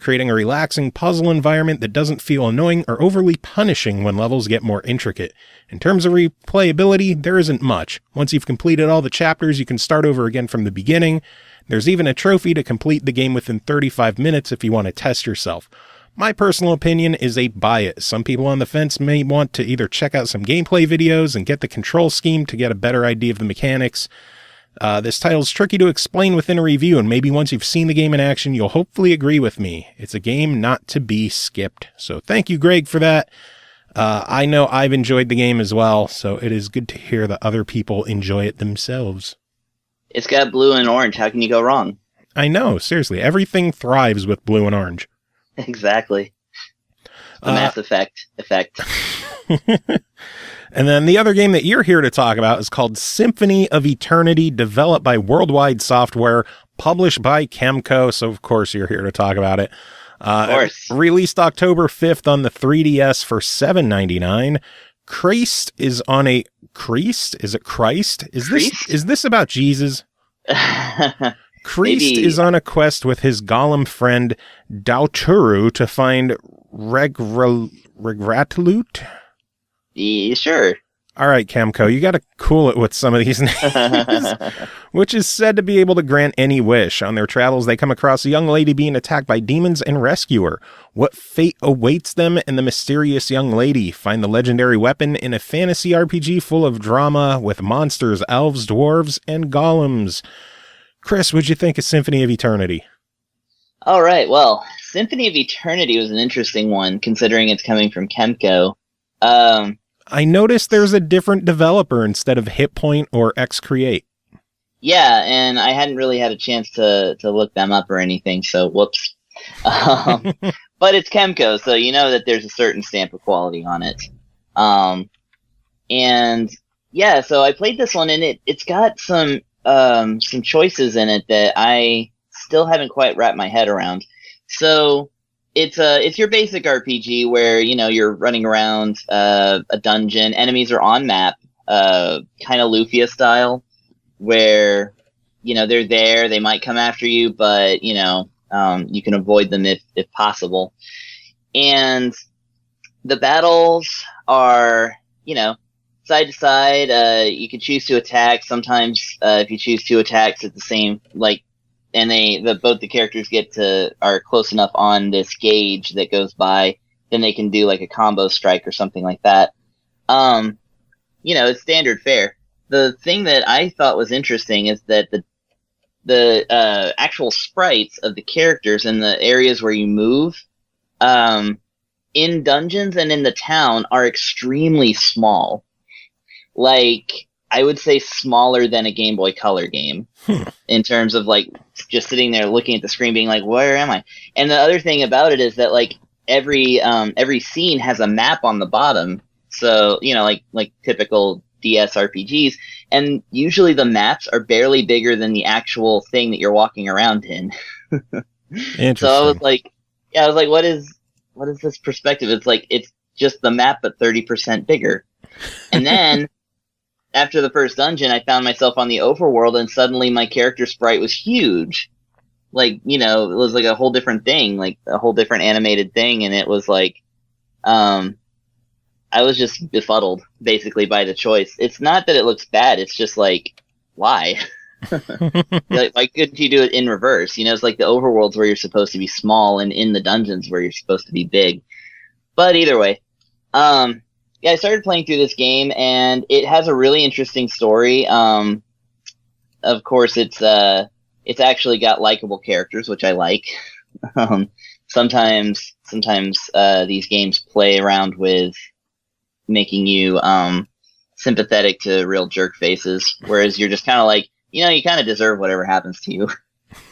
Speaker 2: creating a relaxing puzzle environment that doesn't feel annoying or overly punishing when levels get more intricate. In terms of replayability, there isn't much. Once you've completed all the chapters, you can start over again from the beginning. There's even a trophy to complete the game within 35 minutes if you want to test yourself. My personal opinion is a buy it. Some people on the fence may want to either check out some gameplay videos and get the control scheme to get a better idea of the mechanics. This title is tricky to explain within a review, and maybe once you've seen the game in action, you'll hopefully agree with me. It's a game not to be skipped. So thank you, Greg, for that. I know I've enjoyed the game as well, so it is good to hear that other people enjoy it themselves.
Speaker 6: It's got blue and orange. How can you go wrong?
Speaker 2: I know, seriously. Everything thrives with blue and orange.
Speaker 6: Exactly. The Mass Effect.
Speaker 2: And then the other game that you're here to talk about is called Symphony of Eternity, developed by WorldWideSoftware, published by KEMCO. So, of course, you're here to talk about it.
Speaker 6: Of course.
Speaker 2: Released October 5th on the 3DS for $7.99. Christ is on a... Christ? Is it Christ? Is this about Jesus? Christ is on a quest with his golem friend Dauturu to find Regratlut.
Speaker 6: Sure.
Speaker 2: All right, KEMCO, you got to cool it with some of these names, which is said to be able to grant any wish. On their travels, they come across a young lady being attacked by demons and rescue her. What fate awaits them and the mysterious young lady? Find the legendary weapon in a fantasy RPG full of drama with monsters, elves, dwarves, and golems. Chris, what'd you think of Symphony of Eternity?
Speaker 6: All right, well, Symphony of Eternity was an interesting one, considering it's coming from KEMCO.
Speaker 2: I noticed there's a different developer instead of Hitpoint or Xcreate.
Speaker 6: Yeah, and I hadn't really had a chance to look them up or anything, so whoops. But it's KEMCO, so you know that there's a certain stamp of quality on it. And yeah, so I played this one, and it's got some choices in it that I still haven't quite wrapped my head around. So it's your basic RPG where, you know, you're running around a dungeon. Enemies are on map, kind of Lufia style, where, you know, they're there, they might come after you, but, you know, you can avoid them if possible. And the battles are, you know, side to side. You can choose to attack. Sometimes, if you choose two attacks at the same, like, and both the characters are close enough on this gauge that goes by, then they can do like a combo strike or something like that. You know, it's standard fare. The thing that I thought was interesting is that the actual sprites of the characters in the areas where you move, in dungeons and in the town are extremely small. Like, I would say smaller than a Game Boy Color game in terms of like just sitting there looking at the screen being like, where am I? And the other thing about it is that like every scene has a map on the bottom. So, you know, like typical DS RPGs, and usually the maps are barely bigger than the actual thing that you're walking around in.
Speaker 2: Interesting.
Speaker 6: So I was like, what is this perspective? It's like, it's just the map, but 30% bigger. And then after the first dungeon, I found myself on the overworld, and suddenly my character sprite was huge. Like, you know, it was like a whole different thing, like a whole different animated thing. And it was like, I was just befuddled, basically, by the choice. It's not that it looks bad, it's just like, why? Like, why couldn't you do it in reverse? You know, it's like the overworlds where you're supposed to be small, and in the dungeons where you're supposed to be big. But either way, yeah, I started playing through this game, and it has a really interesting story. Of course, it's actually got likable characters, which I like. Sometimes these games play around with making you sympathetic to real jerk faces, whereas you're just kind of like, you know, you kind of deserve whatever happens to you.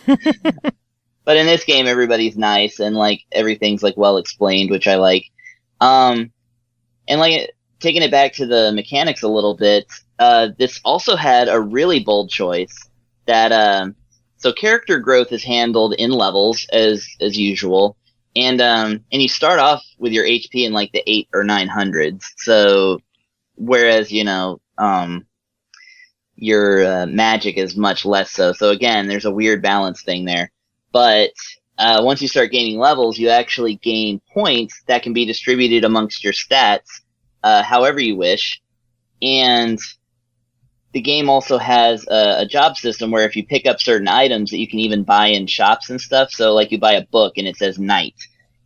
Speaker 6: But in this game, everybody's nice, and like everything's like well explained, which I like. And like taking it back to the mechanics a little bit, this also had a really bold choice that so character growth is handled in levels as usual. And you start off with your HP in like the 800s or 900s. So, whereas, you know, your magic is much less so. So again, there's a weird balance thing there. But once you start gaining levels, you actually gain points that can be distributed amongst your stats however you wish. And the game also has a job system where if you pick up certain items that you can even buy in shops and stuff. So like you buy a book and it says knight.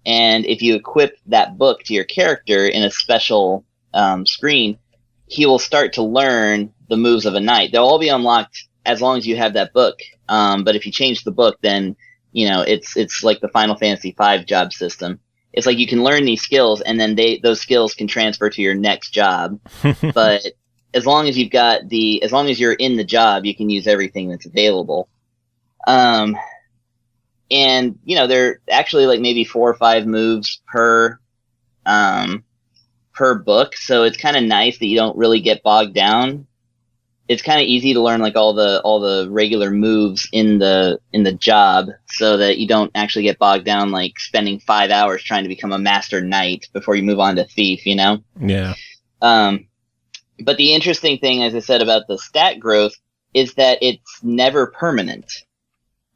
Speaker 6: And if you equip that book to your character in a special screen, he will start to learn the moves of a knight. They'll all be unlocked as long as you have that book. But if you change the book, then, you know, it's like the Final Fantasy V job system. It's like you can learn these skills, and then those skills can transfer to your next job. But as long as as long as you're in the job, you can use everything that's available. And, you know, there are actually like maybe 4 or 5 moves per book. So it's kind of nice that you don't really get bogged down. It's kind of easy to learn like all the regular moves in the job, so that you don't actually get bogged down like spending 5 hours trying to become a master knight before you move on to thief, you know?
Speaker 2: Yeah.
Speaker 6: But the interesting thing, as I said, about the stat growth is that it's never permanent.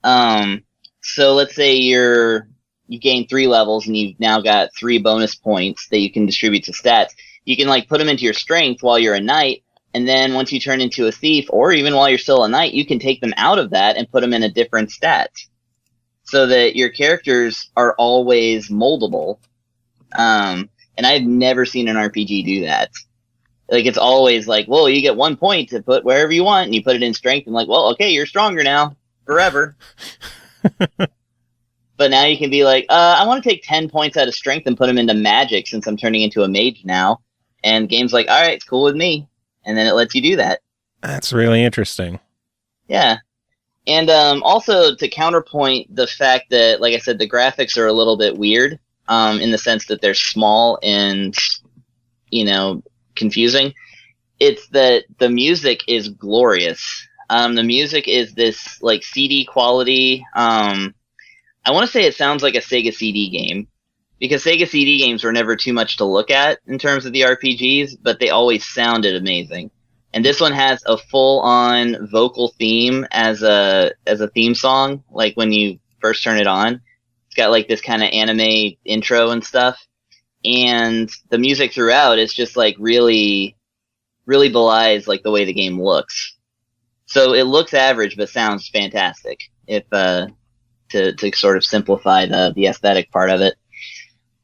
Speaker 6: So let's say you gain 3 levels and you've now got 3 bonus points that you can distribute to stats. You can like put them into your strength while you're a knight, and then once you turn into a thief, or even while you're still a knight, you can take them out of that and put them in a different stat, so that your characters are always moldable. And I've never seen an RPG do that. Like, it's always like, well, you get 1 point to put wherever you want, and you put it in strength, and like, well, okay, you're stronger now, forever. But now you can be like, I want to take 10 points out of strength and put them into magic, since I'm turning into a mage now. And game's like, all right, it's cool with me. And then it lets you do that.
Speaker 2: That's really interesting.
Speaker 6: Yeah. And also to counterpoint the fact that, like I said, the graphics are a little bit weird in the sense that they're small and, confusing. It's that the music is glorious. The music is this like CD quality. I want to say it sounds like a Sega CD game because Sega CD games were never too much to look at in terms of the RPGs, but they always sounded amazing. And this one has a full-on vocal theme as a theme song, like when you first turn it on. It's got like this kind of anime intro and stuff. And the music throughout is just like really, really belies like the way the game looks. So it looks average, but sounds fantastic. If to sort of simplify the aesthetic part of it.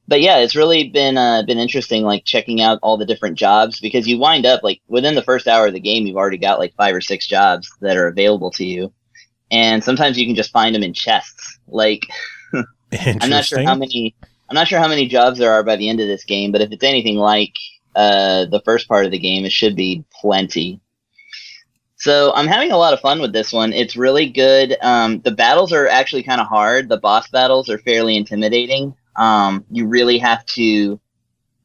Speaker 6: But yeah, it's really been interesting, like checking out all the different jobs because you wind up like within the first hour of the game, you've already got like 5 or 6 jobs that are available to you, and sometimes you can just find them in chests. Like, I'm not sure how many jobs there are by the end of this game, but if it's anything like the first part of the game, it should be plenty. So I'm having a lot of fun with this one. It's really good. The battles are actually kind of hard. The boss battles are fairly intimidating. You really have to,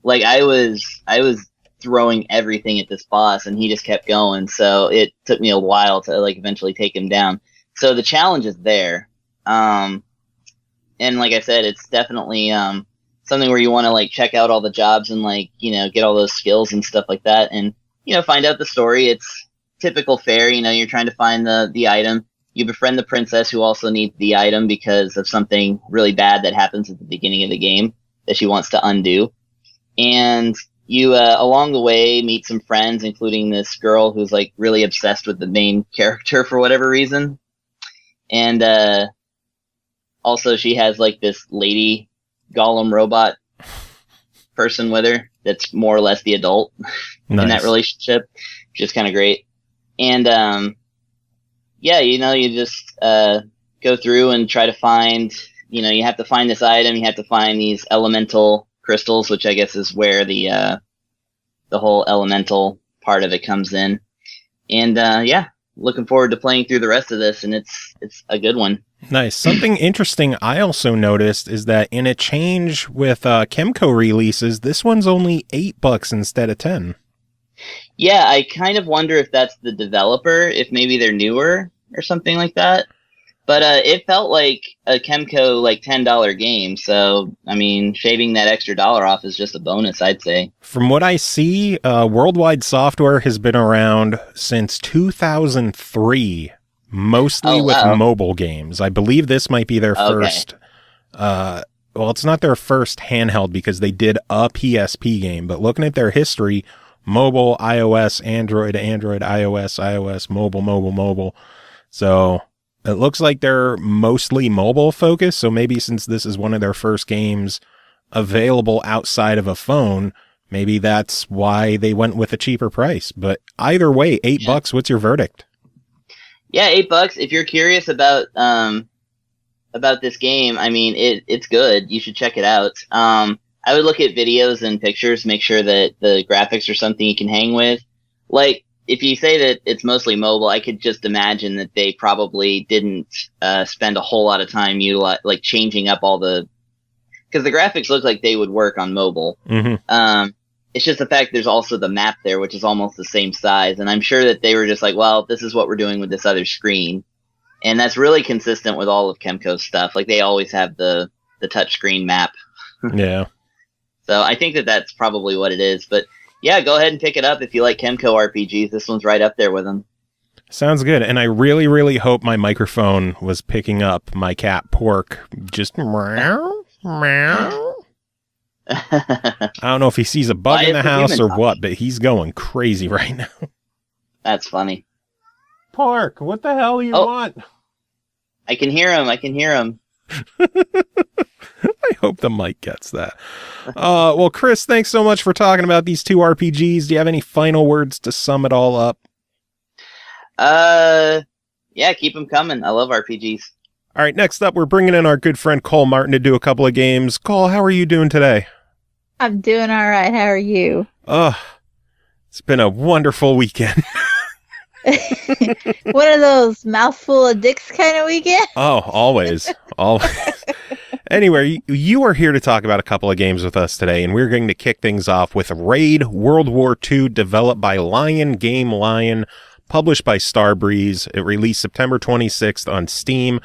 Speaker 6: like, I was throwing everything at this boss and he just kept going. So it took me a while to like eventually take him down. So the challenge is there. And like I said, it's definitely, something where you want to like check out all the jobs and like, get all those skills and stuff like that. And, find out the story. It's typical fare, you're trying to find the item. You befriend the princess who also needs the item because of something really bad that happens at the beginning of the game that she wants to undo. And you, along the way, meet some friends, including this girl who's like really obsessed with the main character for whatever reason. And, also she has like this lady golem robot person with her that's more or less the adult in that relationship, which is kind of great. And, yeah, you just go through and try to find, you have to find this item, you have to find these elemental crystals, which I guess is where the whole elemental part of it comes in. And yeah, looking forward to playing through the rest of this, and it's a good one.
Speaker 2: Nice. Something interesting I also noticed is that in a change with KEMCO releases, this one's only $8 instead of $10.
Speaker 6: Yeah, I kind of wonder if that's the developer, if maybe they're newer or something like that. But it felt like a KEMCO like $10 game, so I mean, shaving that extra dollar off is just a bonus, I'd say.
Speaker 2: From what I see, WorldWideSoftware has been around since 2003, mostly with mobile games. I believe this might be their first. Well, it's not their first handheld because they did a PSP game, but looking at their history, mobile, iOS, Android, iOS, mobile. So it looks like they're mostly mobile focused. So maybe since this is one of their first games available outside of a phone, maybe that's why they went with a cheaper price. But either way, $8. What's your verdict?
Speaker 6: Yeah, $8. If you're curious about this game, I mean, it's good. You should check it out. I would look at videos and pictures, make sure that the graphics are something you can hang with. Like, if you say that it's mostly mobile, I could just imagine that they probably didn't spend a whole lot of time like changing up all because the graphics look like they would work on mobile. Mm-hmm. It's just the fact there's also the map there, which is almost the same size. And I'm sure that they were just like, well, this is what we're doing with this other screen. And that's really consistent with all of KEMCO's stuff. Like, they always have the touchscreen map.
Speaker 2: Yeah.
Speaker 6: So I think that's probably what it is. But yeah, go ahead and pick it up if you like KEMCO RPGs. This one's right up there with them.
Speaker 2: Sounds good. And I really, really hope my microphone was picking up my cat Pork. Just meow, meow. I don't know if he sees a bug in the house or what, but he's going crazy right now.
Speaker 6: That's funny.
Speaker 2: Pork, what the hell do you want?
Speaker 6: I can hear him.
Speaker 2: I hope the mic gets that. Well, Chris, thanks so much for talking about these 2 RPGs. Do you have any final words to sum it all up?
Speaker 6: Yeah, keep them coming. I love RPGs.
Speaker 2: All right, next up, we're bringing in our good friend Cole Martin to do a couple of games. Cole, how are you doing today?
Speaker 7: I'm doing all right. How are you?
Speaker 2: It's been a wonderful weekend.
Speaker 7: One of those mouthful of dicks kind of weekend.
Speaker 2: Oh, always. Anyway, you are here to talk about a couple of games with us today, and we're going to kick things off with Raid World War II, developed by Lion Game Lion, published by Starbreeze. It released September 26th on Steam,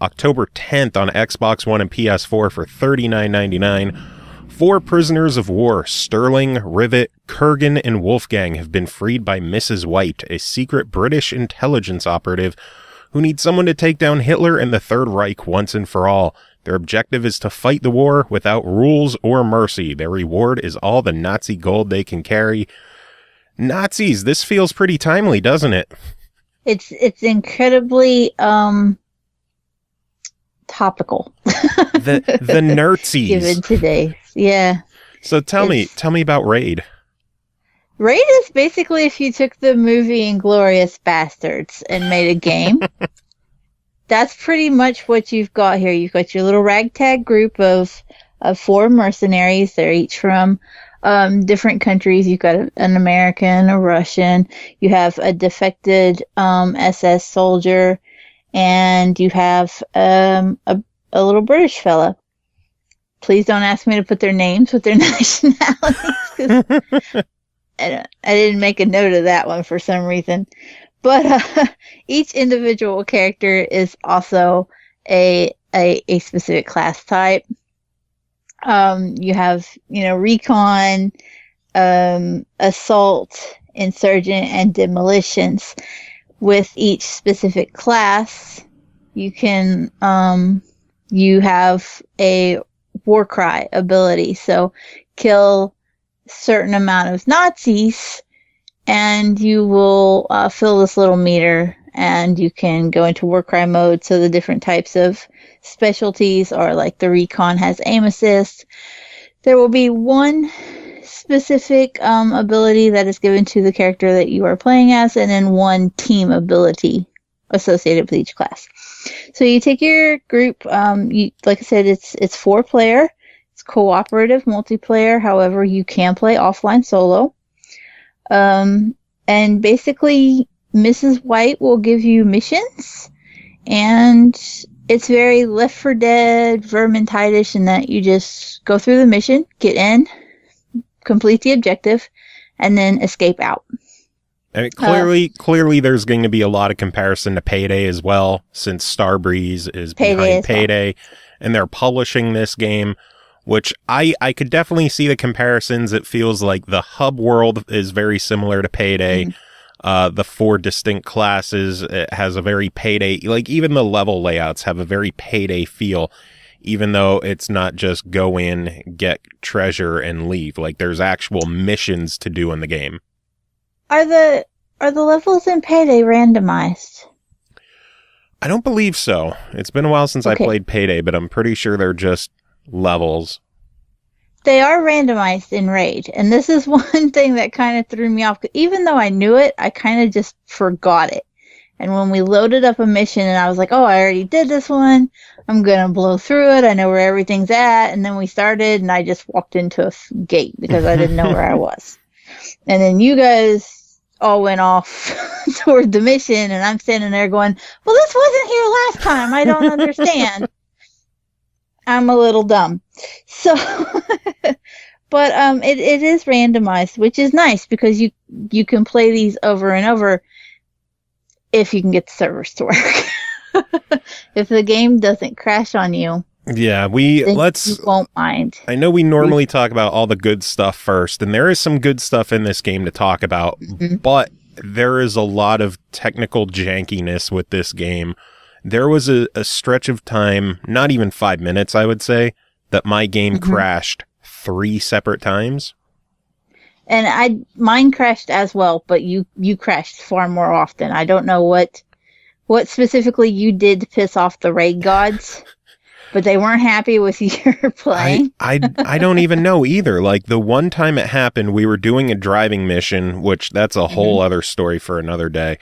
Speaker 2: October 10th on Xbox One and PS4 for $39.99. 4 prisoners of war, Sterling, Rivet, Kurgan, and Wolfgang, have been freed by Mrs. White, a secret British intelligence operative who needs someone to take down Hitler and the Third Reich once and for all. Their objective is to fight the war without rules or mercy. Their reward is all the Nazi gold they can carry. Nazis, this feels pretty timely, doesn't it?
Speaker 7: It's incredibly topical.
Speaker 2: The Nazis.
Speaker 7: Given today. Yeah.
Speaker 2: So tell me about Raid.
Speaker 7: Raid is basically if you took the movie Inglourious Bastards and made a game. That's pretty much what you've got here. You've got your little ragtag group of 4 mercenaries. They're each from different countries. You've got an American, a Russian. You have a defected SS soldier, and you have a little British fella. Please don't ask me to put their names with their nationalities, because I didn't make a note of that one for some reason. But each individual character is also a specific class type. You have, recon, assault, insurgent, and demolitions. With each specific class, you can you have a war cry ability. So kill a certain amount of Nazis, and you will fill this little meter, and you can go into war cry mode. So the different types of specialties are like the recon has aim assist. There will be one specific ability that is given to the character that you are playing as, and then one team ability associated with each class. So you take your group, like I said, it's 4-player. It's cooperative multiplayer. However, you can play offline solo. And basically, Mrs. White will give you missions, and it's very Left 4 Dead, Vermintide-ish in that you just go through the mission, get in, complete the objective, and then escape out.
Speaker 2: And clearly there's going to be a lot of comparison to Payday as well, since Starbreeze is behind Payday, and they're publishing this game, which I could definitely see the comparisons. It feels like the hub world is very similar to Payday. The 4 distinct classes, it has a very Payday, like even the level layouts have a very Payday feel, even though it's not just go in, get treasure, and leave. Like there's actual missions to do in the game.
Speaker 7: Are the levels in Payday randomized?
Speaker 2: I don't believe so. It's been a while since I played Payday, but I'm pretty sure they're just levels.
Speaker 7: They are randomized in Raid, and this is one thing that kind of threw me off. Even though I knew it, I kind of just forgot it. And when we loaded up a mission, and I was like, oh, I already did this one. I'm going to blow through it. I know where everything's at. And then we started, and I just walked into a gate because I didn't know where I was. And then you guys all went off toward the mission, and I'm standing there going, well, this wasn't here last time. I don't understand. I'm a little dumb. So, but it is randomized, which is nice because you can play these over and over if you can get the servers to work. If the game doesn't crash on you,
Speaker 2: yeah,
Speaker 7: you won't mind.
Speaker 2: I know we normally talk about all the good stuff first, and there is some good stuff in this game to talk about, but there is a lot of technical jankiness with this game. There was a stretch of time, not even 5 minutes, I would say, that my game crashed 3 separate times.
Speaker 7: And mine crashed as well, but you crashed far more often. I don't know what specifically you did to piss off the raid gods, but they weren't happy with your playing.
Speaker 2: I don't even know either. Like the one time it happened, we were doing a driving mission, which that's a whole other story for another day.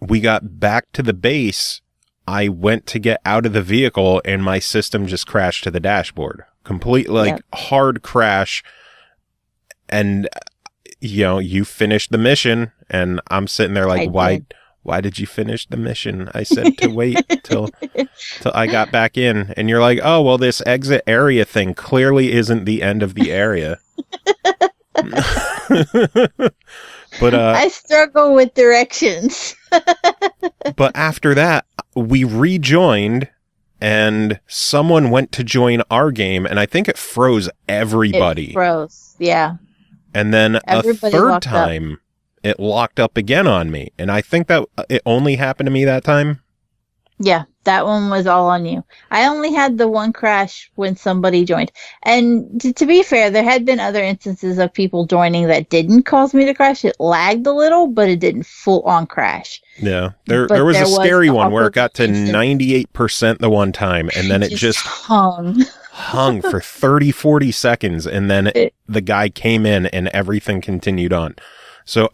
Speaker 2: We got back to the base. I went to get out of the vehicle and my system just crashed to the dashboard. Complete, hard crash. And you finished the mission, and I'm sitting there like, why did you finish the mission? I said to wait till I got back in. And you're like, oh, well, this exit area thing clearly isn't the end of the area. But
Speaker 7: I struggle with directions.
Speaker 2: But after that, we rejoined, and someone went to join our game, and I think it froze everybody.
Speaker 7: It froze, yeah.
Speaker 2: And then
Speaker 7: Everybody
Speaker 2: a third
Speaker 7: locked
Speaker 2: time, it locked up again on me. And I think that it only happened to me that time.
Speaker 7: Yeah, that one was all on you. I only had the one crash when somebody joined. And to be fair, there had been other instances of people joining that didn't cause me to crash. It lagged a little, but it didn't full on crash.
Speaker 2: Yeah, there was a scary one where it got to 98% the one time, and then it just hung for 30, 40 seconds, and then the guy came in and everything continued on. So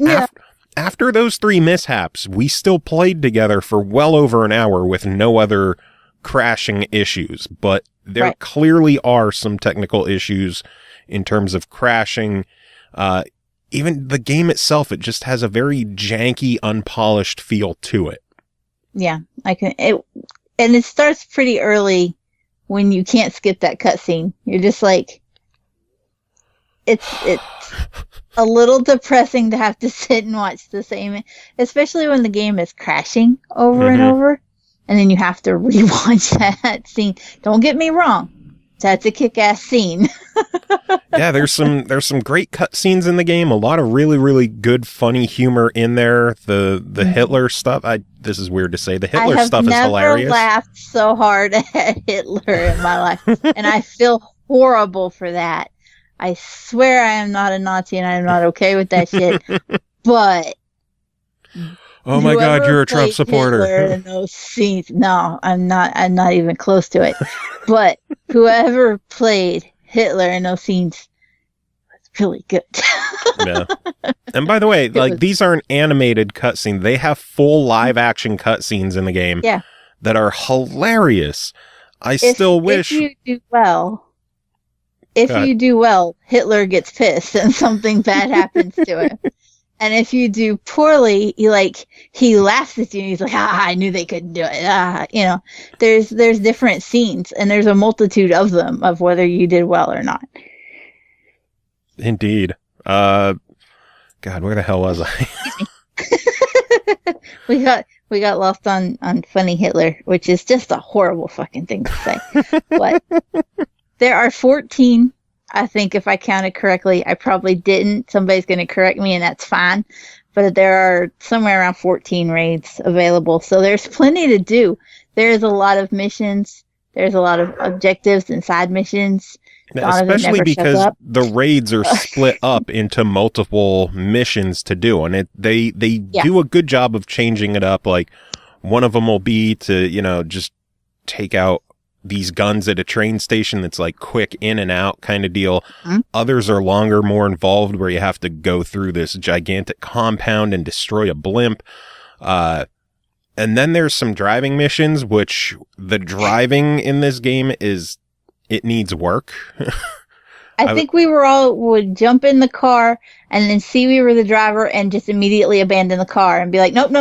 Speaker 2: after those 3 mishaps, we still played together for well over an hour with no other crashing issues. But there clearly are some technical issues in terms of crashing. Even the game itself, it just has a very janky, unpolished feel to it. Yeah,
Speaker 7: and it starts pretty early when you can't skip that cutscene. You're just like, it's a little depressing to have to sit and watch the same, especially when the game is crashing over and over, and then you have to rewatch that scene. Don't get me wrong, that's a kick-ass scene.
Speaker 2: Yeah, there's some great cutscenes in the game. A lot of really, really good, funny humor in there. The Hitler stuff. This is weird to say. The Hitler stuff is hilarious.
Speaker 7: I have never laughed so hard at Hitler in my life, and I feel horrible for that. I swear I am not a Nazi and I am not okay with that shit. But
Speaker 2: oh my God, you're a Trump supporter.
Speaker 7: Hitler in those scenes. No, I'm not. I'm not even close to it. But whoever played Hitler in those scenes was really good.
Speaker 2: Yeah. And by the way, these aren't animated cutscenes. They have full live action cutscenes in the game.
Speaker 7: Yeah.
Speaker 2: That are hilarious. I still wish.
Speaker 7: If you do well. If you do well, Hitler gets pissed and something bad happens to him. And if you do poorly, he laughs at you and he's like, I knew they couldn't do it. There's different scenes, and there's a multitude of them of whether you did well or not.
Speaker 2: Indeed. God, where the hell was I?
Speaker 7: We got lost on funny Hitler, which is just a horrible fucking thing to say. But there are 14, I think, if I counted correctly. I probably didn't. Somebody's going to correct me, and that's fine. But there are somewhere around 14 raids available, so there's plenty to do. There's a lot of missions. There's a lot of objectives and side missions.
Speaker 2: Especially because the raids are split up into multiple missions to do, and they do a good job of changing it up. Like, one of them will be to, just take out these guns at a train station that's like quick in and out kind of deal. Mm-hmm. Others are longer, more involved, where you have to go through this gigantic compound and destroy a blimp. And then there's some driving missions, which the driving in this game it needs work.
Speaker 7: I think we would jump in the car and then see we were the driver and just immediately abandon the car and be like, nope,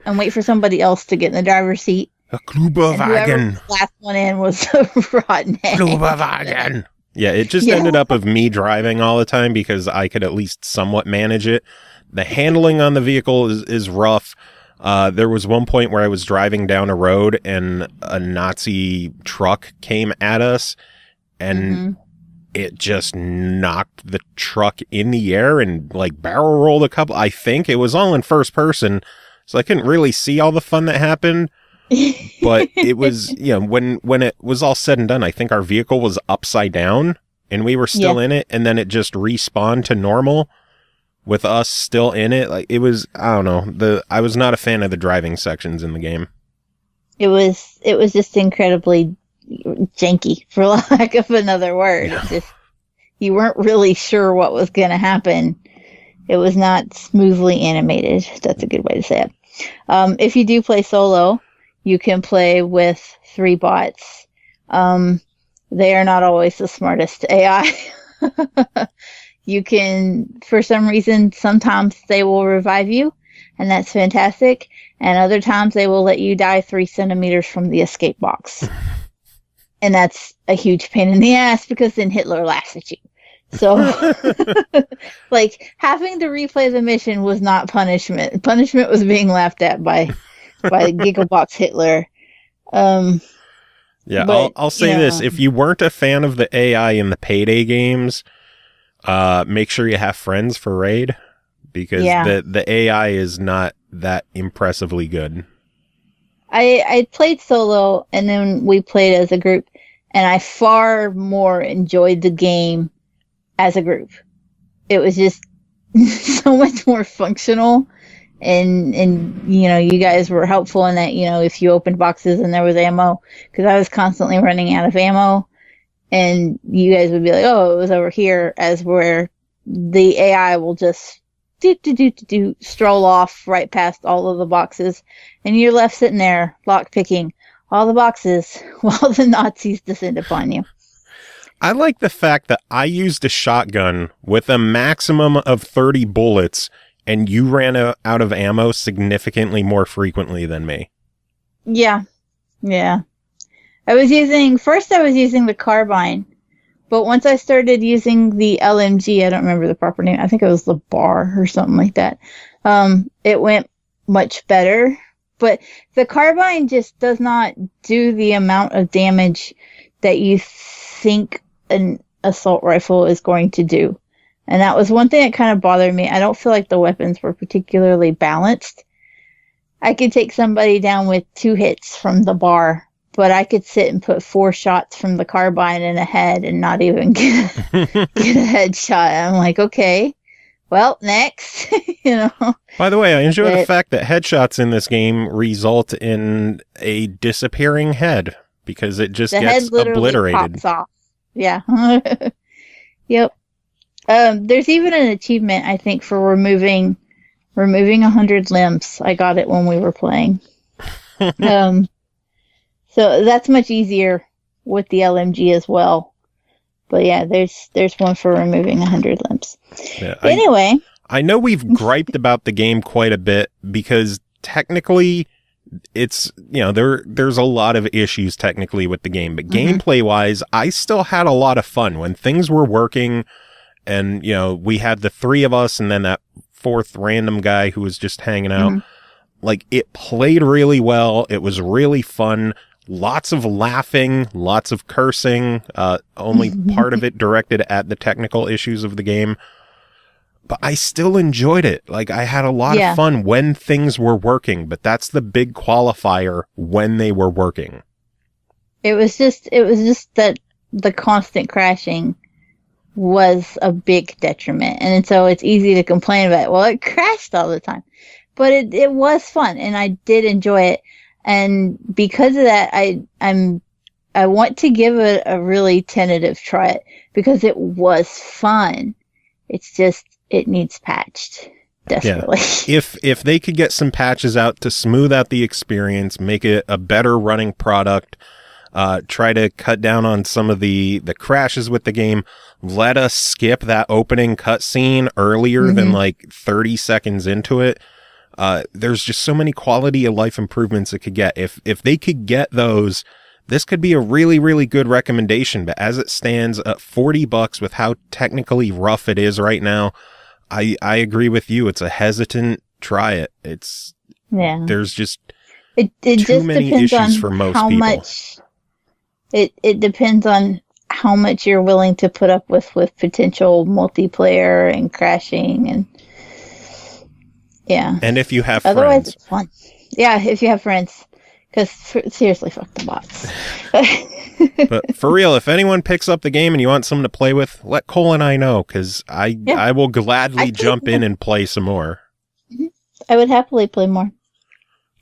Speaker 7: and wait for somebody else to get in the driver's seat.
Speaker 2: A Kluberwagen.
Speaker 7: The last one in was a rotten egg.
Speaker 2: Kluberwagen. Yeah, it just ended up of me driving all the time because I could at least somewhat manage it. The handling on the vehicle is rough. There was one point where I was driving down a road and a Nazi truck came at us, and it just knocked the truck in the air and barrel rolled a couple. I think it was all in first person, so I couldn't really see all the fun that happened. But it was, when it was all said and done, I think our vehicle was upside down and we were still in it, and then it just respawned to normal with us still in it. It was, I don't know, I was not a fan of the driving sections in the game. It
Speaker 7: was just incredibly janky, for lack of another word. Yeah. It's just, you weren't really sure what was going to happen. It was not smoothly animated. That's a good way to say it. If you do play solo, you can play with 3 bots. They are not always the smartest AI. You can, for some reason, sometimes they will revive you, and that's fantastic. And other times they will let you die 3 centimeters from the escape box. And that's a huge pain in the ass because then Hitler laughs at you. So, like, having to replay the mission was not punishment. Punishment was being laughed at by Gigabox Hitler.
Speaker 2: Yeah, but, I'll say this. If you weren't a fan of the AI in the Payday games, make sure you have friends for Raid, because the AI is not that impressively good.
Speaker 7: I played solo, and then we played as a group, and I far more enjoyed the game as a group. It was just so much more functional, and you guys were helpful in that, if you opened boxes and there was ammo, because I was constantly running out of ammo, and you guys would be like, oh, it was over here, as where the AI will just stroll off right past all of the boxes, and you're left sitting there lockpicking all the boxes while the Nazis descend upon you.
Speaker 2: I like the fact that I used a shotgun with a maximum of 30 bullets, and you ran out of ammo significantly more frequently than me.
Speaker 7: Yeah. I was using the carbine, but once I started using the LMG, I don't remember the proper name, I think it was the bar or something like that, it went much better. But the carbine just does not do the amount of damage that you think an assault rifle is going to do. And that was one thing that kind of bothered me. I don't feel like the weapons were particularly balanced. I could take somebody down with 2 hits from the bar, but I could sit and put 4 shots from the carbine in a head and not even get a headshot. I'm like, okay, well, next,
Speaker 2: By the way, I enjoy the fact that headshots in this game result in a disappearing head, because it just gets obliterated.
Speaker 7: Pops off. Yeah. Yep. There's even an achievement, I think, for removing 100 limbs. I got it when we were playing. So that's much easier with the LMG as well. But yeah, there's one for removing 100 limbs. Yeah, anyway.
Speaker 2: I know we've griped about the game quite a bit, because technically it's, there's a lot of issues technically with the game, but gameplay wise, I still had a lot of fun when things were working, and, we had the 3 of us and then that 4th random guy who was just hanging out. Like, it played really well. It was really fun. Lots of laughing, lots of cursing, only part of it directed at the technical issues of the game. But I still enjoyed it. Like, I had a lot of fun when things were working, but that's the big qualifier, when they were working.
Speaker 7: It was just that the constant crashing was a big detriment. And so it's easy to complain about, well, it crashed all the time. But it was fun, and I did enjoy it. And because of that, I want to give it a really tentative try, because it was fun. It's just, it needs patched desperately.
Speaker 2: Yeah. If they could get some patches out to smooth out the experience, make it a better running product, try to cut down on some of the crashes with the game, let us skip that opening cutscene earlier than like 30 seconds into it. There's just so many quality of life improvements it could get. If they could get those, this could be a really, really good recommendation. But as it stands at $40 with how technically rough it is right now, I agree with you. It's a hesitant try it. There's just too many issues for most people.
Speaker 7: It depends on how much you're willing to put up with potential multiplayer and crashing and
Speaker 2: and if you have
Speaker 7: otherwise
Speaker 2: friends.
Speaker 7: It's fun. Yeah, if you have friends, because seriously, fuck the bots.
Speaker 2: But for real, if anyone picks up the game and you want someone to play with, let Cole and I know, because I will gladly jump in and play some more.
Speaker 7: I would happily play more.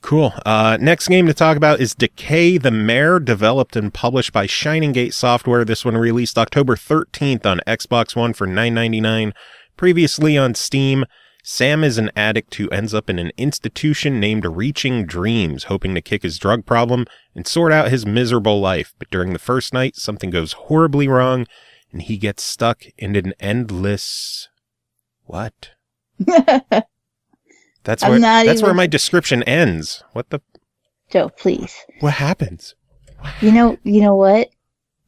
Speaker 2: Cool. Next game to talk about is Decay the Mare, developed and published by Shining Gate Software. This one released October 13th on Xbox One for $9.99. Previously on Steam. Sam is an addict who ends up in an institution named Reaching Dreams, hoping to kick his drug problem and sort out his miserable life. But during the first night, something goes horribly wrong, and he gets stuck in an endless... What? That's where my description ends. What the...
Speaker 7: Joe, please.
Speaker 2: What happens?
Speaker 7: You know what?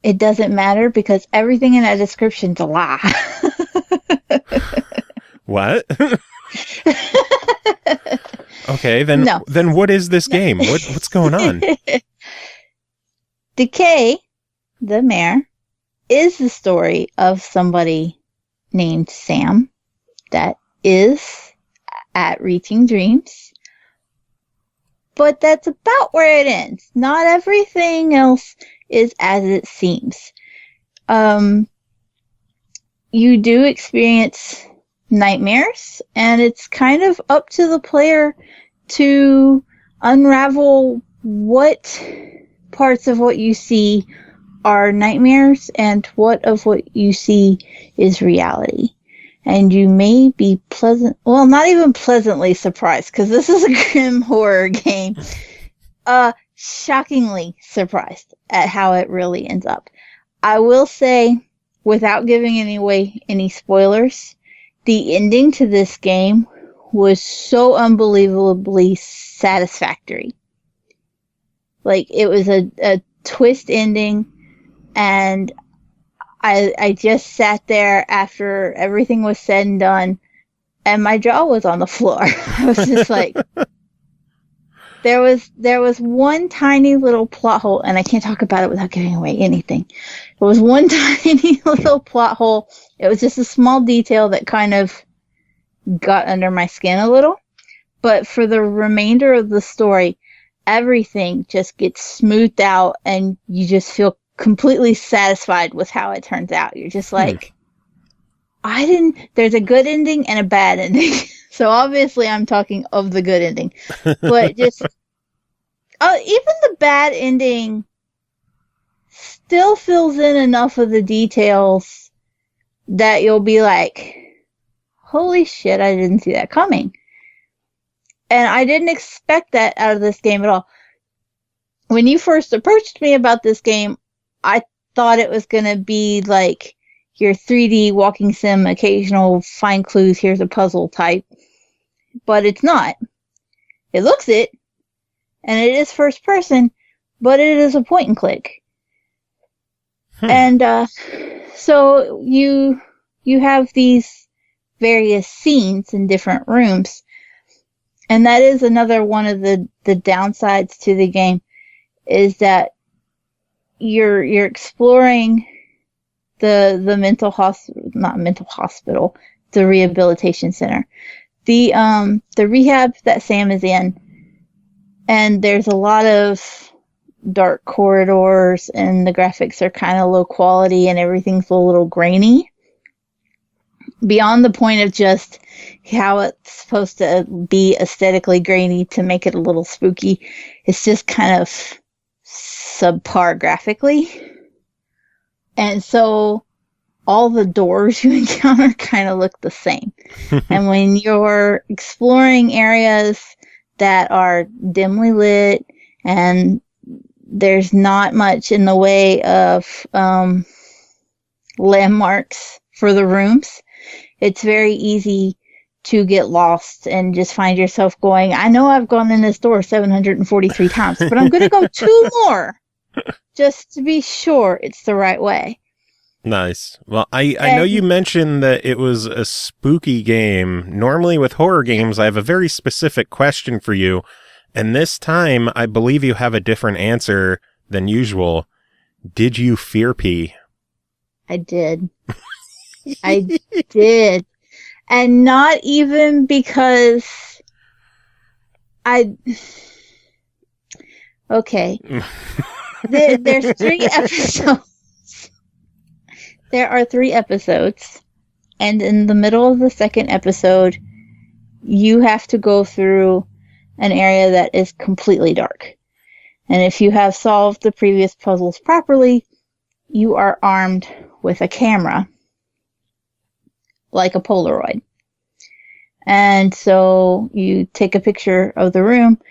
Speaker 7: It doesn't matter because everything in that description's a lie.
Speaker 2: What? Okay, then what is this game? What's going on?
Speaker 7: Decay, the mare, is the story of somebody named Sam that is at reaching dreams. But that's about where it ends. Not everything else is as it seems. You do experience nightmares, and it's kind of up to the player to unravel what parts of what you see are nightmares and what of what you see is reality. And you may be not even pleasantly surprised, because this is a grim horror game. Shockingly surprised at how it really ends up. I will say, without giving away any spoilers, the ending to this game was so unbelievably satisfactory. Like, it was a twist ending, and I just sat there after everything was said and done, and my jaw was on the floor. I was just like... There was one tiny little plot hole, and I can't talk about it without giving away anything. There was one tiny little plot hole. It was just a small detail that kind of got under my skin a little. But for the remainder of the story, everything just gets smoothed out, and you just feel completely satisfied with how it turns out. You're just like, there's a good ending and a bad ending. So obviously I'm talking of the good ending. But just, even the bad ending still fills in enough of the details that you'll be like, holy shit, I didn't see that coming. And I didn't expect that out of this game at all. When you first approached me about this game, I thought it was going to be like your 3D walking sim, occasional find clues, here's a puzzle type. But it's not. It looks it, and it is first person, but it is a point and click. And so you have these various scenes in different rooms, and that is another one of the downsides to the game, is that you're exploring the the rehabilitation center. The rehab that Sam is in, and there's a lot of dark corridors, and the graphics are kind of low quality, and everything's a little grainy. Beyond the point of just how it's supposed to be aesthetically grainy to make it a little spooky, it's just kind of subpar graphically. And so all the doors you encounter kind of look the same. And when you're exploring areas that are dimly lit and there's not much in the way of landmarks for the rooms, it's very easy to get lost and just find yourself going, I know I've gone in this door 743 times, but I'm going to go 2 more just to be sure it's the right way.
Speaker 2: Nice. Well, I know you mentioned that it was a spooky game. Normally with horror games, I have a very specific question for you. And this time, I believe you have a different answer than usual. Did you fear pee?
Speaker 7: I did. I did. And not even because okay. There's 3 episodes. There are 3 episodes, and in the middle of the second episode, you have to go through an area that is completely dark. And if you have solved the previous puzzles properly, you are armed with a camera, like a Polaroid. And so you take a picture of the room,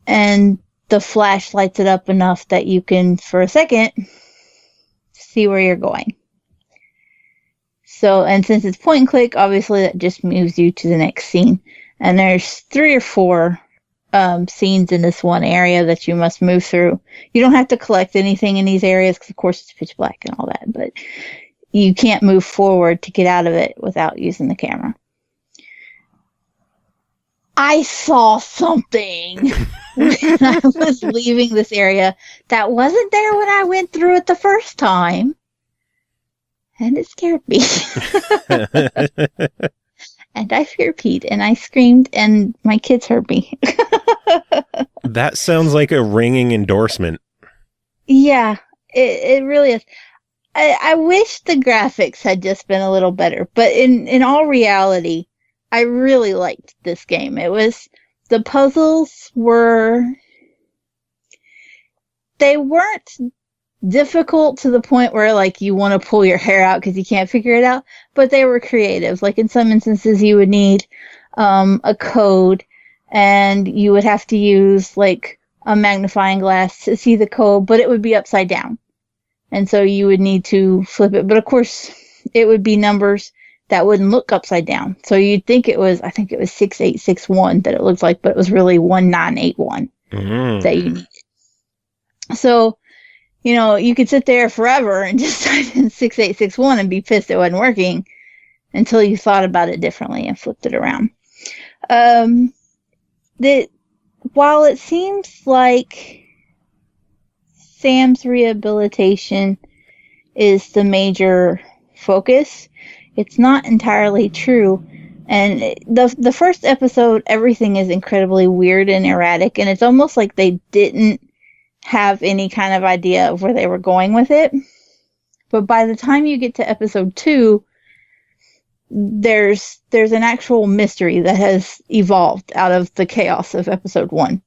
Speaker 7: and the flash lights it up enough that you can, for a second, see where you're going. So, and since it's point and click, obviously that just moves you to the next scene. And there's 3 or 4 scenes in this one area that you must move through. You don't have to collect anything in these areas because, of course, it's pitch black and all that. But you can't move forward to get out of it without using the camera. I saw something when I was leaving this area that wasn't there when I went through it the first time. And it scared me. And I feared Pete, and I screamed, and my kids heard me.
Speaker 2: That sounds like a ringing endorsement.
Speaker 7: Yeah, it really is. I wish the graphics had just been a little better, but in all reality, I really liked this game. The puzzles weren't difficult to the point where like you want to pull your hair out because you can't figure it out, but they were creative. Like in some instances you would need a code, and you would have to use like a magnifying glass to see the code, but it would be upside down, and so you would need to flip it. But of course it would be numbers that wouldn't look upside down, so you'd think it was 6861 that it looked like, but it was really 1981 that you needed. So you could sit there forever and just type in 6861 and be pissed it wasn't working until you thought about it differently and flipped it around. While it seems like Sam's rehabilitation is the major focus, it's not entirely true. And the first episode, everything is incredibly weird and erratic, and it's almost like they didn't have any kind of idea of where they were going with it. But by the time you get to episode 2, there's an actual mystery that has evolved out of the chaos of episode 1.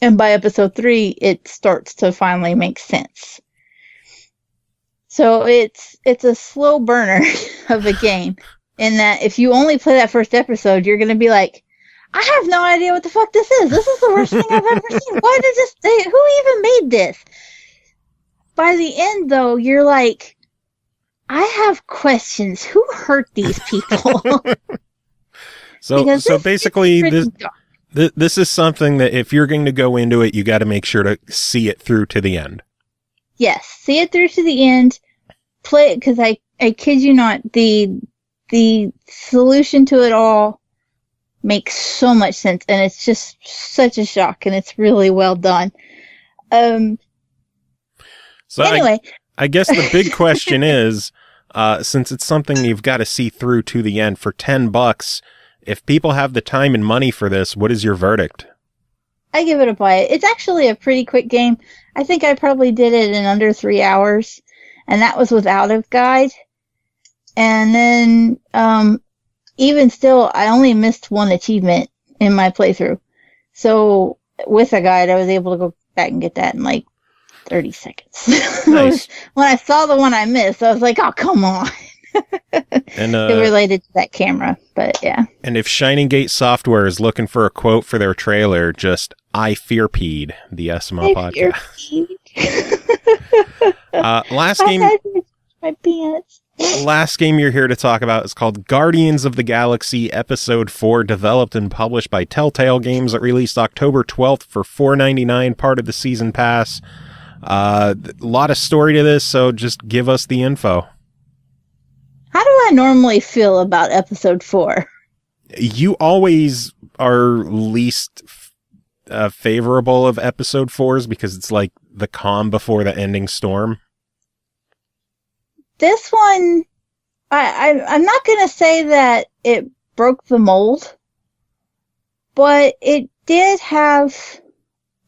Speaker 7: And by episode 3, it starts to finally make sense. So it's a slow burner of a game, in that if you only play that first episode, you're going to be like, I have no idea what the fuck this is. This is the worst thing I've ever seen. Why did this thing? Who even made this? By the end, though, you're like, I have questions. Who hurt these people?
Speaker 2: So basically, this is something that if you're going to go into it, you got to make sure to see it through to the end.
Speaker 7: Yes, see it through to the end. Play it, because I kid you not, the solution to it all makes so much sense, and it's just such a shock, and it's really well done.
Speaker 2: So anyway, I guess the big question is, since it's something you've got to see through to the end for $10, if people have the time and money for this, what is your verdict?
Speaker 7: I give it a buy. It's actually a pretty quick game. I think I probably did it in under 3 hours, and that was without a guide. And then, even still, I only missed one achievement in my playthrough. So with a guide, I was able to go back and get that in like 30 seconds.
Speaker 2: Nice.
Speaker 7: When I saw the one I missed, I was like, oh, come on.
Speaker 2: And
Speaker 7: it related to that camera, but yeah.
Speaker 2: And if Shining Gate Software is looking for a quote for their trailer, just I fear peed, the SML podcast. Last game you're here to talk about is called Guardians of the Galaxy Episode 4, developed and published by Telltale Games. It released October 12th for $4.99, part of the season pass. A lot of story to this, so just give us the info.
Speaker 7: How do I normally feel about Episode 4?
Speaker 2: You always are least favorable of Episode 4s because it's like the calm before the ending storm.
Speaker 7: This one, I'm not going to say that it broke the mold, but it did have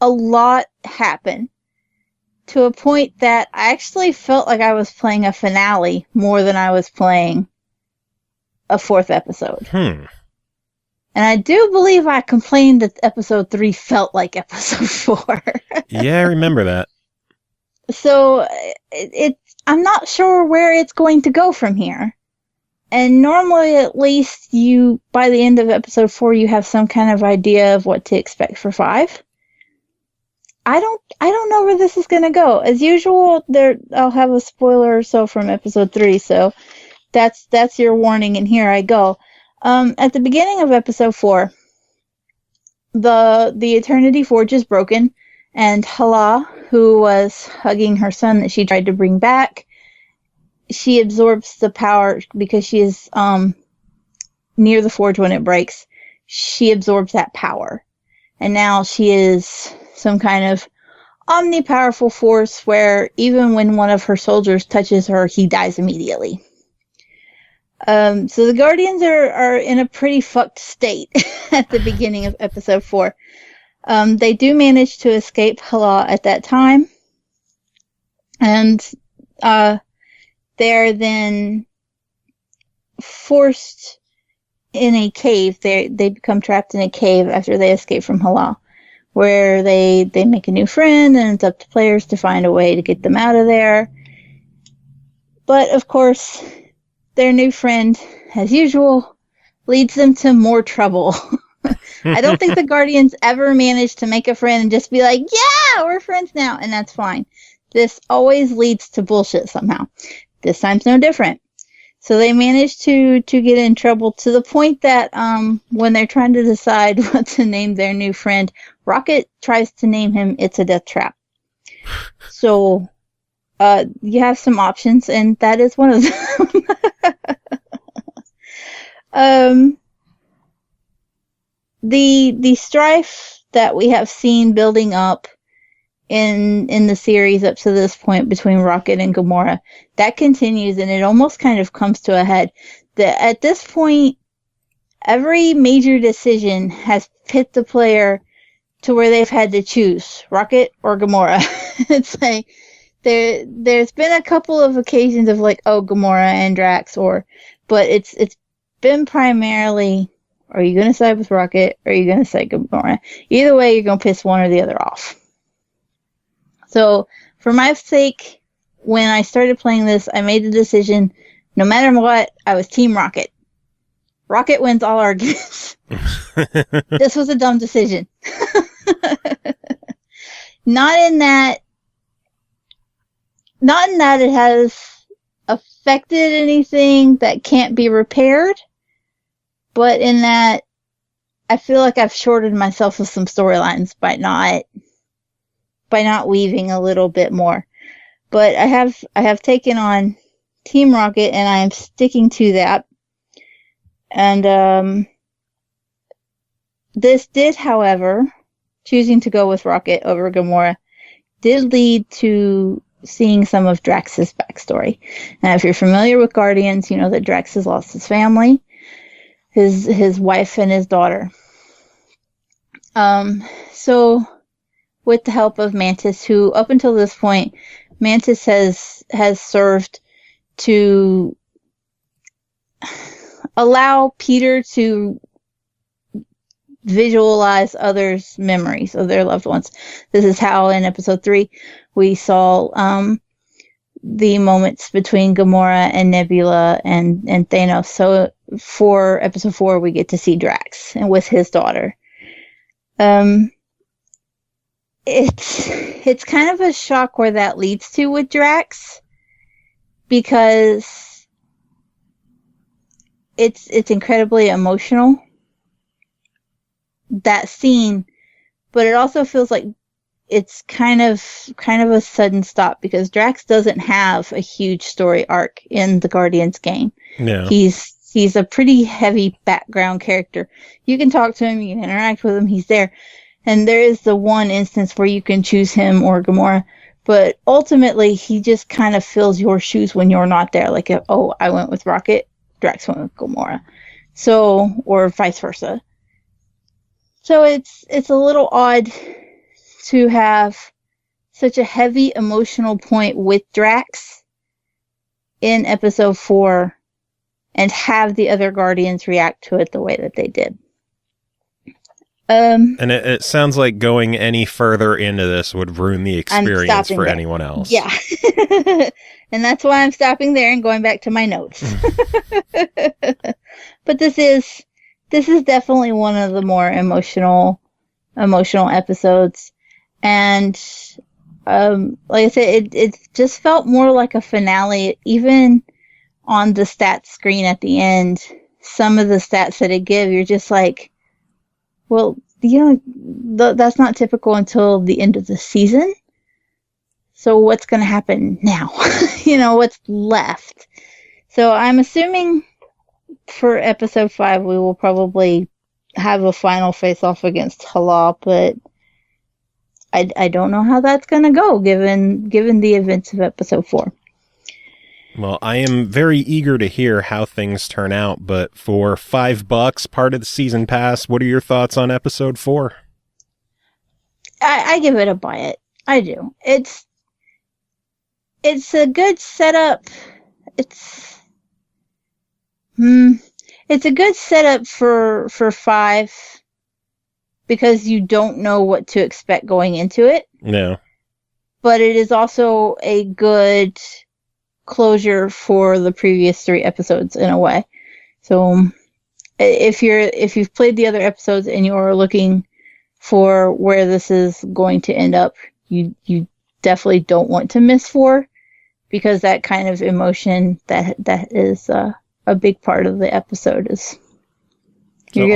Speaker 7: a lot happen to a point that I actually felt like I was playing a finale more than I was playing a 4th episode. And I do believe I complained that episode 3 felt like episode 4.
Speaker 2: Yeah, I remember that.
Speaker 7: So I'm not sure where it's going to go from here. And normally, at least, by the end of episode 4, you have some kind of idea of what to expect for 5. I don't know where this is going to go. As usual, I'll have a spoiler or so from episode 3, so that's your warning, and here I go. At the beginning of episode 4, the Eternity Forge is broken, and Hala, who was hugging her son that she tried to bring back, she absorbs the power because she is near the forge when it breaks. She absorbs that power, and now she is some kind of omnipowerful force where even when one of her soldiers touches her, he dies immediately. So the Guardians are in a pretty fucked state at the beginning of episode 4. They do manage to escape Hala at that time, and they're then forced in a cave. They become trapped in a cave after they escape from Hala, where they make a new friend, and it's up to players to find a way to get them out of there. But of course, their new friend, as usual, leads them to more trouble. I don't think the Guardians ever manage to make a friend and just be like, yeah, we're friends now, and that's fine. This always leads to bullshit somehow. This time's no different. So they manage to get in trouble to the point that when they're trying to decide what to name their new friend, Rocket tries to name him It's a Death Trap. So you have some options, and that is one of them. The strife that we have seen building up in the series up to this point between Rocket and Gamora, that continues, and it almost kind of comes to a head. At this point, every major decision has pit the player to where they've had to choose Rocket or Gamora. It's like there's been a couple of occasions of like, oh, Gamora and Drax, but it's been primarily, are you going to side with Rocket or are you going to side Gamora? Either way, you're going to piss one or the other off. So, for my sake, when I started playing this, I made the decision, no matter what, I was Team Rocket. Rocket wins all arguments. This was a dumb decision. Not in that it has affected anything that can't be repaired, but in that I feel like I've shorted myself of some storylines by not weaving a little bit more. But I have taken on Team Rocket, and I am sticking to that. And this did, however, choosing to go with Rocket over Gamora, did lead to seeing some of Drax's backstory. Now, if you're familiar with Guardians, you know that Drax has lost his family, his wife and his daughter. So with the help of Mantis, who up until this point, Mantis has served to allow Peter to visualize others' memories of their loved ones. This is how in episode 3 we saw the moments between Gamora and Nebula and Thanos. So for episode 4 we get to see Drax and with his daughter. It's kind of a shock where that leads to with Drax, because it's incredibly emotional, that scene, but it also feels like it's kind of a sudden stop, because Drax doesn't have a huge story arc in the Guardians game.
Speaker 2: No.
Speaker 7: He's a pretty heavy background character. You can talk to him, you can interact with him, he's there. And there is the one instance where you can choose him or Gamora, but ultimately he just kind of fills your shoes when you're not there. Like, oh, I went with Rocket, Drax went with Gamora. So, or vice versa. So it's a little odd to have such a heavy emotional point with Drax in episode 4 and have the other Guardians react to it the way that they did.
Speaker 2: And it sounds like going any further into this would ruin the experience for anyone else.
Speaker 7: Yeah. And that's why I'm stopping there and going back to my notes. But this is definitely one of the more emotional episodes. And like I said, it just felt more like a finale. Even on the stats screen at the end, some of the stats that it gives, you're just like, well, that's not typical until the end of the season. So what's going to happen now? What's left? So I'm assuming for episode 5, we will probably have a final face-off against Hala, but I don't know how that's going to go given the events of episode 4.
Speaker 2: Well, I am very eager to hear how things turn out, but for $5, part of the season pass, what are your thoughts on episode 4?
Speaker 7: I give it a buy it. I do. It's a good setup. It's a good setup for 5 because you don't know what to expect going into it.
Speaker 2: No.
Speaker 7: But it is also a good closure for the previous 3 episodes in a way. So if you've played the other episodes and you're looking for where this is going to end up, you definitely don't want to miss 4 because that kind of emotion that is a big part of the episode is you're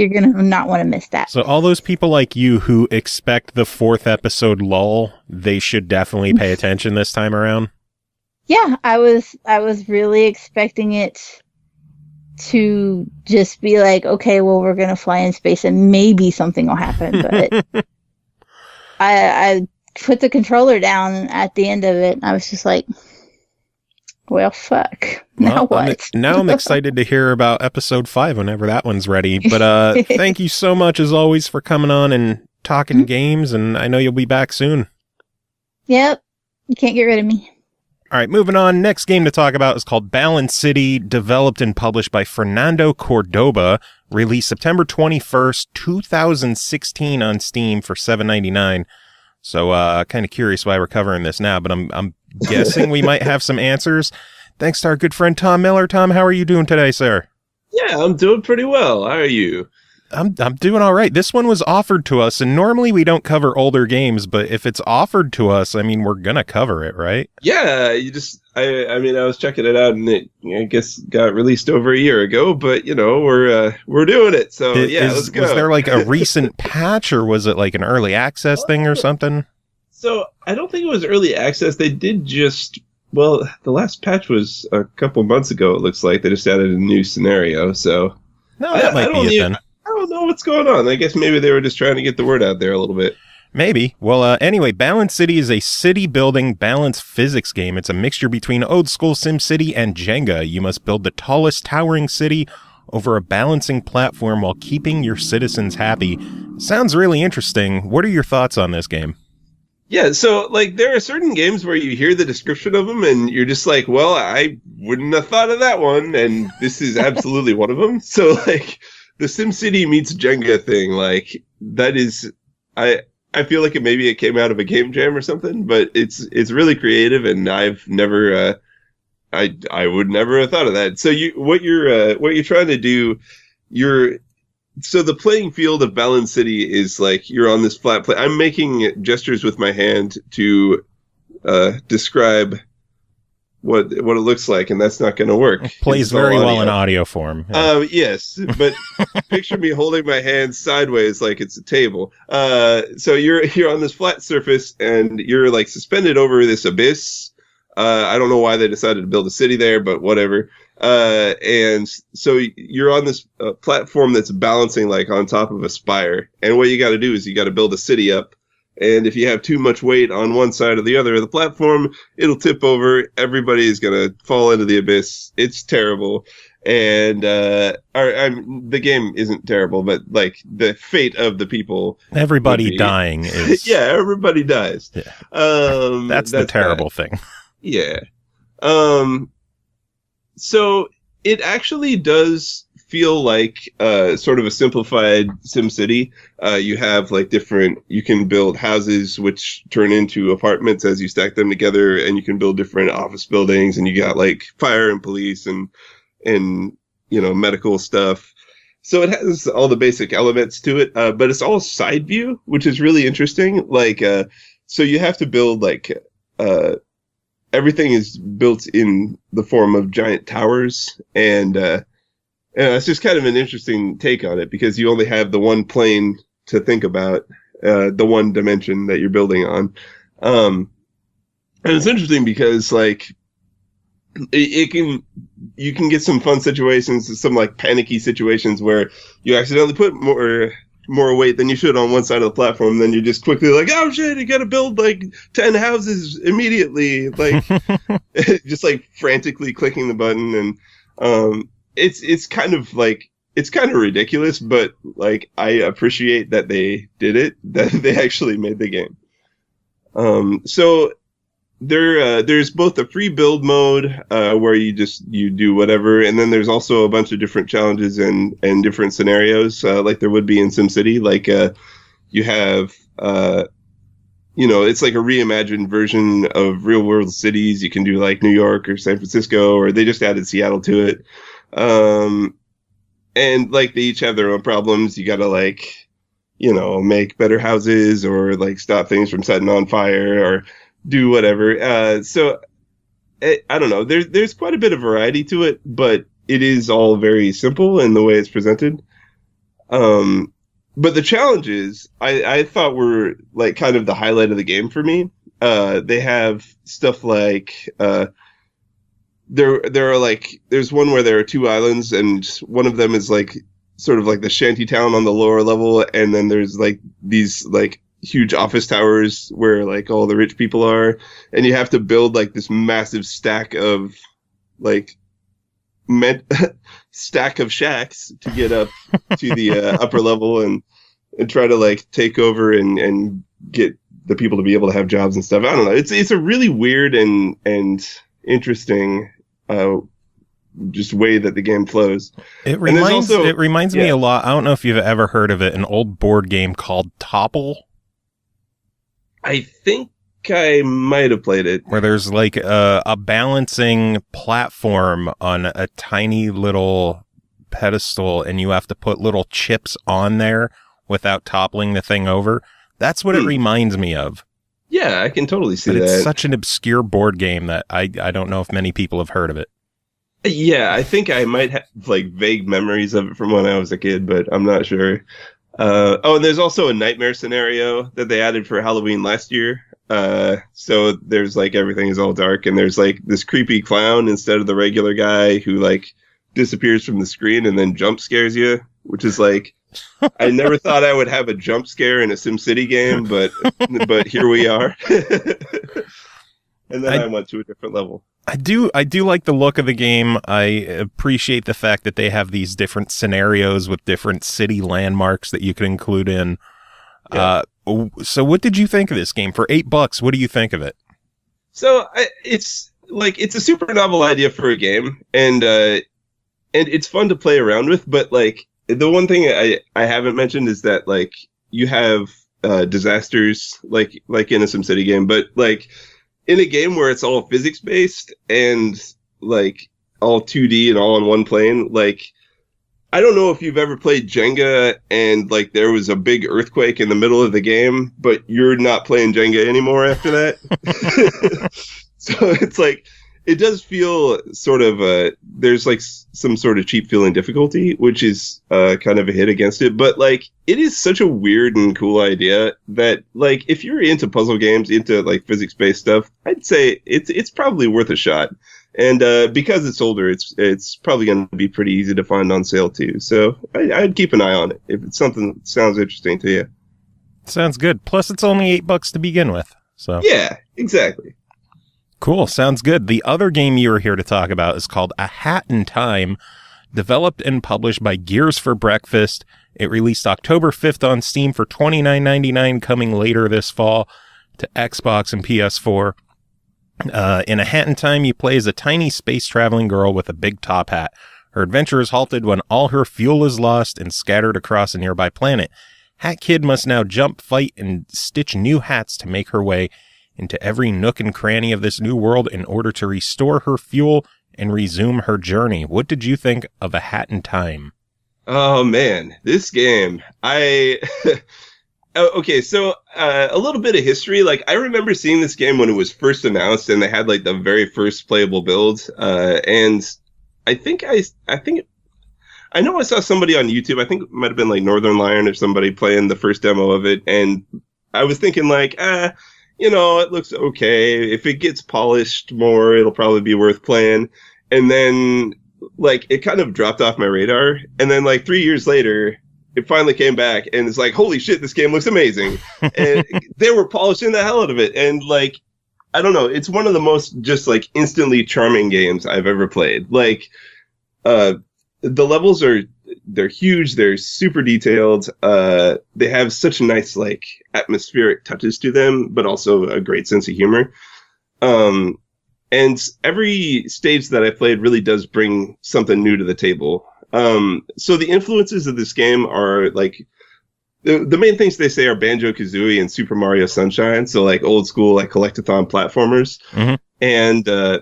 Speaker 7: gonna not want to miss that.
Speaker 2: So all those people like you who expect the 4th episode lull, they should definitely pay attention this time around.
Speaker 7: Yeah, I was really expecting it to just be like, okay, well, we're gonna fly in space and maybe something will happen. But I put the controller down at the end of it, and I was just like, well, fuck. Now what?
Speaker 2: Now I'm excited to hear about episode 5 whenever that one's ready. But thank you so much, as always, for coming on and talking games, and I know you'll be back soon.
Speaker 7: Yep. You can't get rid of me.
Speaker 2: All right, moving on. Next game to talk about is called Balance City, developed and published by Fernando Cordoba, released September 21st, 2016 on Steam for $7.99. So kind of curious why we're covering this now, but I'm guessing we might have some answers. Thanks to our good friend Tom Miller. Tom, how are you doing today, sir?
Speaker 8: Yeah, I'm doing pretty well. How are you?
Speaker 2: I'm doing all right. This one was offered to us, and normally we don't cover older games, but if it's offered to us, I mean, we're gonna cover it, right?
Speaker 8: Yeah, I mean, I was checking it out, and it, I guess, got released over a year ago. But we're doing it, so let's go.
Speaker 2: Was there like a recent patch, or was it like an early access thing or something?
Speaker 8: So I don't think it was early access. They did the last patch was a couple months ago. It looks like they just added a new scenario. So
Speaker 2: no, that might be it then.
Speaker 8: I don't know what's going on. I guess maybe they were just trying to get the word out there a little bit.
Speaker 2: Maybe. Well, anyway, Balance City is a city-building balance physics game. It's a mixture between old-school SimCity and Jenga. You must build the tallest towering city over a balancing platform while keeping your citizens happy. Sounds really interesting. What are your thoughts on this game?
Speaker 8: Yeah, so, there are certain games where you hear the description of them, and you're just like, well, I wouldn't have thought of that one, and this is absolutely one of them. So, the SimCity meets Jenga thing, that is, I feel like it came out of a game jam or something, but it's really creative, and I've never, I would never have thought of that. So what you're trying to do, so the playing field of Balance City is you're on this flat plate. I'm making gestures with my hand to describe what it looks like, and that's not going to work.
Speaker 2: It plays very well in audio form.
Speaker 8: Yeah. Yes, but picture me holding my hand sideways like it's a table. So you're on this flat surface, and you're suspended over this abyss. I don't know why they decided to build a city there, but whatever. And so you're on this platform that's balancing on top of a spire. And what you got to do is you got to build a city up. And if you have too much weight on one side or the other of the platform, it'll tip over. Everybody is going to fall into the abyss. It's terrible. And the game isn't terrible, but the fate of the people.
Speaker 2: Everybody dying is.
Speaker 8: Yeah, everybody dies.
Speaker 2: Yeah. That's the terrible thing.
Speaker 8: Yeah. So it actually does feel like sort of a simplified SimCity. You have you can build houses which turn into apartments as you stack them together, and you can build different office buildings, and you got fire and police and medical stuff. So it has all the basic elements to it, but it's all side view, which is really interesting. So you have to build everything is built in the form of giant towers, and it's just kind of an interesting take on it because you only have the one plane to think about, the one dimension that you're building on. And it's interesting because like you can get some fun situations, some like panicky situations where you accidentally put more weight than you should on one side of the platform. Then you're just quickly like, oh shit, you got to build like 10 houses immediately. Like just like frantically clicking the button. And, it's kind of like, it's kind of ridiculous, but like, I appreciate that they did it, that they actually made the game. So there's both a free build mode, where you do whatever. And then there's also a bunch of different challenges and different scenarios, like there would be in SimCity. Like, you have, it's like a reimagined version of real world cities. You can do like New York or San Francisco, or they just added Seattle to it. And like they each have their own problems. You gotta like, make better houses or like stop things from setting on fire or do whatever. So I don't know. There's quite a bit of variety to it, but it is all very simple in the way it's presented. But the challenges I thought were like kind of the highlight of the game for me. They have stuff like, there are like, there's one where there are two islands, and one of them is like sort of like the shanty town on the lower level, and then there's like these like huge office towers where like all the rich people are, and you have to build like this massive stack of like stack of shacks to get up to the upper level and try to like take over and get the people to be able to have jobs and stuff. I don't know. It's a really weird and interesting just way that the game flows.
Speaker 2: It reminds me a lot. I don't know if you've ever heard of it, an old board game called Topple.
Speaker 8: I think I might have played it.
Speaker 2: Where there's like a balancing platform on a tiny little pedestal, and you have to put little chips on there without toppling the thing over. That's what it reminds me of.
Speaker 8: Yeah, I can totally see that.
Speaker 2: It's such an obscure board game that I don't know if many people have heard of it.
Speaker 8: Yeah, I think I might have like vague memories of it from when I was a kid, but I'm not sure. And there's also a nightmare scenario that they added for Halloween last year. So there's like everything is all dark, and there's like this creepy clown instead of the regular guy who like disappears from the screen and then jump scares you, which is like, I never thought I would have a jump scare in a SimCity game, but here we are. And then I went to a different level.
Speaker 2: I do like the look of the game. I appreciate the fact that they have these different scenarios with different city landmarks that you can include in. Yeah. So what did you think of this game? For $8, what do you think of it?
Speaker 8: So it's a super novel idea for a game, and it's fun to play around with, but like, the one thing I haven't mentioned is that like you have disasters like in a SimCity game, but like in a game where it's all physics based and like all 2D and all on one plane, like I don't know if you've ever played Jenga and like there was a big earthquake in the middle of the game, but you're not playing Jenga anymore after that. So it's like, it does feel sort of there's like some sort of cheap feeling difficulty, which is kind of a hit against it. But like, it is such a weird and cool idea that like, if you're into puzzle games, into like physics based stuff, I'd say it's probably worth a shot. And because it's older, it's probably going to be pretty easy to find on sale too. So I'd keep an eye on it if it's something that sounds interesting to you.
Speaker 2: Sounds good. Plus, it's only $8 to begin with. So
Speaker 8: yeah, exactly.
Speaker 2: Cool. Sounds good. The other game you were here to talk about is called A Hat in Time, developed and published by Gears for Breakfast. It released October 5th on Steam for $29.99, coming later this fall to Xbox and PS4. In A Hat in Time, you play as a tiny space-traveling girl with a big top hat. Her adventure is halted when all her fuel is lost and scattered across a nearby planet. Hat Kid must now jump, fight, and stitch new hats to make her way into every nook and cranny of this new world in order to restore her fuel and resume her journey. What did you think of A Hat in Time?
Speaker 8: Oh man, this game, Okay, so a little bit of history. Like, I remember seeing this game when it was first announced, and they had like the very first playable build. And I think I know I saw somebody on YouTube. I think it might have been like Northern Lion or somebody playing the first demo of it, and I was thinking like, it looks okay. If it gets polished more, it'll probably be worth playing. And then like it kind of dropped off my radar, and then like 3 years later, it finally came back, and it's like, holy shit, this game looks amazing. And they were polishing the hell out of it. And like, I don't know, it's one of the most just like instantly charming games I've ever played. Like, the levels they're huge, they're super detailed. They have such nice like atmospheric touches to them, but also a great sense of humor. And every stage that I played really does bring something new to the table. So the influences of this game are like the main things they say are Banjo-Kazooie and Super Mario Sunshine. So like old school, like collectathon platformers. Mm-hmm. And,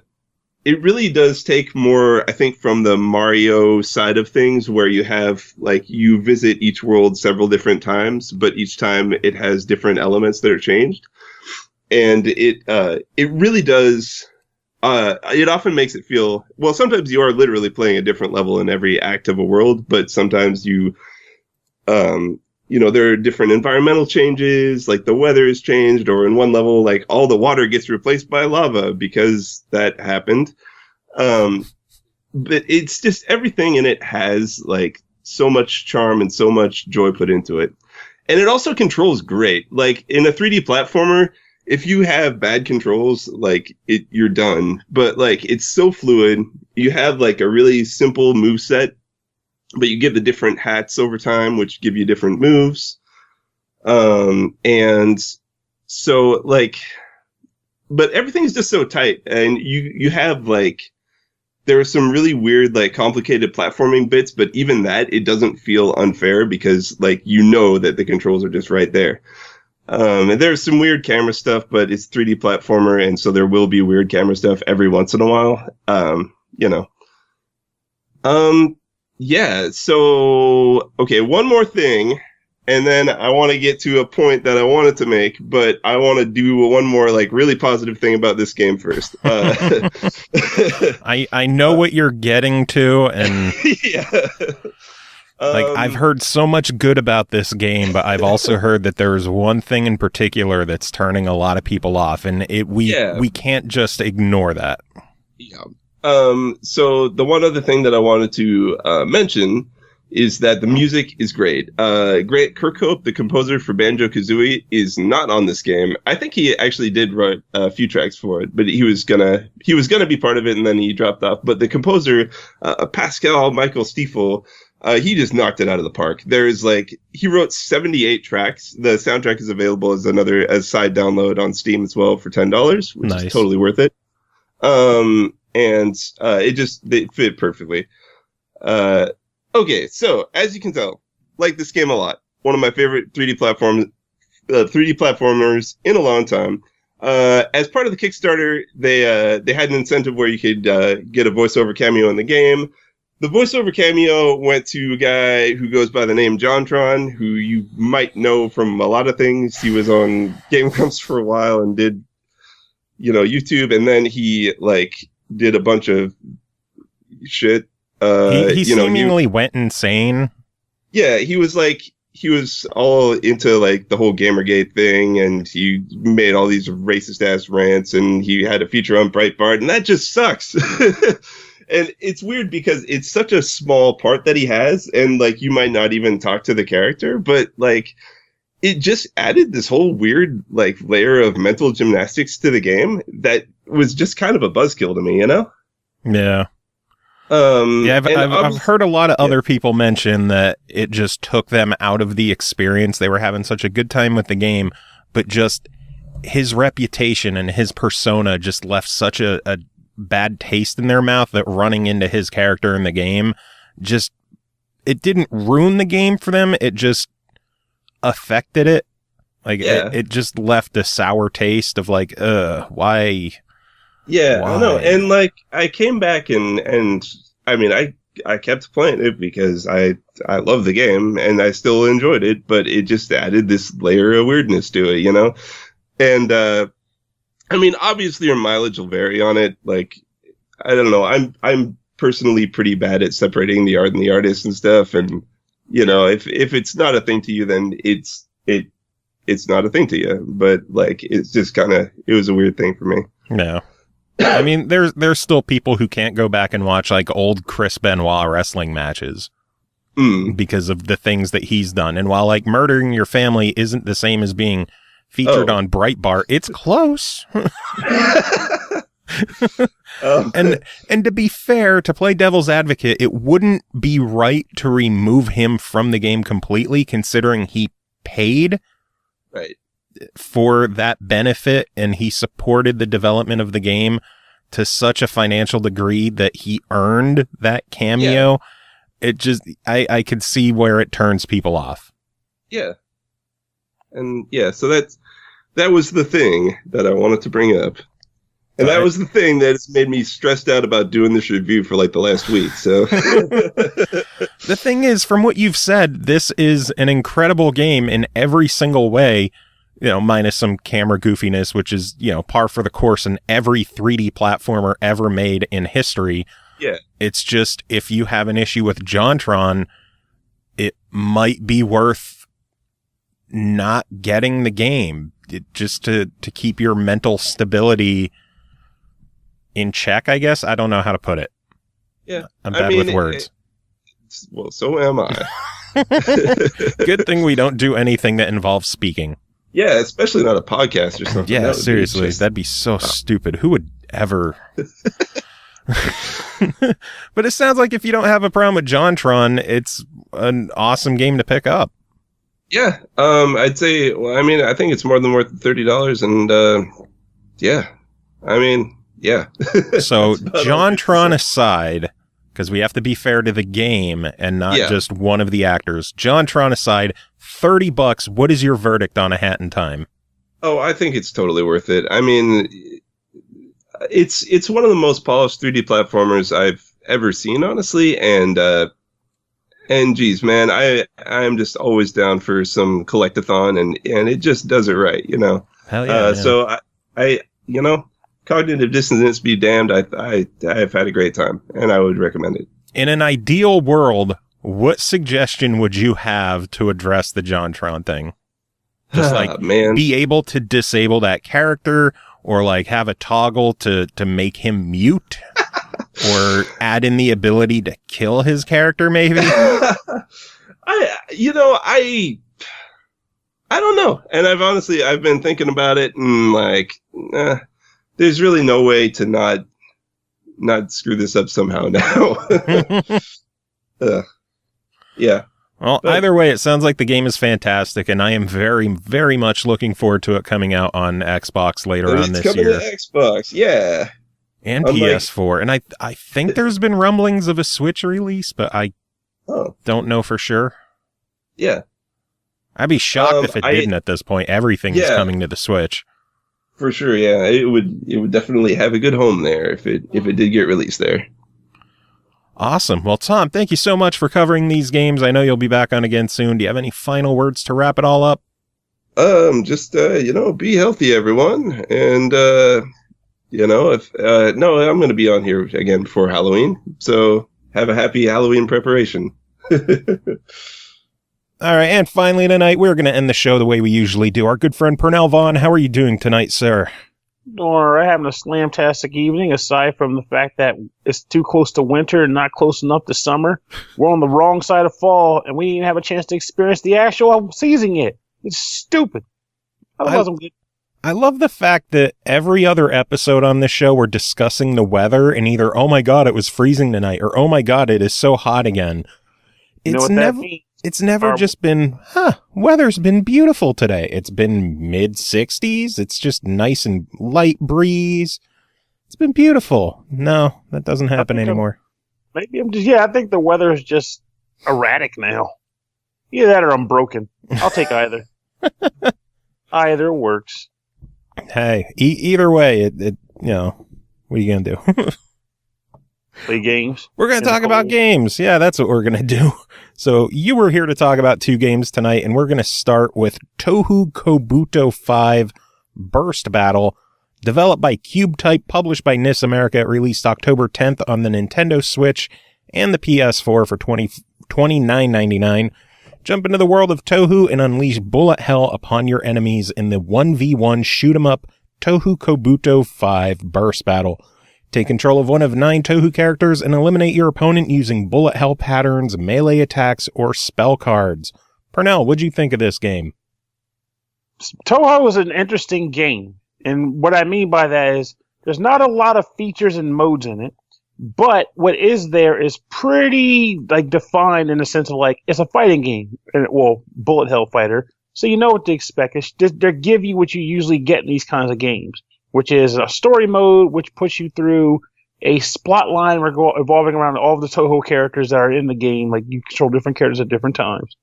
Speaker 8: it really does take more, I think, from the Mario side of things, where you have like you visit each world several different times, but each time it has different elements that are changed. And it really does. It often makes it feel, well, sometimes you are literally playing a different level in every act of a world, but sometimes there are different environmental changes, like the weather has changed, or in one level, like all the water gets replaced by lava because that happened. But it's just everything in it has like so much charm and so much joy put into it. And it also controls great. Like in a 3D platformer, if you have bad controls, like you're done. But like it's so fluid. You have like a really simple move set, but you get the different hats over time, which give you different moves. And so like, but everything's just so tight, and you have like, there are some really weird, like complicated platforming bits, but even that, it doesn't feel unfair because like, that the controls are just right there. And there's some weird camera stuff, but it's 3D platformer, and so there will be weird camera stuff every once in a while. Yeah, so, okay, one more thing, and then I want to get to a point that I wanted to make, but I want to do one more, like, really positive thing about this game first.
Speaker 2: I know what you're getting to, and... Yeah. Like, I've heard so much good about this game, but I've also heard that there's one thing in particular that's turning a lot of people off, and we can't just ignore that.
Speaker 8: Yeah. So the one other thing that I wanted to mention is that the music is great. Grant Kirkhope, the composer for Banjo-Kazooie, is not on this game. I think he actually did write a few tracks for it, but he was gonna be part of it, and then he dropped off. But the composer, Pascal Michael Stiefel, he just knocked it out of the park. He wrote 78 tracks. The soundtrack is available as side download on Steam as well for $10, which is totally worth it. And it fit perfectly. Okay, so as you can tell, like this game a lot. One of my favorite 3D platformers in a long time. As part of the Kickstarter, they had an incentive where you could get a voiceover cameo in the game. The voiceover cameo went to a guy who goes by the name JonTron, who you might know from a lot of things. He was on Game Grumps for a while and did, YouTube, and then he did a bunch of shit.
Speaker 2: He seemingly went insane.
Speaker 8: Yeah, he was all into the whole Gamergate thing, and he made all these racist ass rants, and he had a feature on Breitbart, and that just sucks. And it's weird because it's such a small part that he has, and you might not even talk to the character, but it just added this whole weird layer of mental gymnastics to the game that was just kind of a buzzkill to me,
Speaker 2: Yeah. I've heard a lot of other people mention that it just took them out of the experience. They were having such a good time with the game, but just his reputation and his persona just left such a bad taste in their mouth that running into his character in the game it didn't ruin the game for them. It just affected it. It just left a sour taste of why?
Speaker 8: Yeah, why? I know. And I came back and I mean, I kept playing it because I love the game and I still enjoyed it, but it just added this layer of weirdness to it, you know? And, I mean, obviously your mileage will vary on it. Like, I don't know. I'm personally pretty bad at separating the art and the artist and stuff. And, you know, if it's not a thing to you, then it's not a thing to you. But like, it's just it was a weird thing for me.
Speaker 2: No. I mean, there's still people who can't go back and watch like old Chris Benoit wrestling matches because of the things that he's done. And while like murdering your family isn't the same as being featured on Breitbart, it's close. And to be fair, to play devil's advocate, it wouldn't be right to remove him from the game completely, considering he paid for that benefit and he supported the development of the game to such a financial degree that he earned that cameo. It just, I could see where it turns people off.
Speaker 8: Yeah. And yeah, so that was the thing that I wanted to bring up. And that was the thing that has made me stressed out about doing this review for like the last week. So
Speaker 2: the thing is, from what you've said, this is an incredible game in every single way, you know, minus some camera goofiness, which is, you know, par for the course in every 3D platformer ever made in history.
Speaker 8: Yeah.
Speaker 2: It's just, if you have an issue with JonTron, it might be worth not getting the game just to keep your mental stability in check, I guess. I don't know how to put it.
Speaker 8: Yeah.
Speaker 2: I'm bad with words.
Speaker 8: Well, so am I.
Speaker 2: Good thing we don't do anything that involves speaking.
Speaker 8: Yeah, especially not a podcast or something.
Speaker 2: Yeah, seriously. That'd be so stupid. Who would ever... But it sounds like if you don't have a problem with JonTron, it's an awesome game to pick up.
Speaker 8: Yeah, I'd say, well, I mean, I think it's more than worth $30, and yeah, I mean, yeah.
Speaker 2: So, JonTron aside, because we have to be fair to the game and not just one of the actors. JonTron aside, $30, what is your verdict on A Hat in Time?
Speaker 8: Oh, I think it's totally worth it. I mean, it's one of the most polished 3D platformers I've ever seen, honestly, and geez, man, I am just always down for some collectathon, and it just does it right, you know.
Speaker 2: Hell yeah.
Speaker 8: So I you know, cognitive dissonance be damned, I've had a great time, and I would recommend it. In
Speaker 2: an ideal world, what suggestion would you have to address the JonTron thing? Just like be able to disable that character, or like have a toggle to make him mute, or add in the ability to kill his character, maybe.
Speaker 8: I don't know, and I've been thinking about it, and like, there's really no way to not screw this up somehow now. Yeah.
Speaker 2: Well, either way, it sounds like the game is fantastic, and I am very, very much looking forward to it coming out on Xbox later on this year.
Speaker 8: It's coming to Xbox, yeah.
Speaker 2: And PS4. And I think there's been rumblings of a Switch release, but I don't know for sure.
Speaker 8: Yeah.
Speaker 2: I'd be shocked if it didn't at this point. Everything is coming to the Switch.
Speaker 8: For sure, yeah. It would definitely have a good home there if it did get released there.
Speaker 2: Awesome. Well, Tom, thank you so much for covering these games. I know you'll be back on again soon. Do you have any final words to wrap it all up?
Speaker 8: Just be healthy, everyone. And if I'm going to be on here again before Halloween. So have a happy Halloween preparation.
Speaker 2: All right. And finally tonight, we're going to end the show the way we usually do. Our good friend Pernell Vaughn, how are you doing tonight, sir?
Speaker 9: Or having a slamtastic evening, aside from the fact that it's too close to winter and not close enough to summer. We're on the wrong side of fall, and we didn't have a chance to experience the actual season yet. It's stupid.
Speaker 2: I love the fact that every other episode on this show we're discussing the weather, and either, oh my god, it was freezing tonight, or oh my god, it is so hot again. It's never just been, weather's been beautiful today. It's been mid-60s. It's just nice and light breeze. It's been beautiful. No, that doesn't happen anymore.
Speaker 9: I think the weather is just erratic now. Either that or I'm broken. I'll take either. Either works.
Speaker 2: Hey, either way, what are you going to do?
Speaker 9: Play games.
Speaker 2: We're going to talk about games. Yeah, that's what we're going to do. So you were here to talk about 2 games tonight, and we're going to start with Touhou Kobuto 5 Burst Battle, developed by CubeType, published by NIS America, released October 10th on the Nintendo Switch and the PS4 for $29.99. Jump into the world of Touhou and unleash bullet hell upon your enemies in the 1v1 shoot-'em-up Touhou Kobuto 5 Burst Battle. Take control of one of 9 Touhou characters and eliminate your opponent using bullet hell patterns, melee attacks, or spell cards. Pernell, what'd you think of this game?
Speaker 9: Touhou is an interesting game. And what I mean by that is there's not a lot of features and modes in it, but what is there is pretty defined in the sense of it's a fighting game. Well, bullet hell fighter. So you know what to expect. They give you what you usually get in these kinds of games, which is a story mode, which puts you through a plot line revolving around all of the Touhou characters that are in the game. Like, you control different characters at different times.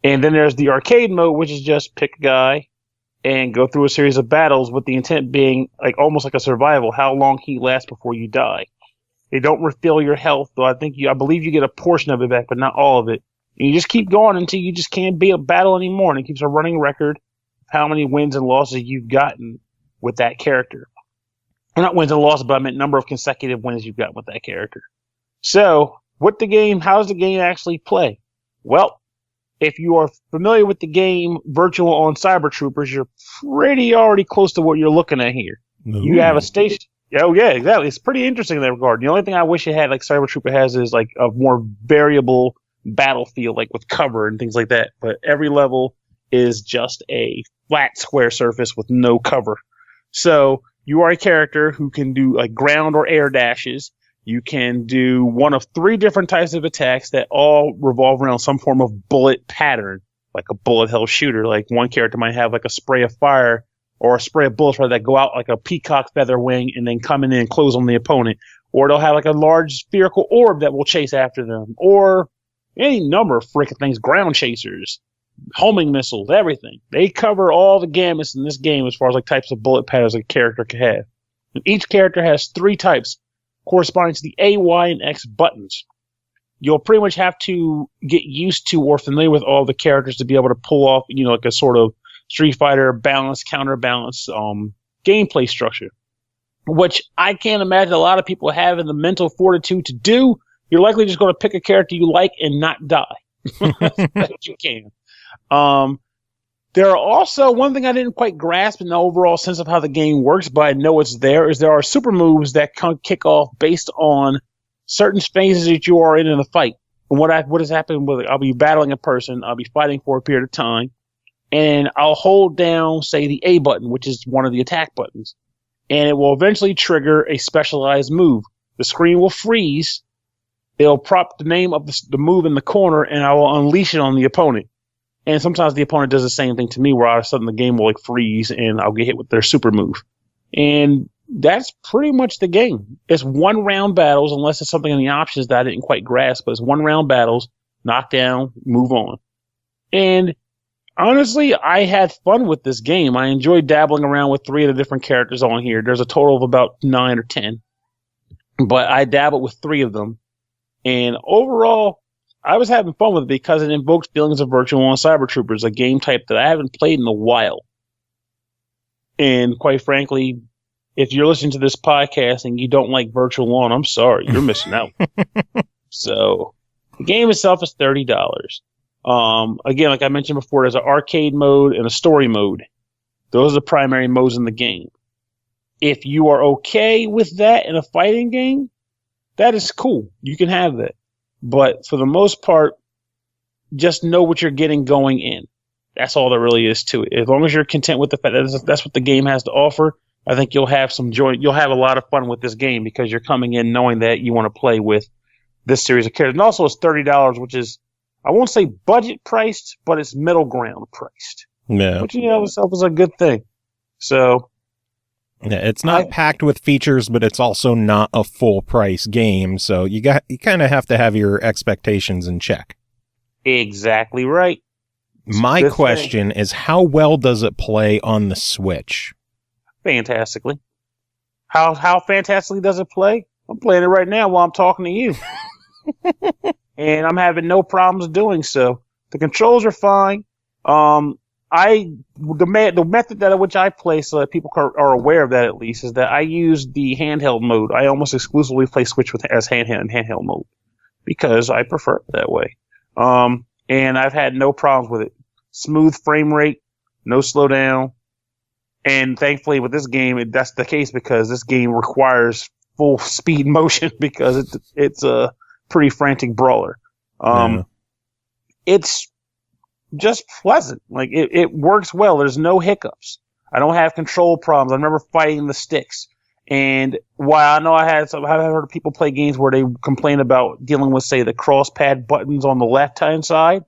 Speaker 9: And then there's the arcade mode, which is just pick a guy and go through a series of battles, with the intent being almost like a survival, how long he lasts before you die. They don't refill your health, though I believe you get a portion of it back, but not all of it. And you just keep going until you just can't be a battle anymore, and it keeps a running record of how many wins and losses you've gotten with that character. Well, not wins and losses, but I meant number of consecutive wins you've got with that character. So, how does the game actually play? Well, if you are familiar with the game Virtual on Cyber Troopers, you're pretty already close to what you're looking at here. Ooh. You have a station. Oh, yeah, exactly. It's pretty interesting in that regard. The only thing I wish it had, Cyber Trooper has, is a more variable battlefield, with cover and things like that. But every level is just a flat square surface with no cover. So you are a character who can do ground or air dashes. You can do one of 3 different types of attacks that all revolve around some form of bullet pattern, like a bullet hell shooter. Like, one character might have a spray of fire or a spray of bullets that go out like a peacock feather wing and then come in and close on the opponent. Or they'll have a large spherical orb that will chase after them. Or any number of frickin' things, ground chasers, homing missiles, everything. They cover all the gamuts in this game as far as types of bullet patterns a character can have. And each character has 3 types corresponding to the A, Y, and X buttons. You'll pretty much have to get used to or familiar with all the characters to be able to pull off, a sort of Street Fighter balance, counterbalance, gameplay structure, which I can't imagine a lot of people having the mental fortitude to do. You're likely just going to pick a character you like and not die. That's you can. There are also, one thing I didn't quite grasp in the overall sense of how the game works, but I know it's there, is there are super moves that kick off based on certain phases that you are in a fight. And what has happened with it, I'll be battling a person, I'll be fighting for a period of time, and I'll hold down, say, the A button, which is one of the attack buttons, and it will eventually trigger a specialized move. The screen will freeze, it'll prop the name of the move in the corner, and I will unleash it on the opponent. And sometimes the opponent does the same thing to me, where all of a sudden the game will freeze and I'll get hit with their super move. And that's pretty much the game. It's 1-round battles, unless it's something in the options that I didn't quite grasp, but it's 1-round battles, knock down, move on. And honestly, I had fun with this game. I enjoyed dabbling around with 3 of the different characters on here. There's a total of about 9 or 10. But I dabbled with 3 of them. And overall, I was having fun with it because it invoked feelings of Virtual on Cyber Troopers, a game type that I haven't played in a while. And quite frankly, if you're listening to this podcast and you don't like Virtual On, I'm sorry, you're missing out. So, the game itself is $30. Again, like I mentioned before, there's an arcade mode and a story mode. Those are the primary modes in the game. If you are okay with that in a fighting game, that is cool. You can have that. But for the most part, just know what you're getting going in. That's all there really is to it. As long as you're content with the fact that that's what the game has to offer, I think you'll have some joy. You'll have a lot of fun with this game because you're coming in knowing that you want to play with this series of characters. And also it's $30, which is, I won't say budget priced, but it's middle ground priced.
Speaker 2: Yeah.
Speaker 9: Which, itself is a good thing. So.
Speaker 2: Yeah, it's not packed with features, but it's also not a full price game. So you kind of have to have your expectations in check.
Speaker 9: Exactly right.
Speaker 2: My question is, how well does it play on the Switch?
Speaker 9: Fantastically. How fantastically does it play? I'm playing it right now while I'm talking to you. And I'm having no problems doing so. The controls are fine. The method that which I play, so that people are aware of that at least, is that I use the handheld mode. I almost exclusively play Switch as handheld mode because I prefer it that way. And I've had no problems with it. Smooth frame rate, no slowdown, and thankfully with this game, that's the case because this game requires full speed motion because it's a pretty frantic brawler. It's just pleasant. Like it works well. There's no hiccups. I don't have control problems. I remember fighting the sticks. And while I know I've heard people play games where they complain about dealing with, say, the cross pad buttons on the left-hand side.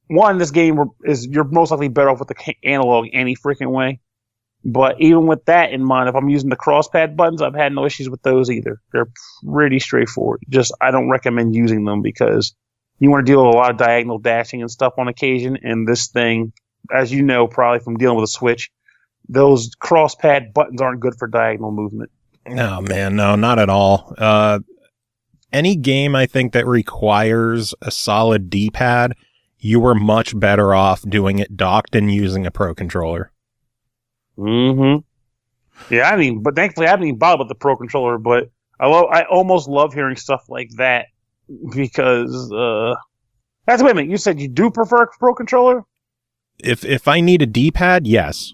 Speaker 9: One, this game you're most likely better off with the analog any freaking way. But even with that in mind, if I'm using the cross pad buttons, I've had no issues with those either. They're pretty straightforward. Just I don't recommend using them because you want to deal with a lot of diagonal dashing and stuff on occasion. And this thing, as you know, probably from dealing with a Switch, those cross pad buttons aren't good for diagonal movement.
Speaker 2: No, man, no, not at all. Any game I think that requires a solid D-pad, you are much better off doing it docked and using a Pro Controller.
Speaker 9: Mm-hmm. Yeah, but thankfully I haven't even bothered with the Pro Controller, but I almost love hearing stuff like that because, wait a minute, you said you do prefer Pro Controller?
Speaker 2: If I need a D-pad, yes.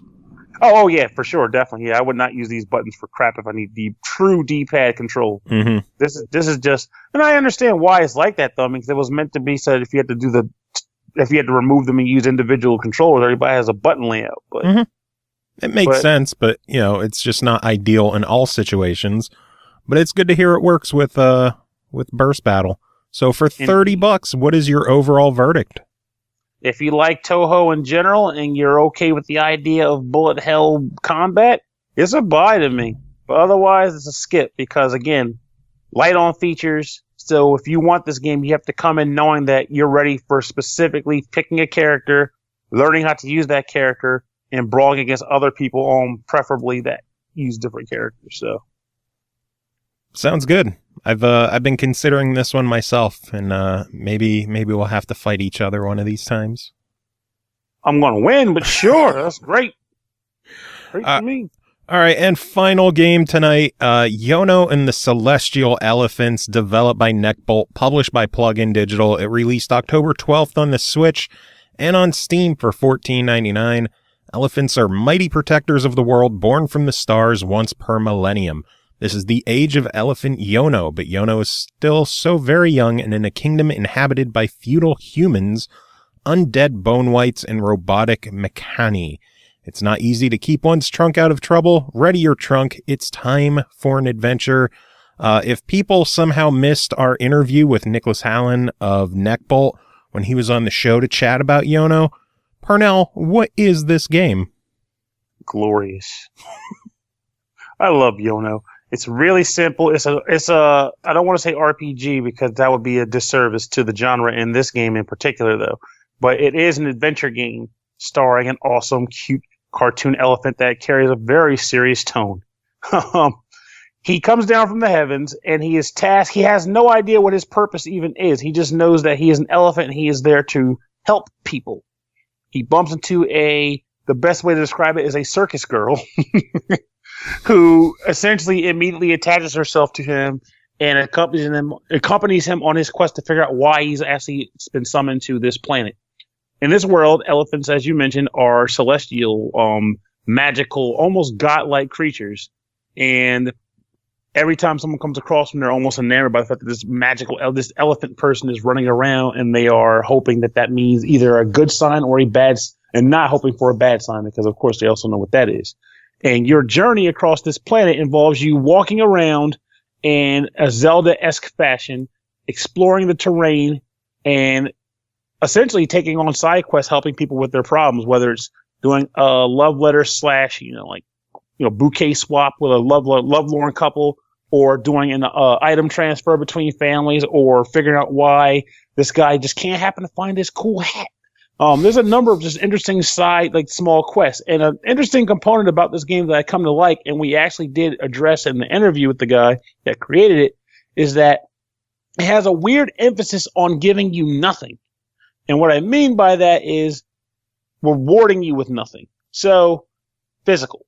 Speaker 9: Oh yeah, for sure, definitely. Yeah, I would not use these buttons for crap if I need the true D-pad control.
Speaker 2: Mm-hmm.
Speaker 9: This is just, and I understand why it's like that though, because it was meant to be said if you had to remove them and use individual controllers, everybody has a button layout. But
Speaker 2: it makes sense, but it's just not ideal in all situations. But it's good to hear it works with Burst Battle. So for $30, what is your overall verdict?
Speaker 9: If you like Toho in general and you're okay with the idea of bullet hell combat, it's a buy to me. But otherwise, it's a skip because, again, light on features. So if you want this game, you have to come in knowing that you're ready for specifically picking a character, learning how to use that character, and brawling against other people, preferably that use different characters. So
Speaker 2: sounds good. I've been considering this one myself, and maybe we'll have to fight each other one of these times.
Speaker 9: I'm gonna win, but sure, that's great. Great for me.
Speaker 2: All right, and final game tonight, Yono and the Celestial Elephants, developed by Neckbolt, published by Plug-in Digital. It released October 12th on the Switch and on Steam for $14.99. Elephants are mighty protectors of the world, born from the stars once per millennium. This is the age of elephant Yono, but Yono is still so very young and in a kingdom inhabited by feudal humans, undead bone whites, and robotic mechani. It's not easy to keep one's trunk out of trouble. Ready your trunk. It's time for an adventure. If people somehow missed our interview with Nicholas Hallen of Neckbolt when he was on the show to chat about Yono, Parnell, what is this game?
Speaker 9: Glorious. I love Yono. It's really simple. It's a I don't want to say RPG because that would be a disservice to the genre in this game in particular though. But it is an adventure game starring an awesome, cute cartoon elephant that carries a very serious tone. He comes down from the heavens and he is tasked. He has no idea what his purpose even is. He just knows that he is an elephant and he is there to help people. He bumps into the best way to describe it is a circus girl who essentially immediately attaches herself to him and accompanies him on his quest to figure out why he's actually been summoned to this planet. In this world, elephants, as you mentioned, are celestial, magical, almost godlike creatures. And every time someone comes across them, they're almost enamored by the fact that this elephant person is running around, and they are hoping that means either a good sign or a bad, and not hoping for a bad sign because, of course, they also know what that is. And your journey across this planet involves you walking around in a Zelda-esque fashion, exploring the terrain, and essentially taking on side quests, helping people with their problems, whether it's doing a love letter / bouquet swap with a lovelorn couple, or doing an item transfer between families, or figuring out why this guy just can't happen to find this cool hat. There's a number of just interesting side, like small quests. And an interesting component about this game that I come to like, and we actually did address in the interview with the guy that created it, is that it has a weird emphasis on giving you nothing. And what I mean by that is rewarding you with nothing. So, physical.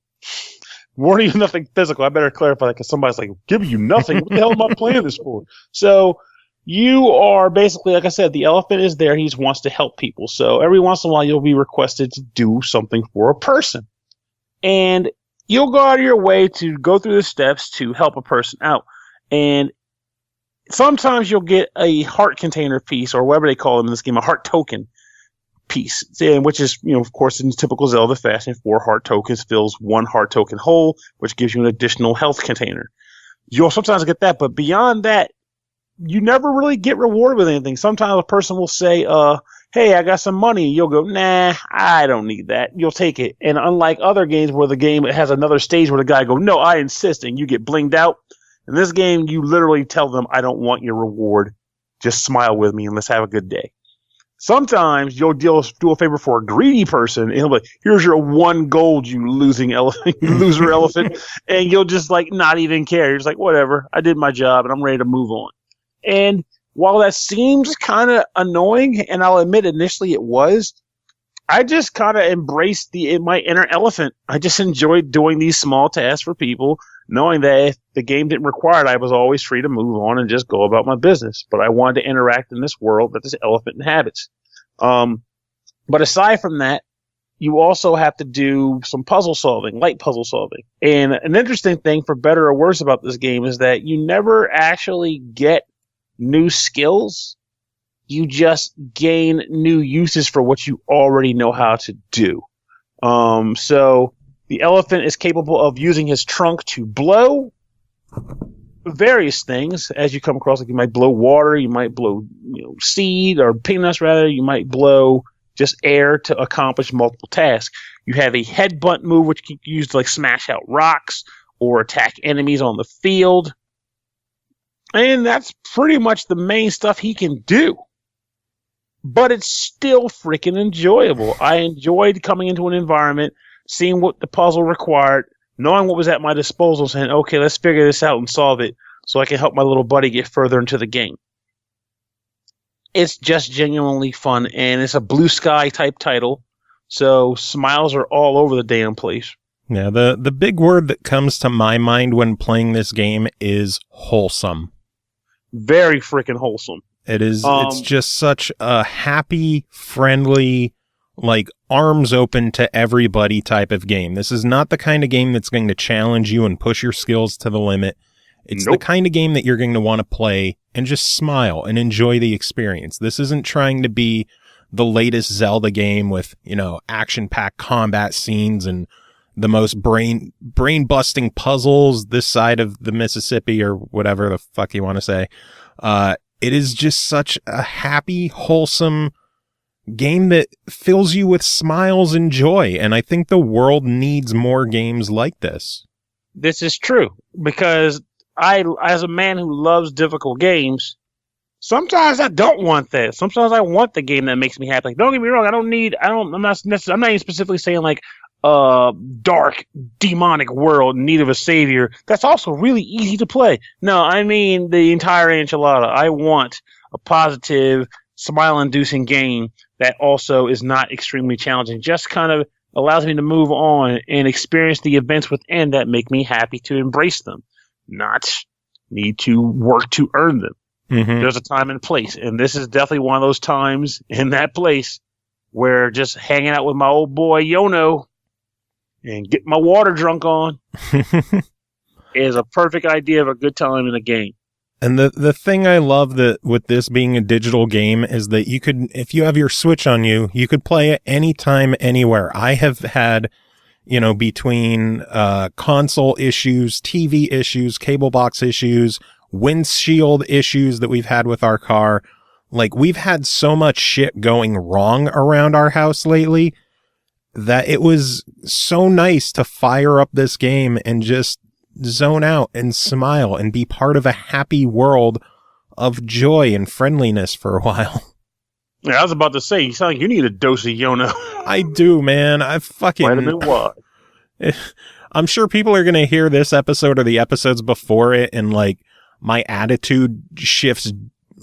Speaker 9: Rewarding you with nothing physical. I better clarify that because somebody's like, giving you nothing? What the hell am I playing this for? So, you are basically, like I said, the elephant is there. He just wants to help people. So, every once in a while, you'll be requested to do something for a person. And you'll go out of your way to go through the steps to help a person out. And sometimes you'll get a heart container piece, or whatever they call them in this game, a heart token piece, which is, of course, in typical Zelda fashion, 4 heart tokens fills 1 heart token hole, which gives you an additional health container. You'll sometimes get that, but beyond that, you never really get rewarded with anything. Sometimes a person will say, hey, I got some money. You'll go, nah, I don't need that. You'll take it. And unlike other games where the game has another stage where the guy go, no, I insist, and you get blinged out, in this game, you literally tell them, I don't want your reward. Just smile with me and let's have a good day. Sometimes you'll do a favor for a greedy person, and he'll be like, here's your 1 gold, you losing elephant, you loser elephant. And you'll just not even care. You're just like, whatever, I did my job and I'm ready to move on. And while that seems kind of annoying, and I'll admit initially it was, I just kind of embraced my inner elephant. I just enjoyed doing these small tasks for people, knowing that if the game didn't require it, I was always free to move on and just go about my business. But I wanted to interact in this world that this elephant inhabits. But aside from that, you also have to do some puzzle solving, light puzzle solving. And an interesting thing, for better or worse, about this game is that you never actually get new skills. You just gain new uses for what you already know how to do. So the elephant is capable of using his trunk to blow various things as you come across. Like you might blow water, you might blow seed or peanuts rather, you might blow just air to accomplish multiple tasks. You have a headbutt move which can be used to smash out rocks or attack enemies on the field. And that's pretty much the main stuff he can do. But it's still freaking enjoyable. I enjoyed coming into an environment, seeing what the puzzle required, knowing what was at my disposal, saying, okay, let's figure this out and solve it so I can help my little buddy get further into the game. It's just genuinely fun, and it's a blue sky type title, so smiles are all over the damn place.
Speaker 2: Yeah, the big word that comes to my mind when playing this game is wholesome.
Speaker 9: Very freaking wholesome.
Speaker 2: It is. It's just such a happy, friendly, arms open to everybody type of game. This is not the kind of game that's going to challenge you and push your skills to the limit. It's the kind of game that you're going to want to play and just smile and enjoy the experience. This isn't trying to be the latest Zelda game with, action-packed combat scenes and the most brain-busting puzzles this side of the Mississippi or whatever the fuck you want to say. It is just such a happy, wholesome game that fills you with smiles and joy. And I think the world needs more games like this.
Speaker 9: This is true, because I, as a man who loves difficult games, sometimes I don't want that. Sometimes I want the game that makes me happy. Don't get me wrong. I'm not even specifically saying dark, demonic world in need of a savior. That's also really easy to play. No, I mean the entire enchilada. I want a positive, smile-inducing game that also is not extremely challenging. Just kind of allows me to move on and experience the events within that make me happy to embrace them, not need to work to earn them. Mm-hmm. There's a time and place, and this is definitely one of those times in that place where just hanging out with my old boy Yono and get my water drunk on is a perfect idea of a good time in a game.
Speaker 2: And the thing I love that with this being a digital game is that you could, if you have your Switch on you, you could play it anytime, anywhere. I have had, between console issues, TV issues, cable box issues, windshield issues that we've had with our car. We've had so much shit going wrong around our house lately that it was so nice to fire up this game and just zone out and smile and be part of a happy world of joy and friendliness for a while.
Speaker 9: Yeah, I was about to say, you sound like you need a dose of Yono.
Speaker 2: I do, man. I fucking...
Speaker 9: Vitamin Y.
Speaker 2: I'm sure people are going to hear this episode or the episodes before it, and like my attitude shifts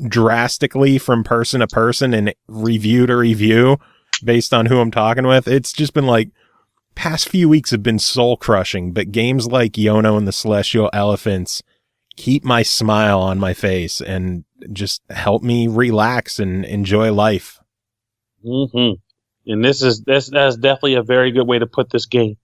Speaker 2: drastically from person to person and review to review based on who I'm talking with. It's just been like, past few weeks have been soul crushing, but games like Yono and the Celestial Elephants keep my smile on my face and just help me relax and enjoy life.
Speaker 9: Mm-hmm. And that's definitely a very good way to put this game.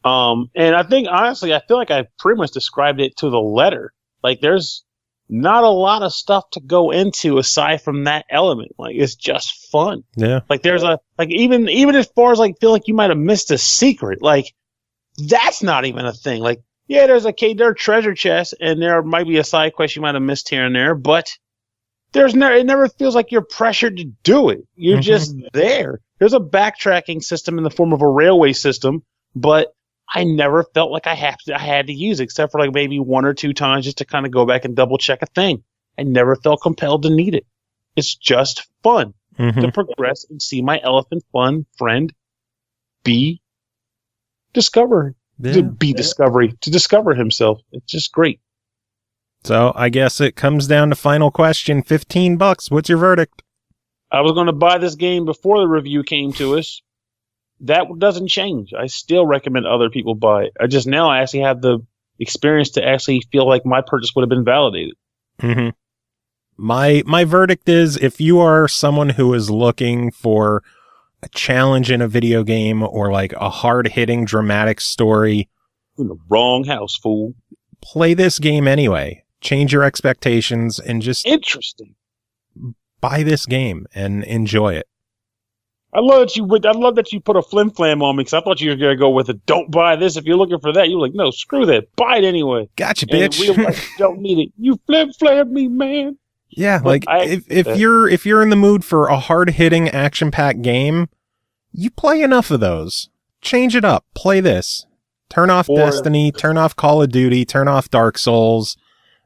Speaker 9: And I think, honestly, I feel like I pretty much described it to the letter. Like, there's not a lot of stuff to go into aside from that element. Like, it's just fun.
Speaker 2: Yeah.
Speaker 9: Like, there's even as far as like, feel like you might have missed a secret. Like, that's not even a thing. Like, yeah, there are treasure chests, and there might be a side quest you might have missed here and there, but it never feels like you're pressured to do it. You're just there. There's a backtracking system in the form of a railway system, but I never felt like I had to use it, except for like maybe one or two times just to kind of go back and double check a thing. I never felt compelled to need it. It's just fun to progress and see my elephant fun friend discover himself. It's just great.
Speaker 2: So I guess it comes down to final question, $15. What's your verdict?
Speaker 9: I was going to buy this game before the review came to us. That doesn't change. I still recommend other people buy it. I actually have the experience to actually feel like my purchase would have been validated.
Speaker 2: Mm-hmm. My verdict is, if you are someone who is looking for a challenge in a video game or like a hard-hitting dramatic story,
Speaker 9: in the wrong house, fool.
Speaker 2: Play this game anyway. Change your expectations and just buy this game and enjoy it.
Speaker 9: I love that you put a flim flam on me, because I thought you were going to go with a don't buy this if you're looking for that. You're like, no, screw that. Buy it anyway.
Speaker 2: Gotcha, bitch.
Speaker 9: In real life, you don't need it. You flim flam me, man.
Speaker 2: Yeah, but like if you're in the mood for a hard-hitting action-packed game, you play enough of those. Change it up. Play this. Turn off Destiny, turn off Call of Duty, turn off Dark Souls,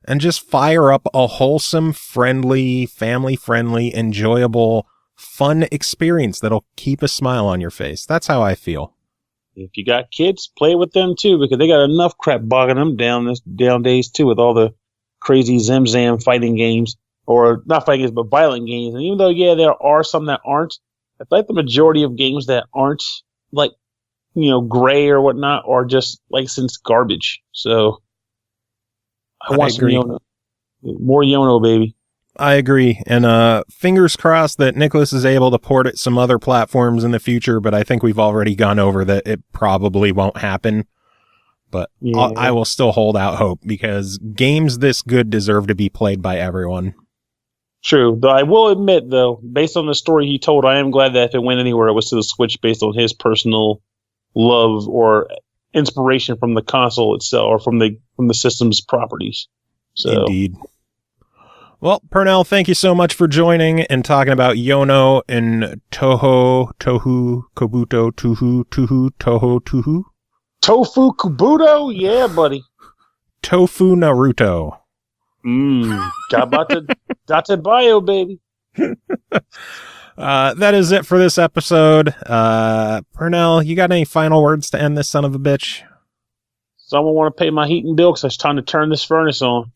Speaker 2: and just fire up a wholesome, friendly, family-friendly, enjoyable, fun experience that'll keep a smile on your face. That's how I feel.
Speaker 9: If you got kids, play with them too, because they got enough crap bogging them down days too, with all the crazy Zam fighting games, or not fighting games, but violent games. And even though, yeah, there are some that aren't, I feel like the majority of games that aren't like, gray or whatnot, are just licensed garbage. So I want some Yono. More Yono, baby.
Speaker 2: I agree. And fingers crossed that Nicholas is able to port it some other platforms in the future, but I think we've already gone over that it probably won't happen. But yeah. I will still hold out hope, because games this good deserve to be played by everyone.
Speaker 9: True. Though I will admit, though, based on the story he told, I am glad that if it went anywhere, it was to the Switch based on his personal love or inspiration from the console itself, or from the system's properties. So.
Speaker 2: Indeed. Well, Pernell, thank you so much for joining and talking about Yono and Tohu, Kobuto, Toho, Tuhu.
Speaker 9: Tofu Kubuto? Yeah, buddy.
Speaker 2: Tofu Naruto.
Speaker 9: Date bio, baby.
Speaker 2: That is it for this episode. Pernell, you got any final words to end this son of a bitch?
Speaker 9: Someone want to pay my heating bill, because it's time to turn this furnace on.